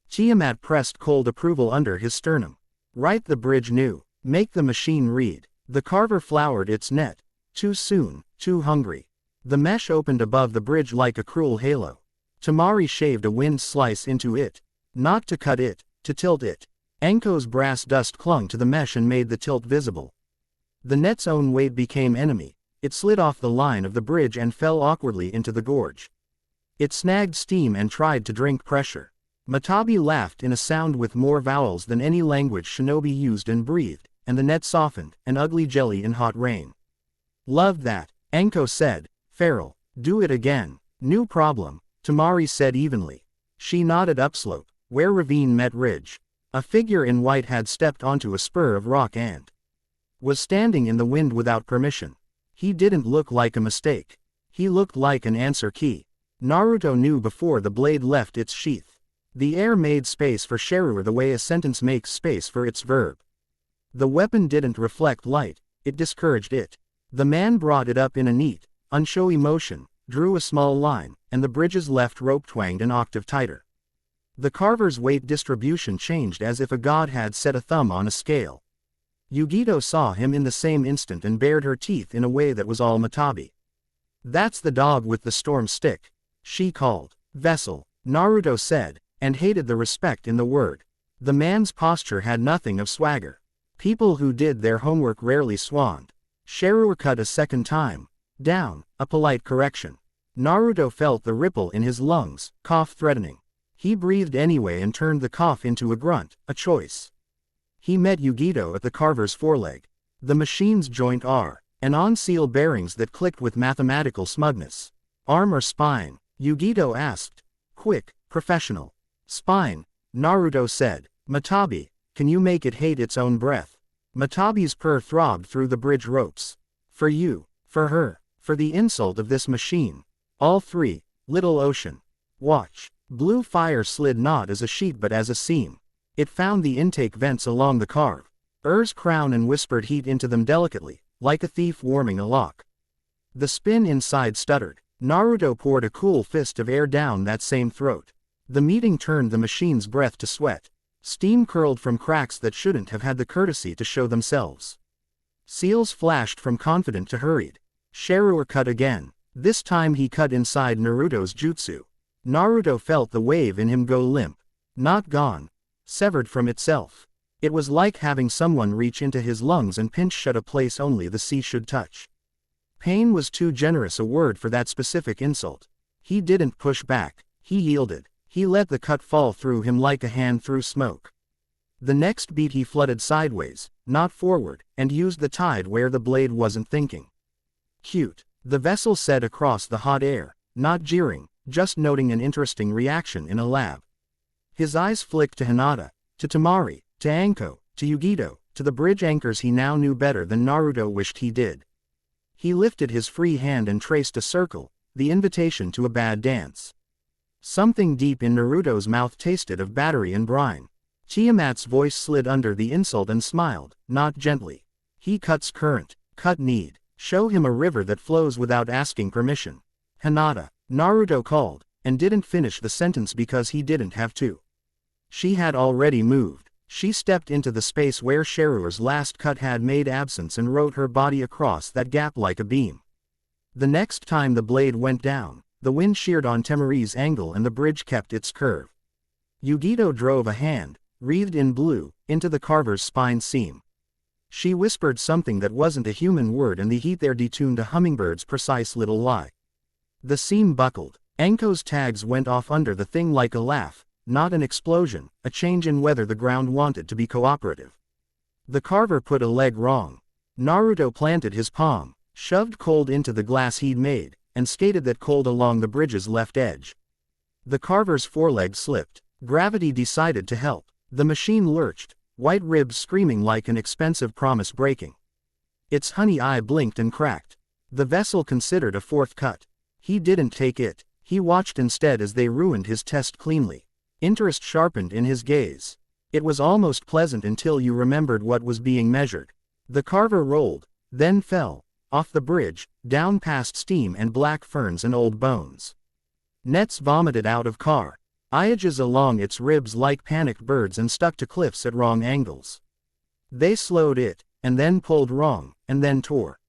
Tiamat pressed cold approval under his sternum. Write the bridge new. Make the machine read. The carver flowered its net. Too soon, too hungry. The mesh opened above the bridge like a cruel halo. Temari shaved a wind slice into it. Not to cut it, to tilt it. Anko's brass dust clung to the mesh and made the tilt visible. The net's own weight became enemy. It slid off the line of the bridge and fell awkwardly into the gorge. It snagged steam and tried to drink pressure. Matabi laughed in a sound with more vowels than any language shinobi used and breathed, and the net softened, an ugly jelly in hot rain. "Loved that," Anko said. "Feral. Do it again." "New problem," Temari said evenly. She nodded upslope, where ravine met ridge. A figure in white had stepped onto a spur of rock and was standing in the wind without permission. He didn't look like a mistake. He looked like an answer key. Naruto knew before the blade left its sheath. The air made space for Sharur the way a sentence makes space for its verb. The weapon didn't reflect light, it discouraged it. The man brought it up in a neat, unshowy motion, drew a small line, and the bridge's left rope twanged an octave tighter. The carver's weight distribution changed as if a god had set a thumb on a scale. Yugito saw him in the same instant and bared her teeth in a way that was all Matabi. "That's the dog with the storm stick," she called. "Vessel," Naruto said, and hated the respect in the word. The man's posture had nothing of swagger. People who did their homework rarely swanned. Sharur cut a second time. Down, a polite correction. Naruto felt the ripple in his lungs, cough threatening. He breathed anyway and turned the cough into a grunt, a choice. He met Yugito at the carver's foreleg. The machine's joint R, and on seal bearings that clicked with mathematical smugness. "Arm or spine?" Yugito asked. "Quick, professional." "Spine," Naruto said. "Matabi, can you make it hate its own breath?" Matabi's purr throbbed through the bridge ropes. "For you, for her, for the insult of this machine. All three, little ocean. Watch." Blue fire slid not as a sheet but as a seam. It found the intake vents along the carve. Crown and whispered heat into them delicately, like a thief warming a lock. The spin inside stuttered. Naruto poured a cool fist of air down that same throat. The meeting turned the machine's breath to sweat. Steam curled from cracks that shouldn't have had the courtesy to show themselves. Seals flashed from confident to hurried. Sharur cut again. This time he cut inside Naruto's jutsu. Naruto felt the wave in him go limp. Not gone. Severed from itself. It was like having someone reach into his lungs and pinch shut a place only the sea should touch. Pain was too generous a word for that specific insult. He didn't push back. He yielded. He let the cut fall through him like a hand through smoke. The next beat he flooded sideways, not forward, and used the tide where the blade wasn't thinking. "Cute," the vessel said across the hot air, not jeering, just noting an interesting reaction in a lab. His eyes flicked to Hinata, to Temari, to Anko, to Yugito, to the bridge anchors he now knew better than Naruto wished he did. He lifted his free hand and traced a circle, the invitation to a bad dance. Something deep in Naruto's mouth tasted of battery and brine. Tiamat's voice slid under the insult and smiled, not gently. "He cuts current, cut need. Show him a river that flows without asking permission." "Hinata," Naruto called, and didn't finish the sentence because he didn't have to. She had already moved. She stepped into the space where Sharur's last cut had made absence and wrote her body across that gap like a beam. The next time the blade went down, the wind sheared on Temari's angle and the bridge kept its curve. Yugito drove a hand, wreathed in blue, into the carver's spine seam. She whispered something that wasn't a human word and the heat there detuned a hummingbird's precise little lie. The seam buckled. Anko's tags went off under the thing like a laugh, not an explosion, a change in whether the ground wanted to be cooperative. The carver put a leg wrong. Naruto planted his palm, shoved cold into the glass he'd made, and skated that cold along the bridge's left edge. The carver's foreleg slipped. Gravity decided to help. The machine lurched, white ribs screaming like an expensive promise breaking. Its honey eye blinked and cracked. The vessel considered a fourth cut. He didn't take it. He watched instead as they ruined his test cleanly. Interest sharpened in his gaze. It was almost pleasant until you remembered what was being measured. The carver rolled, then fell, off the bridge, down past steam and black ferns and old bones. Nets vomited out of car. Edges along its ribs like panicked birds and stuck to cliffs at wrong angles. They slowed it, and then pulled wrong, and then tore.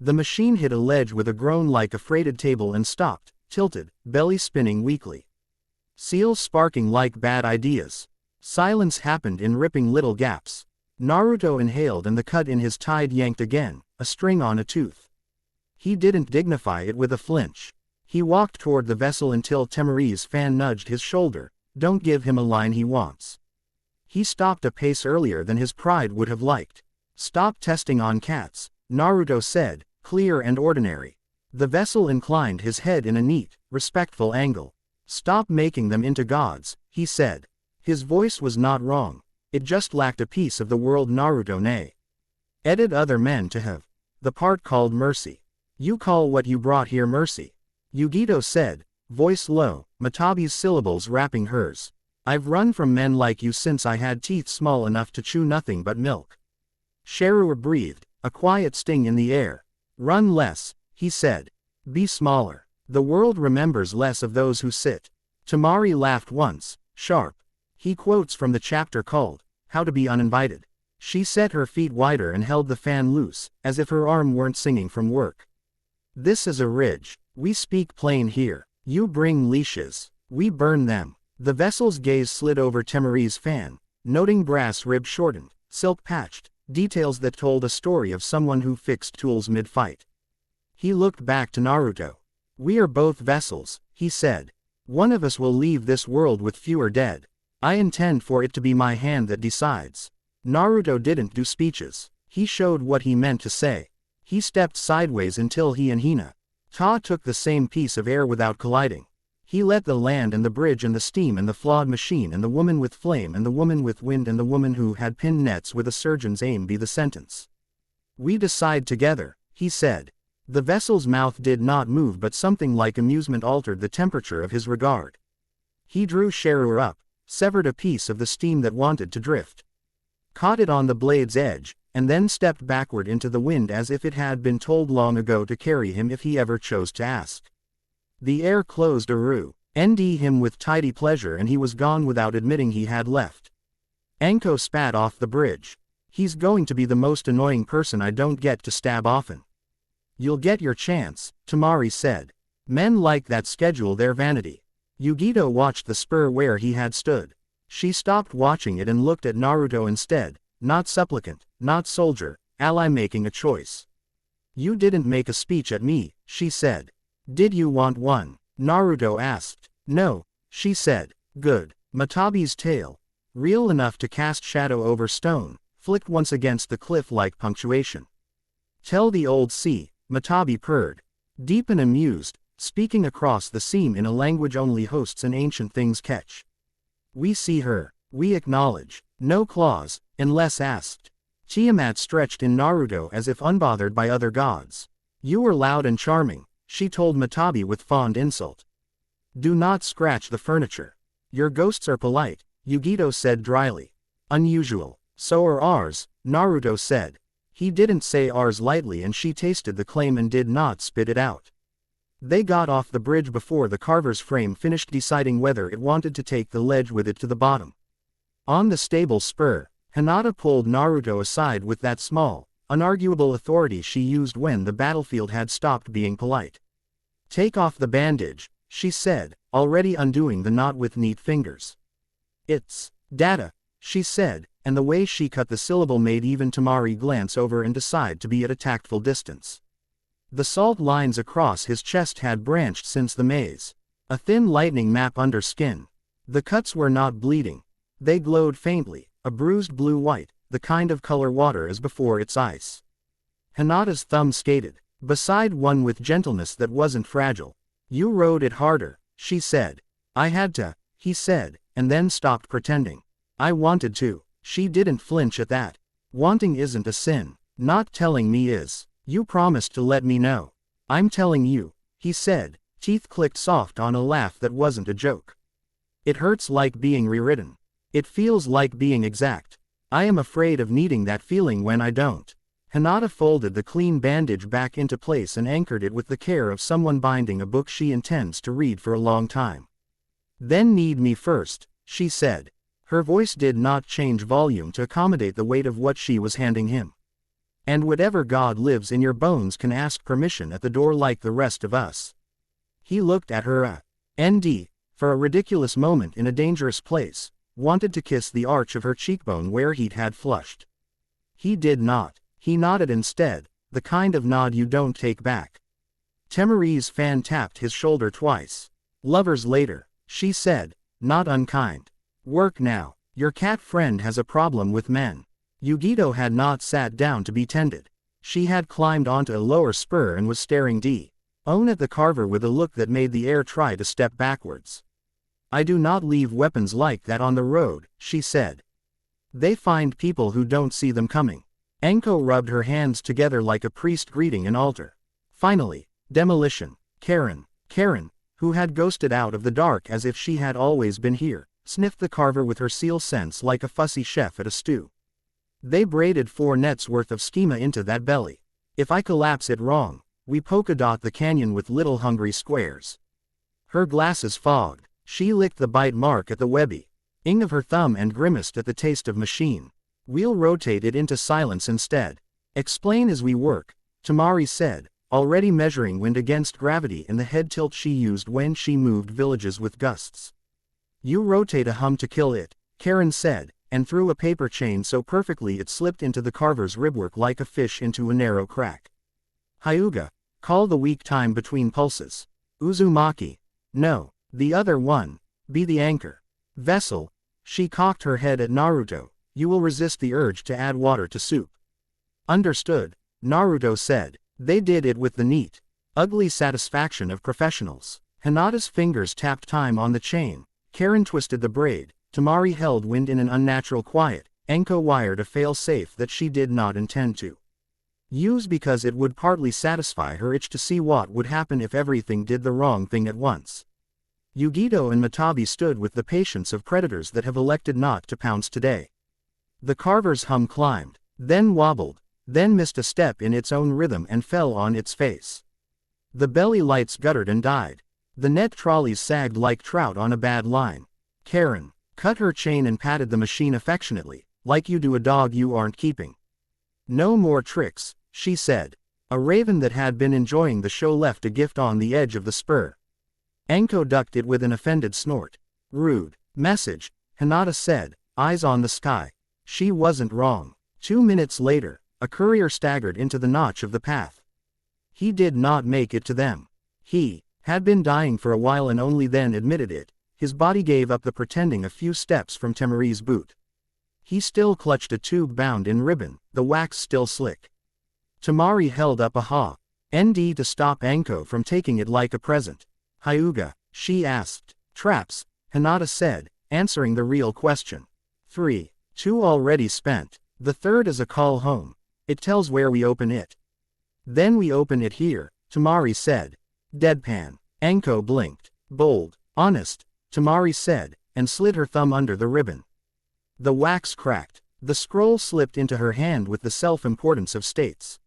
The machine hit a ledge with a groan like a freighted table and stopped, tilted, belly spinning weakly. Seals sparking like bad ideas. Silence happened in ripping little gaps. Naruto inhaled and the cut in his tide yanked again, a string on a tooth. He didn't dignify it with a flinch. He walked toward the vessel until Temari's fan nudged his shoulder. "Don't give him a line he wants." He stopped a pace earlier than his pride would have liked. "Stop testing on cats," Naruto said, clear and ordinary. The vessel inclined his head in a neat, respectful angle. "Stop making them into gods," he said. His voice was not wrong. It just lacked a piece of the world Naruto nay. Edit other men to have. The part called mercy. You call what you brought here mercy? Yugito said, voice low, Matabi's syllables wrapping hers. I've run from men like you since I had teeth small enough to chew nothing but milk. Sharur breathed, a quiet sting in the air. Run less, he said. Be smaller. The world remembers less of those who sit. Temari laughed once, sharp. He quotes from the chapter called, How to Be Uninvited. She set her feet wider and held the fan loose, as if her arm weren't singing from work. This is a ridge. We speak plain here. You bring leashes. We burn them. The vessel's gaze slid over Temari's fan, noting brass rib shortened, silk patched, details that told a story of someone who fixed tools mid-fight. He looked back to Naruto. We are both vessels, he said. One of us will leave this world with fewer dead. I intend for it to be my hand that decides. Naruto didn't do speeches. He showed what he meant to say. He stepped sideways until he and Hina took the same piece of air without colliding. He let the land and the bridge and the steam and the flawed machine and the woman with flame and the woman with wind and the woman who had pinned nets with a surgeon's aim be the sentence. We decide together, he said. The vessel's mouth did not move, but something like amusement altered the temperature of his regard. He drew Sharur up, severed a piece of the steam that wanted to drift, caught it on the blade's edge, and then stepped backward into the wind as if it had been told long ago to carry him if he ever chose to ask. The air closed around him with tidy pleasure, and he was gone without admitting he had left. Anko spat off the bridge. He's going to be the most annoying person I don't get to stab often. You'll get your chance, Temari said. Men like that schedule their vanity. Yugito watched the spur where he had stood. She stopped watching it and looked at Naruto instead, not supplicant, not soldier, ally making a choice. You didn't make a speech at me, she said. Did you want one? Naruto asked. No, she said. Good. Matabi's tail, real enough to cast shadow over stone, flicked once against the cliff like punctuation. Tell the old sea, Matabi purred. Deep and amused, speaking across the seam in a language only hosts and ancient things catch. We see her. We acknowledge. No clause, unless asked. Tiamat stretched in Naruto as if unbothered by other gods. You were loud and charming, she told Matabi with fond insult. Do not scratch the furniture. Your ghosts are polite, Yugito said dryly. Unusual. So are ours, Naruto said. He didn't say ours lightly, and she tasted the claim and did not spit it out. They got off the bridge before the carver's frame finished deciding whether it wanted to take the ledge with it to the bottom. On the stable spur, Hinata pulled Naruto aside with that small, unarguable authority she used when the battlefield had stopped being polite. Take off the bandage, she said, already undoing the knot with neat fingers. It's data, she said, and the way she cut the syllable made even Temari glance over and decide to be at a tactful distance. The salt lines across his chest had branched since the maze. A thin lightning map under skin. The cuts were not bleeding. They glowed faintly, a bruised blue-white, the kind of color water is before its ice. Hinata's thumb skated beside one with gentleness that wasn't fragile. You rode it harder, she said. I had to, he said, and then stopped pretending. I wanted to. She didn't flinch at that. Wanting isn't a sin. Not telling me is. You promised to let me know. I'm telling you, he said, teeth clicked soft on a laugh that wasn't a joke. It hurts like being rewritten. It feels like being exact. I am afraid of needing that feeling when I don't. Hinata folded the clean bandage back into place and anchored it with the care of someone binding a book she intends to read for a long time. Then need me first, she said. Her voice did not change volume to accommodate the weight of what she was handing him. And whatever God lives in your bones can ask permission at the door like the rest of us. He looked at her for a ridiculous moment in a dangerous place, wanted to kiss the arch of her cheekbone where he'd had flushed. He did not. He nodded instead, the kind of nod you don't take back. Temari's fan tapped his shoulder twice. Lovers later, she said, not unkind. Work now. Your cat friend has a problem with men. Yugito had not sat down to be tended. She had climbed onto a lower spur and was staring down at the carver with a look that made the air try to step backwards. I do not leave weapons like that on the road, she said. They find people who don't see them coming. Anko rubbed her hands together like a priest greeting an altar. Finally, demolition. Karen, who had ghosted out of the dark as if she had always been here, sniffed the carver with her seal sense like a fussy chef at a stew. They braided 4 nets worth of schema into that belly. If I collapse it wrong, we polka dot the canyon with little hungry squares. Her glasses fogged. She licked the bite mark at the webby ing of her thumb and grimaced at the taste of machine. We'll rotate it into silence instead. Explain as we work, Tamari said, already measuring wind against gravity in the head tilt she used when she moved villages with gusts. You rotate a hum to kill it, Karen said, and threw a paper chain so perfectly it slipped into the carver's ribwork like a fish into a narrow crack. Hyuga, call the weak time between pulses. Uzumaki. No, the other one. Be the anchor. Vessel. She cocked her head at Naruto. You will resist the urge to add water to soup. Understood, Naruto said. They did it with the neat, ugly satisfaction of professionals. Hinata's fingers tapped time on the chain. Karen twisted the braid. Tamari held wind in an unnatural quiet. Enko wired a fail-safe that she did not intend to use because it would partly satisfy her itch to see what would happen if everything did the wrong thing at once. Yugito and Matabi stood with the patience of predators that have elected not to pounce today. The carver's hum climbed, then wobbled, then missed a step in its own rhythm and fell on its face. The belly lights guttered and died. The net trolleys sagged like trout on a bad line. Karen cut her chain and patted the machine affectionately, like you do a dog you aren't keeping. No more tricks, she said. A raven that had been enjoying the show left a gift on the edge of the spur. Enko ducked it with an offended snort. Rude message, Hinata said, eyes on the sky. She wasn't wrong. 2 minutes later, a courier staggered into the notch of the path. He did not make it to them. He had been dying for a while and only then admitted it. His body gave up the pretending a few steps from Temari's boot. He still clutched a tube bound in ribbon, the wax still slick. Tamari held up a ha. ND to stop Enko from taking it like a present. Hyuga, she asked. Traps, Hinata said, answering the real question. 3. 2 already spent. The third is a call home. It tells where we open it. Then we open it here, Tamari said. Deadpan. Enko blinked. Bold, honest, Tamari said, and slid her thumb under the ribbon. The wax cracked. The scroll slipped into her hand with the self-importance of states.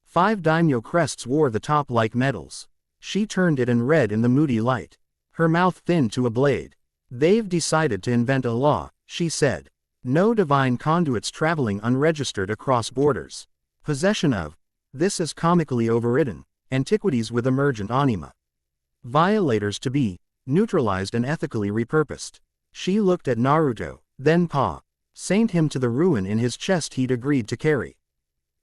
5 daimyo crests wore the top like medals. She turned it and read in the moody light. Her mouth thinned to a blade. They've decided to invent a law, she said. No divine conduits traveling unregistered across borders. Possession of. This is comically overridden. Antiquities with emergent anima. Violators to be neutralized and ethically repurposed. She looked at Naruto, then Pa. Saint him to the ruin in his chest he'd agreed to carry.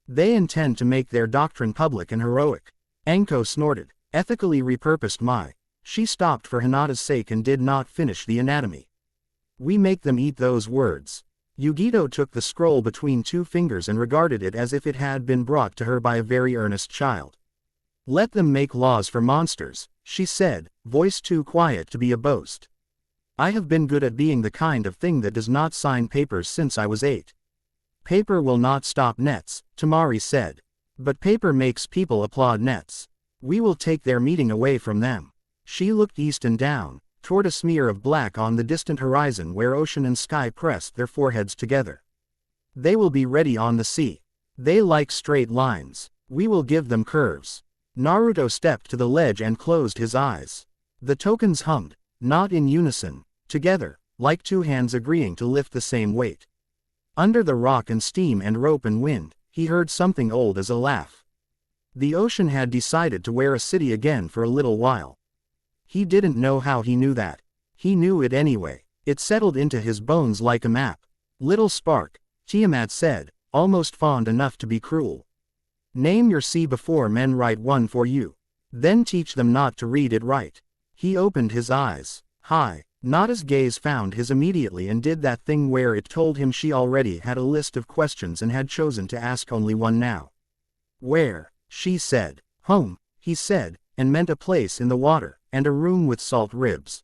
They intend to make their doctrine public and heroic. Enko snorted. Ethically repurposed my. She stopped for Hinata's sake and did not finish the anatomy. We make them eat those words. Yugito took the scroll between 2 fingers and regarded it as if it had been brought to her by a very earnest child. Let them make laws for monsters, she said, voice too quiet to be a boast. I have been good at being the kind of thing that does not sign papers since I was 8. Paper will not stop nets, Tamari said. But paper makes people applaud nets. We will take their meeting away from them. She looked east and down, toward a smear of black on the distant horizon where ocean and sky pressed their foreheads together. They will be ready on the sea. They like straight lines. We will give them curves. Naruto stepped to the ledge and closed his eyes. The tokens hummed, not in unison, together, like 2 hands agreeing to lift the same weight. Under the rock and steam and rope and wind, he heard something old as a laugh. The ocean had decided to wear a city again for a little while. He didn't know how he knew that. He knew it anyway. It settled into his bones like a map. Little spark, Tiamat said, almost fond enough to be cruel. Name your sea before men write one for you. Then teach them not to read it right. He opened his eyes. High. Nada's gaze found his immediately and did that thing where it told him she already had a list of questions and had chosen to ask only one now. Where? She said. Home, he said, and meant a place in the water, and a room with salt ribs.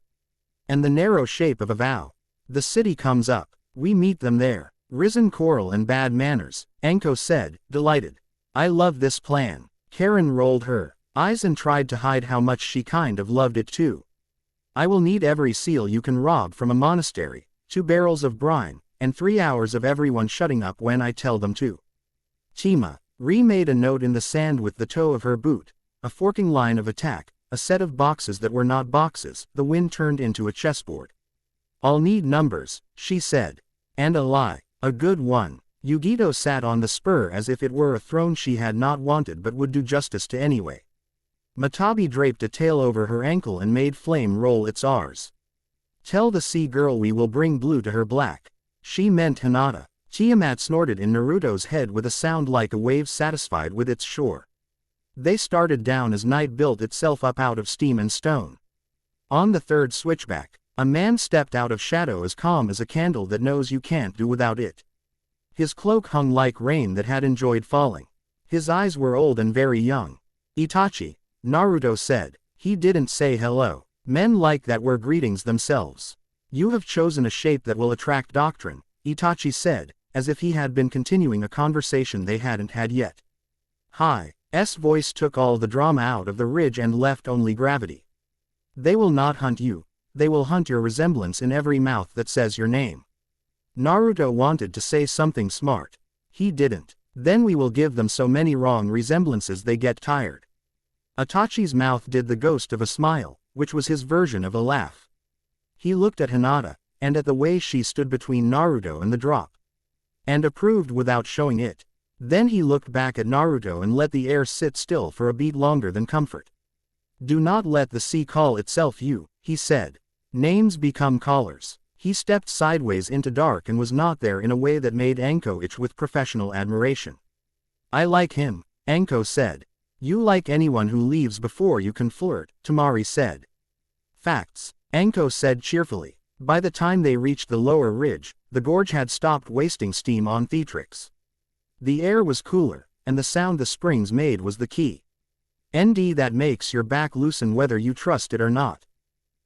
And the narrow shape of a vow. The city comes up. We meet them there. Risen coral and bad manners, Enko said, delighted. I love this plan. Karen rolled her eyes and tried to hide how much she kind of loved it too. I will need every seal you can rob from a monastery, 2 barrels of brine, and 3 hours of everyone shutting up when I tell them to. Tiamat remade a note in the sand with the toe of her boot, a forking line of attack, a set of boxes that were not boxes, the wind turned into a chessboard. I'll need numbers, she said. And a lie, a good one. Yugito sat on the spur as if it were a throne she had not wanted but would do justice to anyway. Matabi draped a tail over her ankle and made flame roll its R's. Tell the sea girl we will bring blue to her black. She meant Hinata. Tiamat snorted in Naruto's head with a sound like a wave satisfied with its shore. They started down as night built itself up out of steam and stone. On the third switchback, a man stepped out of shadow as calm as a candle that knows you can't do without it. His cloak hung like rain that had enjoyed falling. His eyes were old and very young. Itachi, Naruto said. He didn't say hello. Men like that were greetings themselves. You have chosen a shape that will attract doctrine, Itachi said, as if he had been continuing a conversation they hadn't had yet. Hi's voice took all the drama out of the ridge and left only gravity. They will not hunt you, they will hunt your resemblance in every mouth that says your name. Naruto wanted to say something smart. He didn't. Then we will give them so many wrong resemblances they get tired. Itachi's mouth did the ghost of a smile, which was his version of a laugh. He looked at Hinata, and at the way she stood between Naruto and the drop. And approved without showing it. Then he looked back at Naruto and let the air sit still for a beat longer than comfort. Do not let the sea call itself you, he said. Names become callers. He stepped sideways into dark and was not there in a way that made Anko itch with professional admiration. I like him, Anko said. You like anyone who leaves before you can flirt, Tamari said. Facts, Anko said cheerfully. By the time they reached the lower ridge, the gorge had stopped wasting steam on Theatrix. The air was cooler, and the sound the springs made was the key. ND that makes your back loosen whether you trust it or not.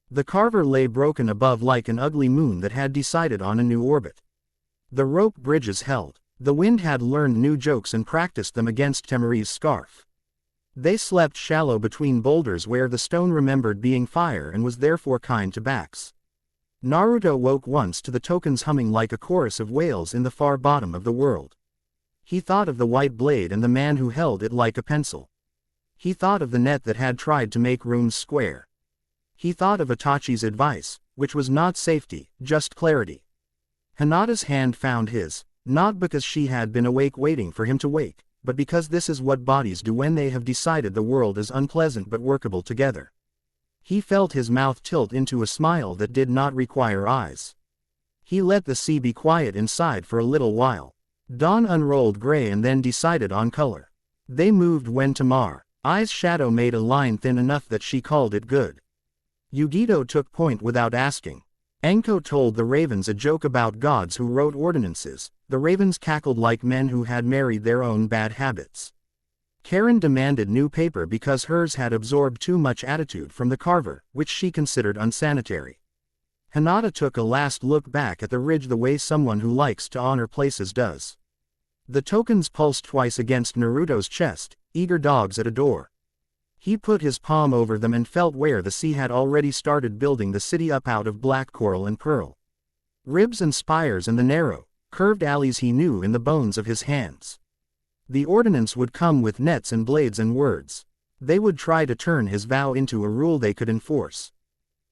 The carver lay broken above like an ugly moon that had decided on a new orbit. The rope bridges held. The wind had learned new jokes and practiced them against Temari's scarf. They slept shallow between boulders where the stone remembered being fire and was therefore kind to backs. Naruto woke once to the tokens humming like a chorus of whales in the far bottom of the world. He thought of the white blade and the man who held it like a pencil. He thought of the net that had tried to make rooms square. He thought of Itachi's advice, which was not safety, just clarity. Hinata's hand found his, not because she had been awake waiting for him to wake, but because this is what bodies do when they have decided the world is unpleasant but workable together. He felt his mouth tilt into a smile that did not require eyes. He let the sea be quiet inside for a little while. Dawn unrolled gray and then decided on color. They moved when Tamari's shadow made a line thin enough that she called it good. Yugito took point without asking. Anko told the ravens a joke about gods who wrote ordinances. The ravens cackled like men who had married their own bad habits. Karen demanded new paper because hers had absorbed too much attitude from the carver, which she considered unsanitary. Hinata took a last look back at the ridge the way someone who likes to honor places does. The tokens pulsed twice against Naruto's chest, eager dogs at a door. He put his palm over them and felt where the sea had already started building the city up out of black coral and pearl. Ribs and spires and the narrow, curved alleys he knew in the bones of his hands. The ordinance would come with nets and blades and words. They would try to turn his vow into a rule they could enforce.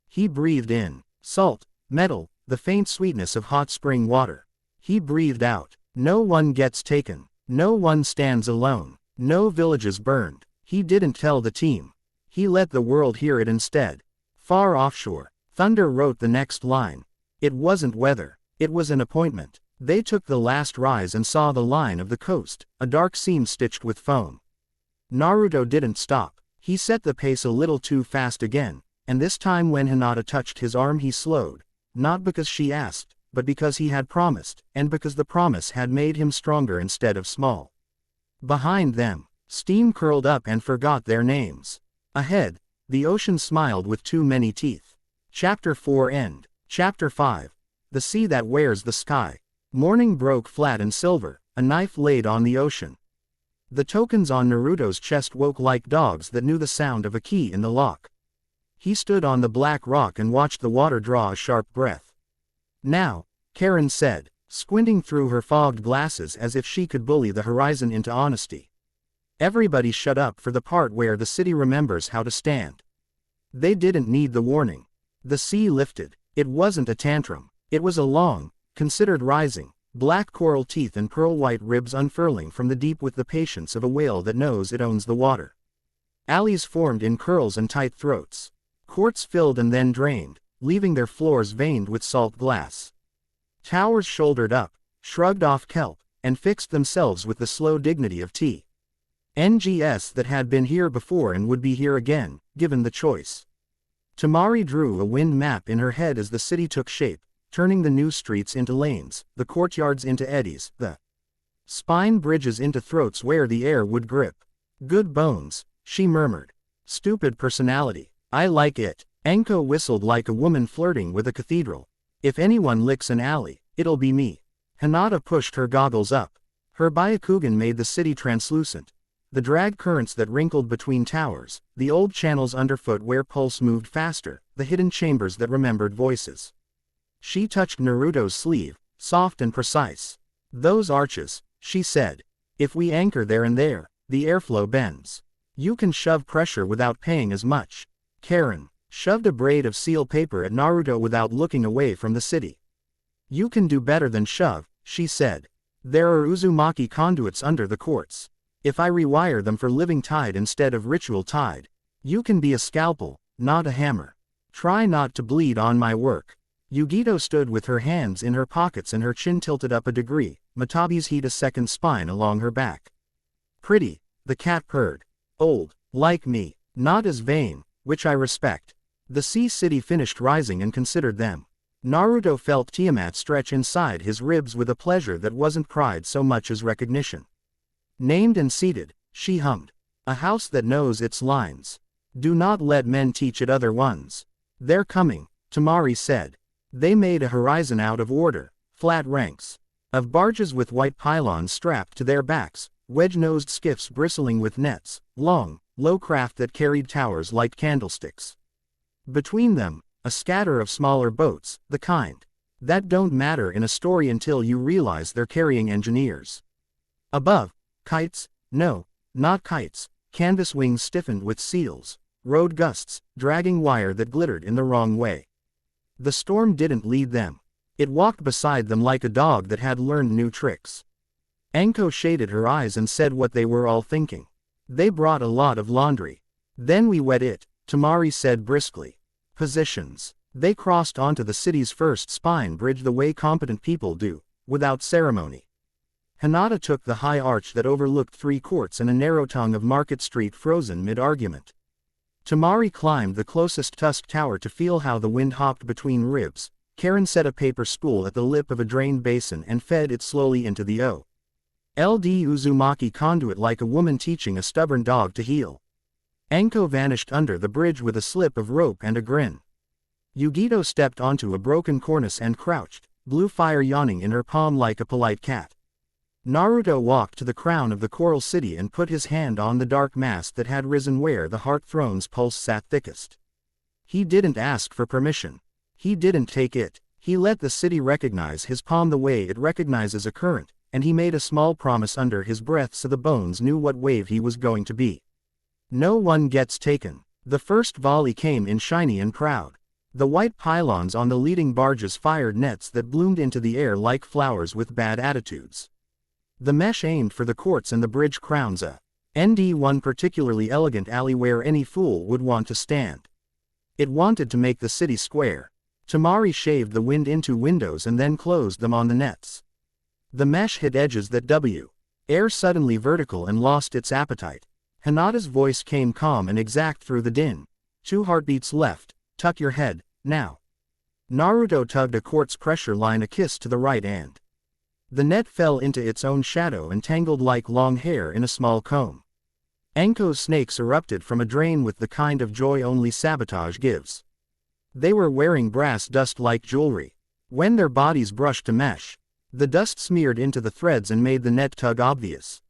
He breathed in salt, metal, the faint sweetness of hot spring water. He breathed out. No one gets taken. No one stands alone. No villages burned. He didn't tell the team. He let the world hear it instead. Far offshore, thunder wrote the next line. It wasn't weather. It was an appointment. They took the last rise and saw the line of the coast, a dark seam stitched with foam. Naruto didn't stop. He set the pace a little too fast again, and this time when Hinata touched his arm he slowed, not because she asked, but because he had promised, and because the promise had made him stronger instead of small. Behind them, steam curled up and forgot their names. Ahead, the ocean smiled with too many teeth. Chapter 4 End. Chapter 5. The sea that wears the sky. Morning broke flat and silver, a knife laid on the ocean. The tokens on Naruto's chest woke like dogs that knew the sound of a key in the lock. He stood on the black rock and watched the water draw a sharp breath. Now, Karen said, squinting through her fogged glasses as if she could bully the horizon into honesty. Everybody shut up for the part where the city remembers how to stand. They didn't need the warning. The sea lifted. It wasn't a tantrum. It was a long, considered rising, black coral teeth and pearl-white ribs unfurling from the deep with the patience of a whale that knows it owns the water. Alleys formed in curls and tight throats. Courts filled and then drained, leaving their floors veined with salt glass. Towers shouldered up, shrugged off kelp, and fixed themselves with the slow dignity of NGS that had been here before and would be here again, given the choice. Tamari drew a wind map in her head as the city took shape, turning the new streets into lanes, the courtyards into eddies, the spine bridges into throats where the air would grip. Good bones, she murmured. Stupid personality. I like it. Enko whistled like a woman flirting with a cathedral. If anyone licks an alley, it'll be me. Hinata pushed her goggles up. Her Byakugan made the city translucent. The drag currents that wrinkled between towers, the old channels underfoot where pulse moved faster, the hidden chambers that remembered voices. She touched Naruto's sleeve, soft and precise. Those arches, she said. If we anchor there and there, the airflow bends. You can shove pressure without paying as much. Karen shoved a braid of seal paper at Naruto without looking away from the city. You can do better than shove, she said. There are Uzumaki conduits under the courts. If I rewire them for living tide instead of ritual tide, you can be a scalpel, not a hammer. Try not to bleed on my work. Yugito stood with her hands in her pockets and her chin tilted up a degree, Matabi's heat a second spine along her back. Pretty, the cat purred. Old, like me, not as vain, which I respect. The sea city finished rising and considered them. Naruto felt Tiamat stretch inside his ribs with a pleasure that wasn't pride so much as recognition. Named and seated, she hummed. A house that knows its lines. Do not let men teach it other ones. They're coming, Tamari said. They made a horizon out of order, flat ranks of barges with white pylons strapped to their backs, wedge-nosed skiffs bristling with nets, long, low craft that carried towers like candlesticks. Between them, a scatter of smaller boats, the kind that don't matter in a story until you realize they're carrying engineers. Above, kites, no, not kites, canvas wings stiffened with seals, rode gusts, dragging wire that glittered in the wrong way. The storm didn't lead them. It walked beside them like a dog that had learned new tricks. Enko shaded her eyes and said what they were all thinking. They brought a lot of laundry. Then we wet it, Tamari said briskly. Positions. They crossed onto the city's first spine bridge the way competent people do, without ceremony. Hinata took the high arch that overlooked 3 courts and a narrow tongue of Market Street frozen mid-argument. Tamari climbed the closest tusk tower to feel how the wind hopped between ribs. Karen set a paper spool at the lip of a drained basin and fed it slowly into the LD Uzumaki conduit like a woman teaching a stubborn dog to heel. Enko vanished under the bridge with a slip of rope and a grin. Yugito stepped onto a broken cornice and crouched, blue fire yawning in her palm like a polite cat. Naruto walked to the crown of the coral city and put his hand on the dark mass that had risen where the heart throne's pulse sat thickest. He didn't ask for permission. He didn't take it. He let the city recognize his palm the way it recognizes a current, and he made a small promise under his breath so the bones knew what wave he was going to be. No one gets taken. The first volley came in shiny and proud. The white pylons on the leading barges fired nets that bloomed into the air like flowers with bad attitudes. The mesh aimed for the courts and the bridge crowns a ND1 particularly elegant alley where any fool would want to stand. It wanted to make the city square. Tamari shaved the wind into windows and then closed them on the nets. The mesh hit edges that air suddenly vertical and lost its appetite. Hinata's voice came calm and exact through the din. 2 heartbeats left, tuck your head, now. Naruto tugged a quartz pressure line a kiss to the right and the net fell into its own shadow and tangled like long hair in a small comb. Enko's snakes erupted from a drain with the kind of joy only sabotage gives. They were wearing brass dust like jewelry. When their bodies brushed to mesh, the dust smeared into the threads and made the net tug obvious.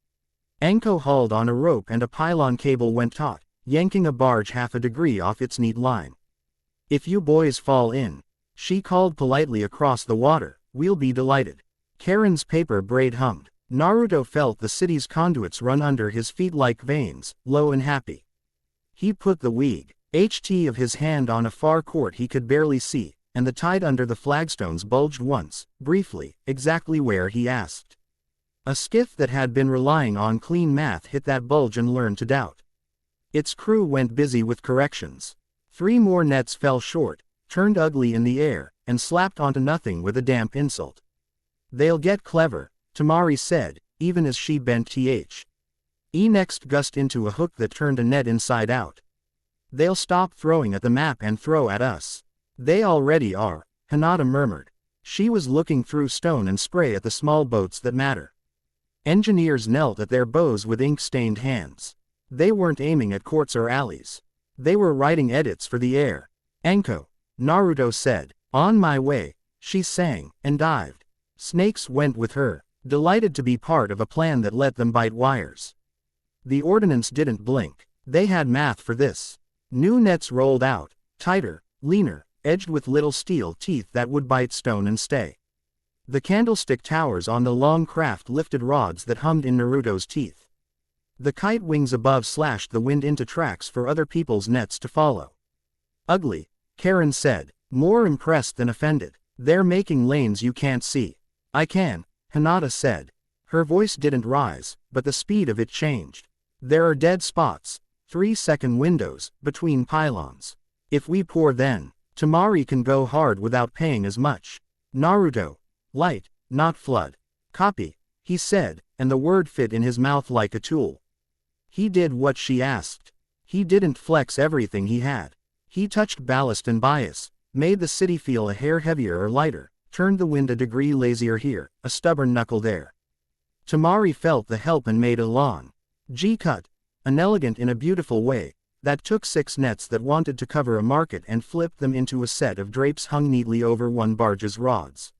Anko hauled on a rope and a pylon cable went taut, yanking a barge half a degree off its neat line. "If you boys fall in," she called politely across the water, "we'll be delighted." Karen's paper braid hummed. Naruto felt the city's conduits run under his feet like veins, low and happy. He put the weak HT of his hand on a far court he could barely see, and the tide under the flagstones bulged once, briefly, exactly where he asked. A skiff that had been relying on clean math hit that bulge and learned to doubt. Its crew went busy with corrections. 3 more nets fell short, turned ugly in the air, and slapped onto nothing with a damp insult. "They'll get clever," Tamari said, even as she bent next gushed into a hook that turned a net inside out. "They'll stop throwing at the map and throw at us." "They already are," Hinata murmured. She was looking through stone and spray at the small boats that matter. Engineers knelt at their bows with ink-stained hands. They weren't aiming at courts or alleys. They were writing edits for the air. "Anko," Naruto said. "On my way," she sang, and dived. Snakes went with her, delighted to be part of a plan that let them bite wires. The ordnance didn't blink. They had math for this. New nets rolled out, tighter, leaner, edged with little steel teeth that would bite stone and stay. The candlestick towers on the long craft lifted rods that hummed in Naruto's teeth. The kite wings above slashed the wind into tracks for other people's nets to follow. "Ugly," Karen said, more impressed than offended. "They're making lanes you can't see." "I can," Hinata said. Her voice didn't rise, but the speed of it changed. "There are dead spots, 3-second windows, between pylons. If we pour then, Tamari can go hard without paying as much." Naruto. "Light, not flood." "Copy," he said, and the word fit in his mouth like a tool. He did what she asked. He didn't flex everything he had. He touched ballast and bias, made the city feel a hair heavier or lighter, turned the wind a degree lazier here, a stubborn knuckle there. Tamari felt the help and made a lawn. G-cut, inelegant in a beautiful way, that took 6 nets that wanted to cover a market and flipped them into a set of drapes hung neatly over one barge's rods.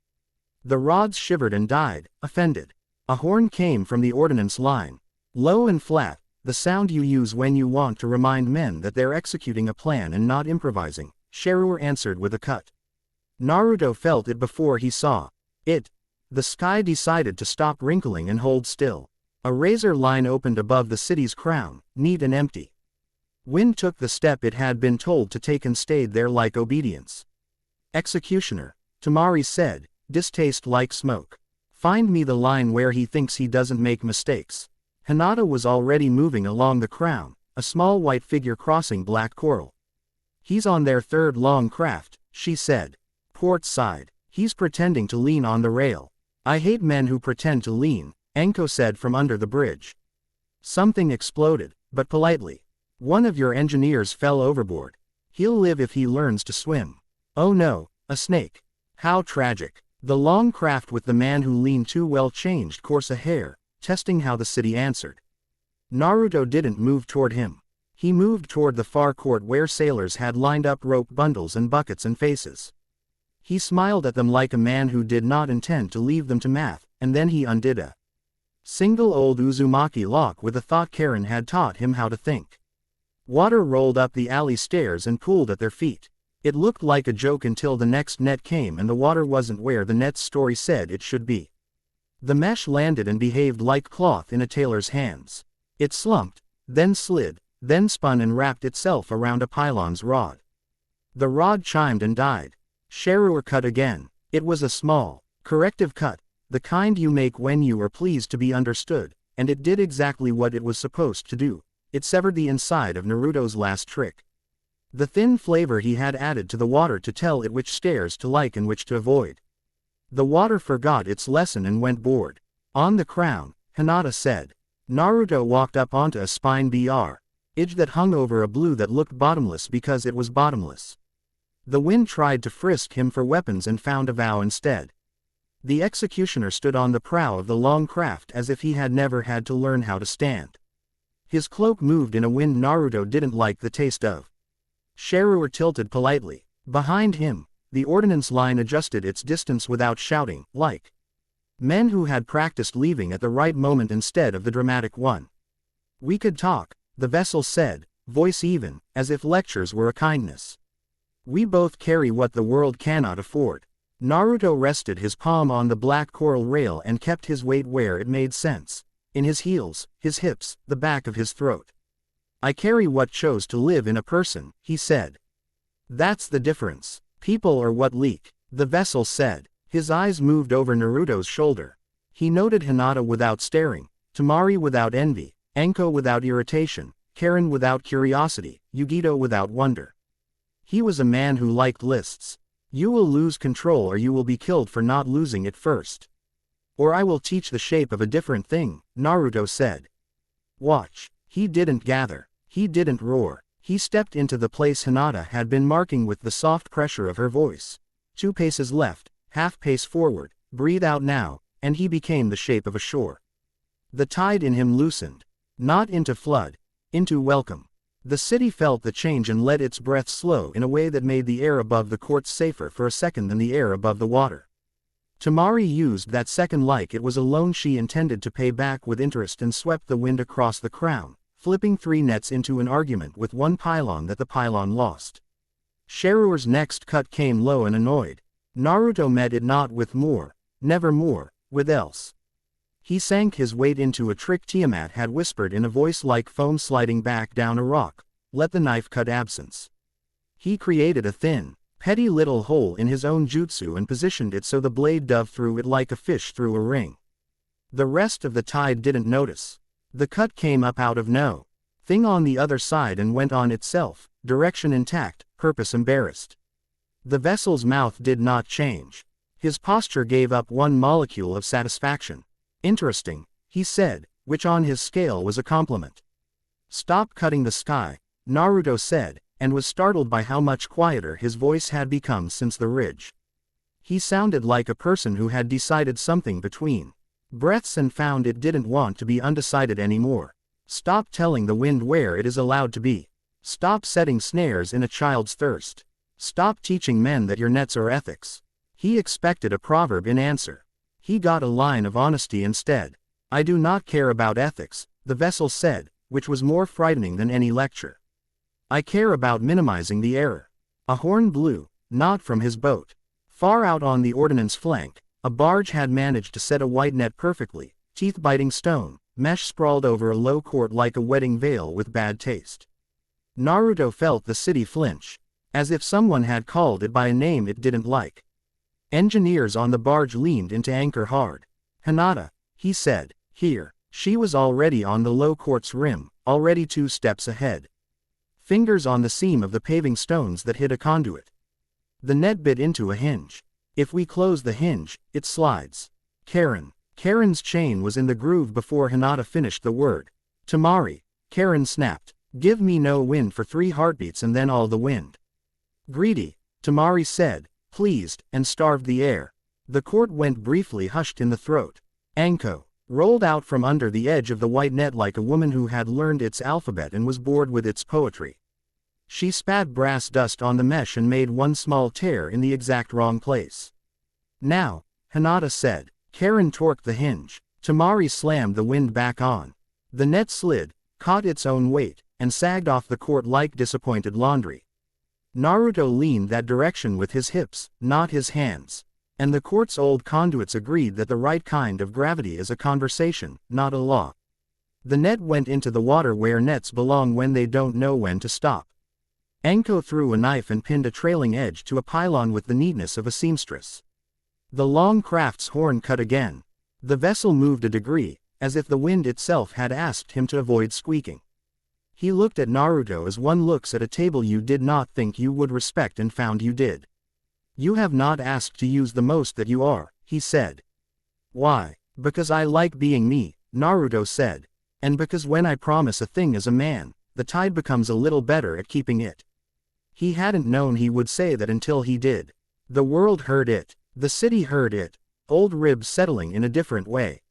The rods shivered and died, offended. A horn came from the ordnance line. Low and flat, the sound you use when you want to remind men that they're executing a plan and not improvising, Sherua answered with a cut. Naruto felt it before he saw it. The sky decided to stop wrinkling and hold still. A razor line opened above the city's crown, neat and empty. Wind took the step it had been told to take and stayed there like obedience. "Executioner," Tamari said, distaste like smoke. "Find me the line where he thinks he doesn't make mistakes." Hinata was already moving along the crown, a small white figure crossing black coral. "He's on their 3rd long craft," she said. "Port side. He's pretending to lean on the rail." "I hate men who pretend to lean," Anko said from under the bridge. Something exploded, but politely. "One of your engineers fell overboard. He'll live if he learns to swim." "Oh no, a snake. How tragic." The long craft with the man who leaned too well changed course a hair, testing how the city answered. Naruto didn't move toward him. He moved toward the far court where sailors had lined up rope bundles and buckets and faces. He smiled at them like a man who did not intend to leave them to math, and then he undid a single old Uzumaki lock with a thought Karen had taught him how to think. Water rolled up the alley stairs and pooled at their feet. It looked like a joke until the next net came and the water wasn't where the net's story said it should be. The mesh landed and behaved like cloth in a tailor's hands. It slumped, then slid, then spun and wrapped itself around a pylon's rod. The rod chimed and died. Sherua cut again. It was a small, corrective cut, the kind you make when you are pleased to be understood, and it did exactly what it was supposed to do. It severed the inside of Naruto's last trick. The thin flavor he had added to the water to tell it which stairs to like and which to avoid. The water forgot its lesson and went bored. "On the crown," Hinata said. Naruto walked up onto a spine edge that hung over a blue that looked bottomless because it was bottomless. The wind tried to frisk him for weapons and found a vow instead. The executioner stood on the prow of the long craft as if he had never had to learn how to stand. His cloak moved in a wind Naruto didn't like the taste of. Sherua tilted politely. Behind him, the ordnance line adjusted its distance without shouting, like Men who had practiced leaving at the right moment instead of the dramatic one. We could talk, the vessel said, voice even, as if lectures were a kindness. We both carry what the world cannot afford. Naruto rested his palm on the black coral rail and kept his weight where it made sense. In his heels, his hips, the back of his throat. I carry what chose to live in a person, he said. That's the difference. People are what leak, the vessel said. His eyes moved over Naruto's shoulder. He noted Hinata without staring, Temari without envy, Enko without irritation, Karen without curiosity, Yugito without wonder. He was a man who liked lists. You will lose control or you will be killed for not losing it first. Or I will teach the shape of a different thing, Naruto said. Watch. He didn't gather. He didn't roar. He stepped into the place Hinata had been marking with the soft pressure of her voice. 2 paces left, half pace forward, breathe out now, and he became the shape of a shore. The tide in him loosened. Not into flood, into welcome. The city felt the change and let its breath slow in a way that made the air above the courts safer for a second than the air above the water. Temari used that second like it was a loan she intended to pay back with interest and swept the wind across the crown, flipping 3 nets into an argument with one pylon that the pylon lost. Sharuer's next cut came low and annoyed. Naruto met it not with more, never more, with else. He sank his weight into a trick Tiamat had whispered in a voice like foam sliding back down a rock, let the knife cut absence. He created a thin, petty little hole in his own jutsu and positioned it so the blade dove through it like a fish through a ring. The rest of the tide didn't notice. The cut came up out of no thing on the other side and went on itself, direction intact, purpose embarrassed. The vessel's mouth did not change. His posture gave up one molecule of satisfaction. Interesting, he said, which on his scale was a compliment. Stop cutting the sky, Naruto said, and was startled by how much quieter his voice had become since the ridge. He sounded like a person who had decided something between breaths and found it didn't want to be undecided anymore. Stop telling the wind where it is allowed to be. Stop setting snares in a child's thirst. Stop teaching men that your nets are ethics. He expected a proverb in answer. He got a line of honesty instead. I do not care about ethics, the vessel said, which was more frightening than any lecture. I care about minimizing the error. A horn blew, not from his boat. Far out on the ordnance flank, a barge had managed to set a white net perfectly, teeth-biting stone, mesh sprawled over a low court like a wedding veil with bad taste. Naruto felt the city flinch, as if someone had called it by a name it didn't like. Engineers on the barge leaned into anchor hard. Hinata, he said, here. She was already on the low court's rim, already 2 steps ahead. Fingers on the seam of the paving stones that hid a conduit. The net bit into a hinge. If we close the hinge, it slides. Karen's chain was in the groove before Hinata finished the word. Temari, Karen snapped. Give me no wind for 3 heartbeats and then all the wind. Greedy, Temari said, pleased, and starved the air. The court went briefly hushed in the throat. Enko rolled out from under the edge of the white net like a woman who had learned its alphabet and was bored with its poetry. She spat brass dust on the mesh and made one small tear in the exact wrong place. Now, Hinata said. Karen torqued the hinge. Temari slammed the wind back on. The net slid, caught its own weight, and sagged off the court like disappointed laundry. Naruto leaned that direction with his hips, not his hands. And the court's old conduits agreed that the right kind of gravity is a conversation, not a law. The net went into the water where nets belong when they don't know when to stop. Enko threw a knife and pinned a trailing edge to a pylon with the neatness of a seamstress. The long craft's horn cut again. The vessel moved a degree, as if the wind itself had asked him to avoid squeaking. He looked at Naruto as one looks at a table you did not think you would respect and found you did. You have not asked to use the most that you are, he said. Why? Because I like being me, Naruto said. And because when I promise a thing as a man, the tide becomes a little better at keeping it. He hadn't known he would say that until he did. The world heard it. The city heard it. Old ribs settling in a different way.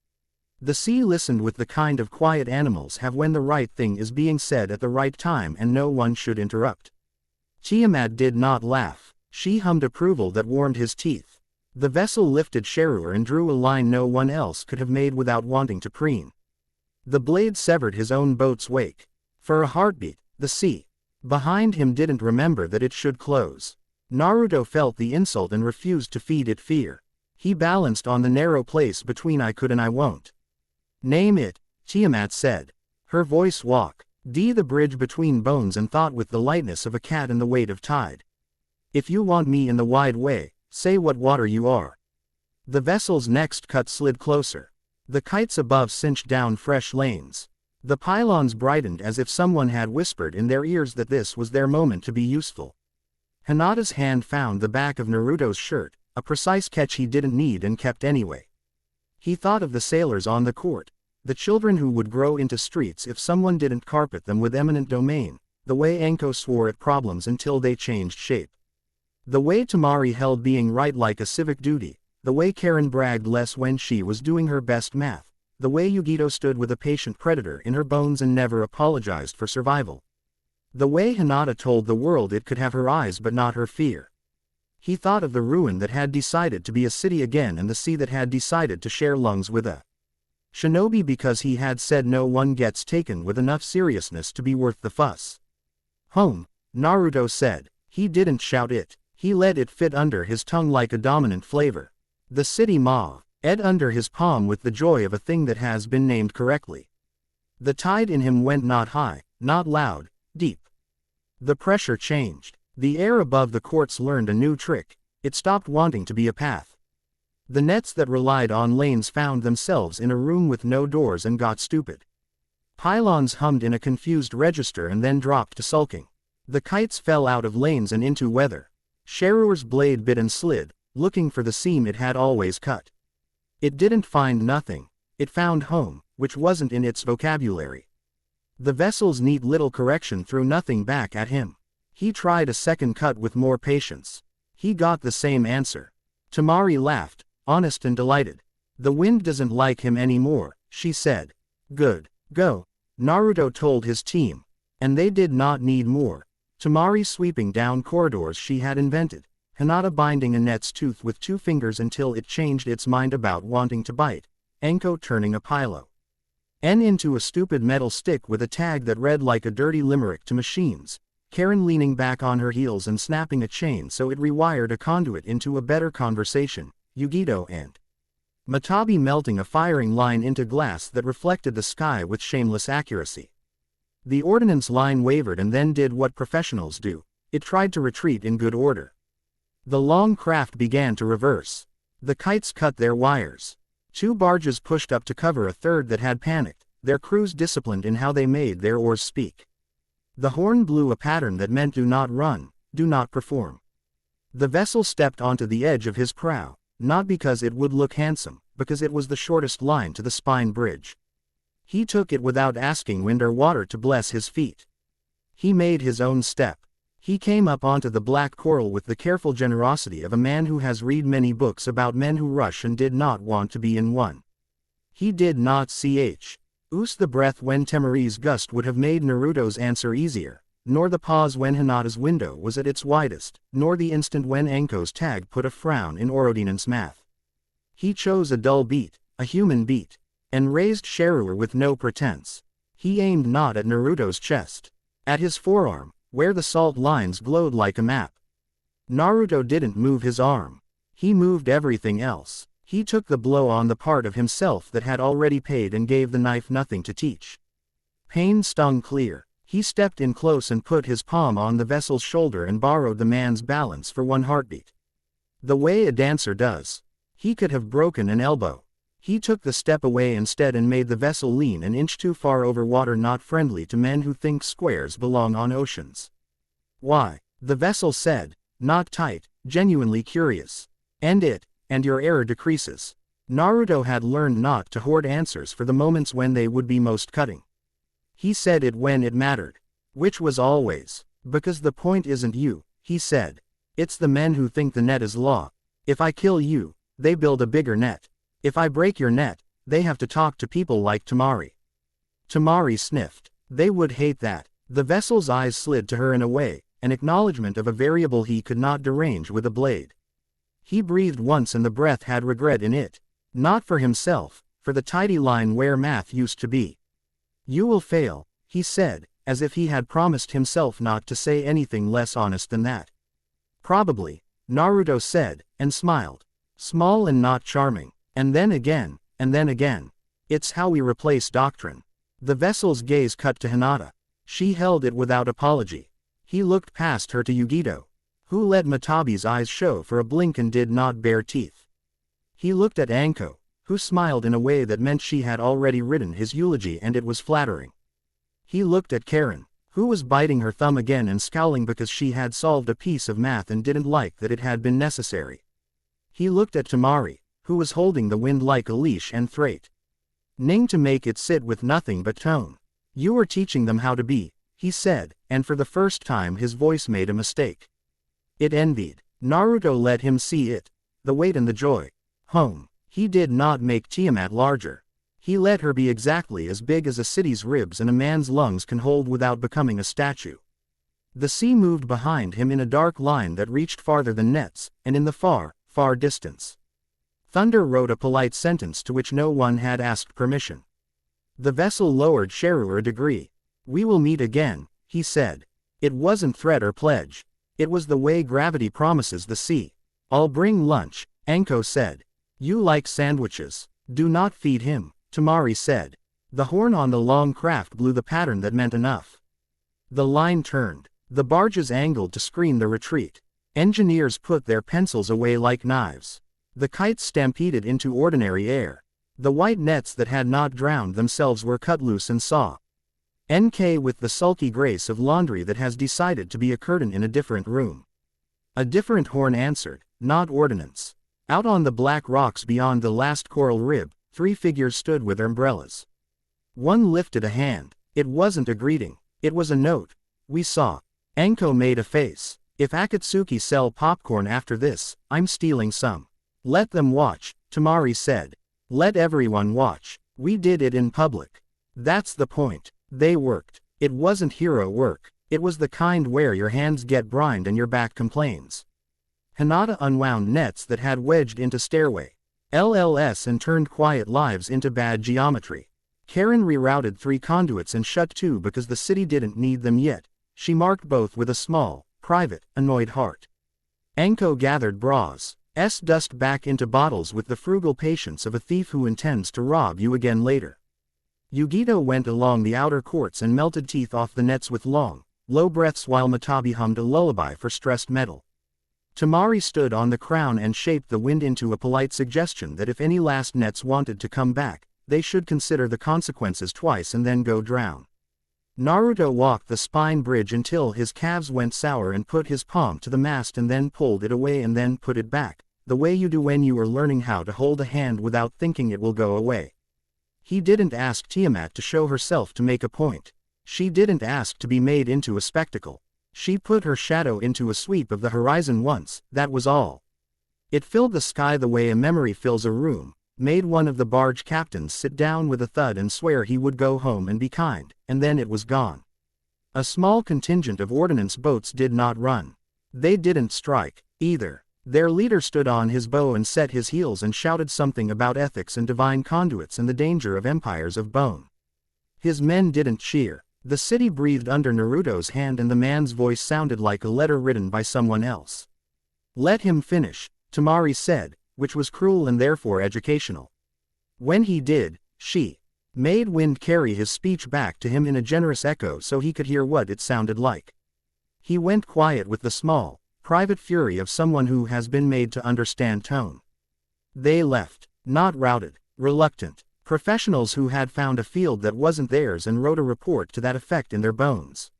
The sea listened with the kind of quiet animals have when the right thing is being said at the right time and no one should interrupt. Tiamat did not laugh. She hummed approval that warmed his teeth. The vessel lifted Sherur and drew a line no one else could have made without wanting to preen. The blade severed his own boat's wake. For a heartbeat, the sea behind him didn't remember that it should close. Naruto felt the insult and refused to feed it fear. He balanced on the narrow place between I could and I won't. Name it, Tiamat said. Her voice walked the bridge between bones and thought with the lightness of a cat and the weight of tide. If you want me in the wide way, say what water you are. The vessel's next cut slid closer. The kites above cinched down fresh lanes. The pylons brightened as if someone had whispered in their ears that this was their moment to be useful. Hinata's hand found the back of Naruto's shirt, a precise catch he didn't need and kept anyway. He thought of the sailors on the court, the children who would grow into streets if someone didn't carpet them with eminent domain, the way Enko swore at problems until they changed shape. The way Temari held being right like a civic duty, the way Karen bragged less when she was doing her best math, the way Yugito stood with a patient predator in her bones and never apologized for survival. The way Hinata told the world it could have her eyes but not her fear. He thought of the ruin that had decided to be a city again and the sea that had decided to share lungs with a shinobi because he had said no one gets taken with enough seriousness to be worth the fuss. Home, Naruto said. He didn't shout it. He let it fit under his tongue like a dominant flavor. The city ma ed under his palm with the joy of a thing that has been named correctly. The tide in him went not high, not loud, deep. The pressure changed. The air above the courts learned a new trick. It stopped wanting to be a path. The nets that relied on lanes found themselves in a room with no doors and got stupid. Pylons hummed in a confused register and then dropped to sulking. The kites fell out of lanes and into weather. Sherur's blade bit and slid, looking for the seam it had always cut. It didn't find nothing. It found home, which wasn't in its vocabulary. The vessel's neat little correction threw nothing back at him. He tried a second cut with more patience. He got the same answer. Temari laughed, honest and delighted. The wind doesn't like him anymore, she said. Good. Go. Naruto told his team. And they did not need more. Temari sweeping down corridors she had invented. Hinata binding Annette's tooth with 2 fingers until it changed its mind about wanting to bite. Enko turning a pilo N into a stupid metal stick with a tag that read like a dirty limerick to machines. Karen leaning back on her heels and snapping a chain so it rewired a conduit into a better conversation. Yugito and Matabi melting a firing line into glass that reflected the sky with shameless accuracy. The ordnance line wavered and then did what professionals do. It tried to retreat in good order. The long craft began to reverse. The kites cut their wires. 2 barges pushed up to cover a third that had panicked, their crews disciplined in how they made their oars speak. The horn blew a pattern that meant do not run, do not perform. The vessel stepped onto the edge of his prow, not because it would look handsome, because it was the shortest line to the spine bridge. He took it without asking wind or water to bless his feet. He made his own step. He came up onto the black coral with the careful generosity of a man who has read many books about men who rush and did not want to be in one. He did not ooze the breath when Temari's gust would have made Naruto's answer easier, nor the pause when Hinata's window was at its widest, nor the instant when Enko's tag put a frown in Orodinen's math. He chose a dull beat, a human beat, and raised Sherur with no pretense. He aimed not at Naruto's chest, at his forearm, where the salt lines glowed like a map. Naruto didn't move his arm. He moved everything else. He took the blow on the part of himself that had already paid and gave the knife nothing to teach. Pain stung clear. He stepped in close and put his palm on the vessel's shoulder and borrowed the man's balance for 1 heartbeat. The way a dancer does. He could have broken an elbow. He took the step away instead and made the vessel lean an inch too far over water not friendly to men who think squares belong on oceans. Why? The vessel said, not tight, genuinely curious. End it, and your error decreases. Naruto had learned not to hoard answers for the moments when they would be most cutting. He said it when it mattered. Which was always. Because the point isn't you, he said. It's the men who think the net is law. If I kill you, they build a bigger net. If I break your net, they have to talk to people like Temari. Temari sniffed. They would hate that. The vessel's eyes slid to her in a way, an acknowledgement of a variable he could not derange with a blade. He breathed once and the breath had regret in it. Not for himself, for the tidy line where math used to be. You will fail, he said, as if he had promised himself not to say anything less honest than that. Probably, Naruto said, and smiled. Small and not charming. And then again, and then again. It's how we replace doctrine. The vessel's gaze cut to Hinata. She held it without apology. He looked past her to Yugito, who let Matabi's eyes show for a blink and did not bare teeth. He looked at Anko, who smiled in a way that meant she had already written his eulogy and it was flattering. He looked at Karen, who was biting her thumb again and scowling because she had solved a piece of math and didn't like that it had been necessary. He looked at Temari, who was holding the wind like a leash and thrate. Ning to make it sit with nothing but tone. You are teaching them how to be, he said, and for the first time his voice made a mistake. It envied. Naruto let him see it. The weight and the joy. Home. He did not make Tiamat larger. He let her be exactly as big as a city's ribs and a man's lungs can hold without becoming a statue. The sea moved behind him in a dark line that reached farther than nets, and in the far, far distance. Thunder wrote a polite sentence to which no one had asked permission. The vessel lowered Sheru a degree. We will meet again, he said. It wasn't threat or pledge. It was the way gravity promises the sea. I'll bring lunch, Anko said. You like sandwiches. Do not feed him, Temari said. The horn on the long craft blew the pattern that meant enough. The line turned. The barges angled to screen the retreat. Engineers put their pencils away like knives. The kites stampeded into ordinary air. The white nets that had not drowned themselves were cut loose and saw. NK with the sulky grace of laundry that has decided to be a curtain in a different room. A different horn answered, not ordnance. Out on the black rocks beyond the last coral rib, 3 figures stood with umbrellas. One lifted a hand. It wasn't a greeting. It was a note. We saw. Anko made a face. If Akatsuki sell popcorn after this, I'm stealing some. Let them watch, Temari said. Let everyone watch. We did it in public. That's the point. They worked. It wasn't hero work. It was the kind where your hands get brined and your back complains. Hinata unwound nets that had wedged into stairway. LLS and turned quiet lives into bad geometry. Karen rerouted 3 conduits and shut 2 because the city didn't need them yet. She marked both with a small, private, annoyed heart. Anko gathered bras. Dust back into bottles with the frugal patience of a thief who intends to rob you again later. Yugito went along the outer courts and melted teeth off the nets with long, low breaths while Matabi hummed a lullaby for stressed metal. Temari stood on the crown and shaped the wind into a polite suggestion that if any last nets wanted to come back, they should consider the consequences twice and then go drown. Naruto walked the spine bridge until his calves went sour and put his palm to the mast and then pulled it away and then put it back, the way you do when you are learning how to hold a hand without thinking it will go away. He didn't ask Tiamat to show herself to make a point. She didn't ask to be made into a spectacle. She put her shadow into a sweep of the horizon once, that was all. It filled the sky the way a memory fills a room, made one of the barge captains sit down with a thud and swear he would go home and be kind, and then it was gone. A small contingent of ordnance boats did not run. They didn't strike, either. Their leader stood on his bow and set his heels and shouted something about ethics and divine conduits and the danger of empires of bone. His men didn't cheer. The city breathed under Naruto's hand and the man's voice sounded like a letter written by someone else. Let him finish, Temari said, which was cruel and therefore educational. When he did, she made wind carry his speech back to him in a generous echo so he could hear what it sounded like. He went quiet with the small, private fury of someone who has been made to understand tone. They left, not routed, reluctant, professionals who had found a field that wasn't theirs and wrote a report to that effect in their bones.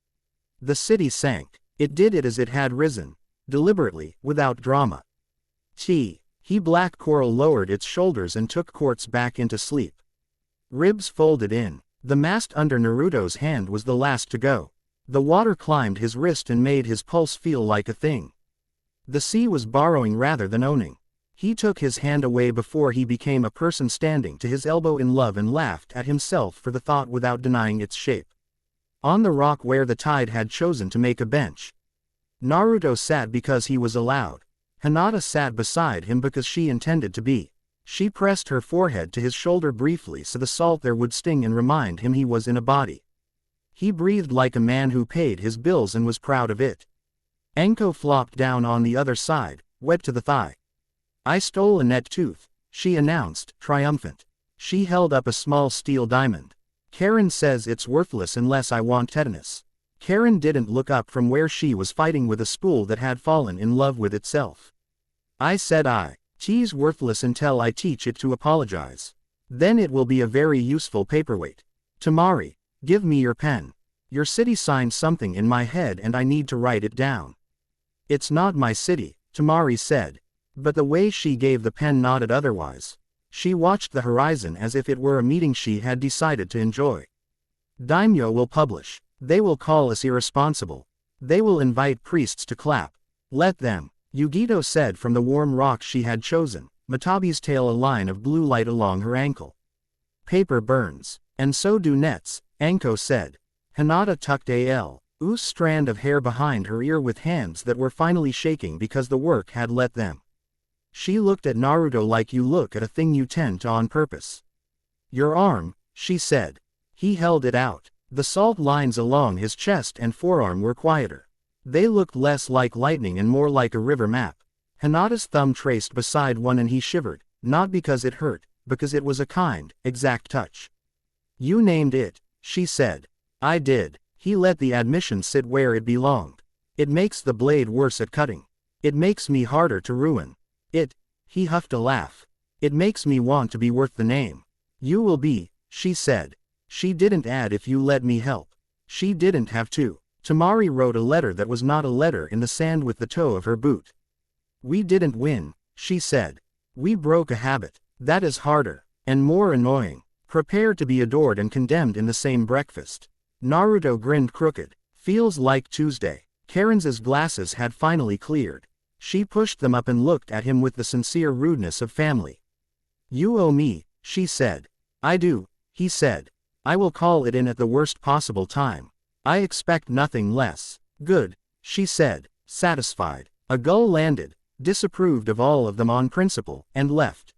The city sank. It did it as it had risen, deliberately, without drama. Black coral lowered its shoulders and took quartz back into sleep. Ribs folded in. The mast under Naruto's hand was the last to go. The water climbed his wrist and made his pulse feel like a thing. The sea was borrowing rather than owning. He took his hand away before he became a person standing to his elbow in love and laughed at himself for the thought without denying its shape. On the rock where the tide had chosen to make a bench. Naruto sat because he was allowed. Hinata sat beside him because she intended to be. She pressed her forehead to his shoulder briefly so the salt there would sting and remind him he was in a body. He breathed like a man who paid his bills and was proud of it. Anko flopped down on the other side, wet to the thigh. I stole a net tooth, she announced, triumphant. She held up a small steel diamond. Karen says it's worthless unless I want tetanus. Karen didn't look up from where she was fighting with a spool that had fallen in love with itself. I said T's worthless until I teach it to apologize. Then it will be a very useful paperweight. Tamari, give me your pen. Your city signed something in my head and I need to write it down. It's not my city, Tamari said. But the way she gave the pen nodded otherwise. She watched the horizon as if it were a meeting she had decided to enjoy. Daimyo will publish. They will call us irresponsible. They will invite priests to clap. Let them. Yugito said from the warm rock she had chosen, Matabi's tail a line of blue light along her ankle. Paper burns. And so do nets, Anko said. Hinata tucked a loose strand of hair behind her ear with hands that were finally shaking because the work had let them. She looked at Naruto like you look at a thing you tend to on purpose. Your arm, she said. He held it out. The salt lines along his chest and forearm were quieter. They looked less like lightning and more like a river map. Hinata's thumb traced beside one and he shivered, not because it hurt, because it was a kind, exact touch. You named it, she said. I did. He let the admission sit where it belonged. It makes the blade worse at cutting. It makes me harder to ruin. He huffed a laugh. It makes me want to be worth the name. You will be, she said. She didn't add if you let me help. She didn't have to. Tamari wrote a letter that was not a letter in the sand with the toe of her boot. We didn't win, she said. We broke a habit. That is harder. And more annoying. Prepare to be adored and condemned in the same breakfast. Naruto grinned crooked. Feels like Tuesday. Karen's glasses had finally cleared. She pushed them up and looked at him with the sincere rudeness of family. You owe me, she said. I do, he said. I will call it in at the worst possible time. I expect nothing less. Good, she said, satisfied. A gull landed, disapproved of all of them on principle, and left.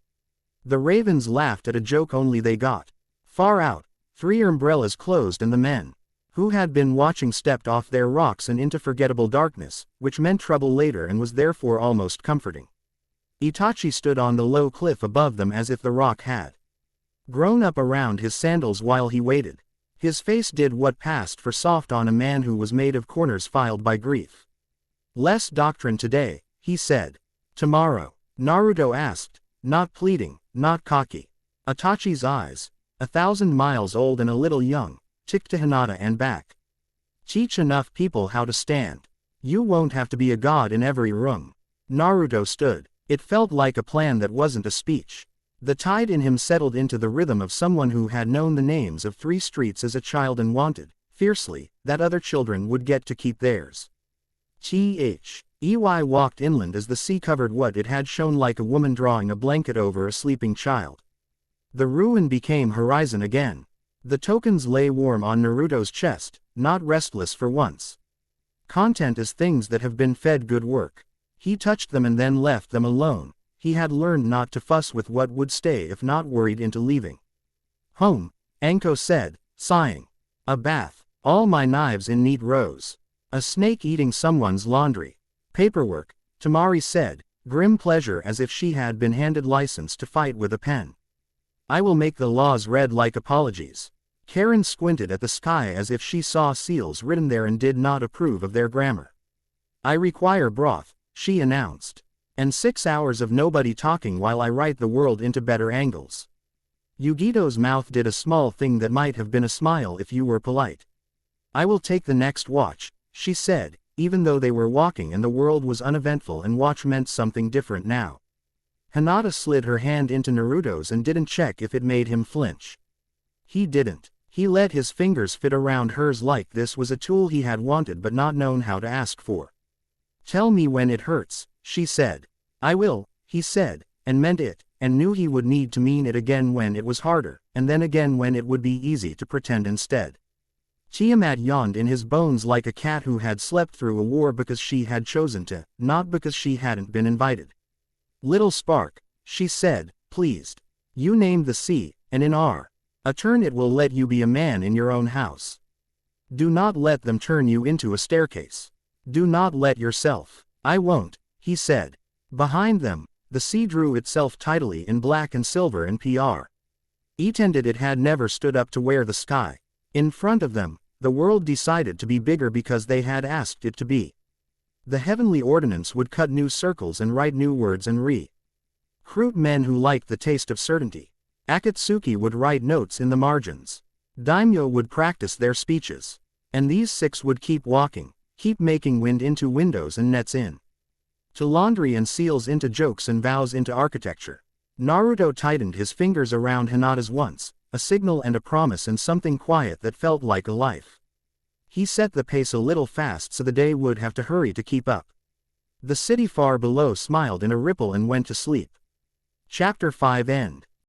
The ravens laughed at a joke only they got. Far out, 3 umbrellas closed and the men, who had been watching, stepped off their rocks and into forgettable darkness, which meant trouble later and was therefore almost comforting. Itachi stood on the low cliff above them as if the rock had grown up around his sandals while he waited. His face did what passed for soft on a man who was made of corners filed by grief. Less doctrine today, he said. Tomorrow, Naruto asked, not pleading, not cocky. Itachi's eyes, 1,000 miles old and a little young, ticked to Hinata and back. Teach enough people how to stand. You won't have to be a god in every room. Naruto stood. It felt like a plan that wasn't a speech. The tide in him settled into the rhythm of someone who had known the names of 3 streets as a child and wanted, fiercely, that other children would get to keep theirs. Ey walked inland as the sea covered what it had shown like a woman drawing a blanket over a sleeping child. The ruin became horizon again. The tokens lay warm on Naruto's chest, not restless for once. Content is things that have been fed good work. He touched them and then left them alone. He had learned not to fuss with what would stay if not worried into leaving. Home, Anko said, sighing. A bath, all my knives in neat rows. A snake eating someone's laundry. Paperwork, Tamari said, grim pleasure as if she had been handed license to fight with a pen. I will make the laws read like apologies. Karen squinted at the sky as if she saw seals written there and did not approve of their grammar. I require broth, she announced. And 6 hours of nobody talking while I write the world into better angles. Yugito's mouth did a small thing that might have been a smile if you were polite. I will take the next watch, she said, even though they were walking and the world was uneventful and watch meant something different now. Hinata slid her hand into Naruto's and didn't check if it made him flinch. He didn't. He let his fingers fit around hers like this was a tool he had wanted but not known how to ask for. Tell me when it hurts, she said. I will, he said, and meant it, and knew he would need to mean it again when it was harder, and then again when it would be easy to pretend instead. Tiamat yawned in his bones like a cat who had slept through a war because she had chosen to, not because she hadn't been invited. Little spark, she said, pleased. You named the sea, and in our turn it will let you be a man in your own house. Do not let them turn you into a staircase. Do not let yourself. I won't, he said. Behind them, the sea drew itself tidily in black and silver and pretended it had never stood up to wear the sky. In front of them, the world decided to be bigger because they had asked it to be. The heavenly ordinance would cut new circles and write new words and recruit men who liked the taste of certainty. Akatsuki would write notes in the margins. Daimyo would practice their speeches. And these 6 would keep walking, keep making wind into windows and nets in to laundry and seals into jokes and vows into architecture. Naruto tightened his fingers around Hinata's once, a signal and a promise and something quiet that felt like a life. He set the pace a little fast so the day would have to hurry to keep up. The city far below smiled in a ripple and went to sleep. Chapter 5 End.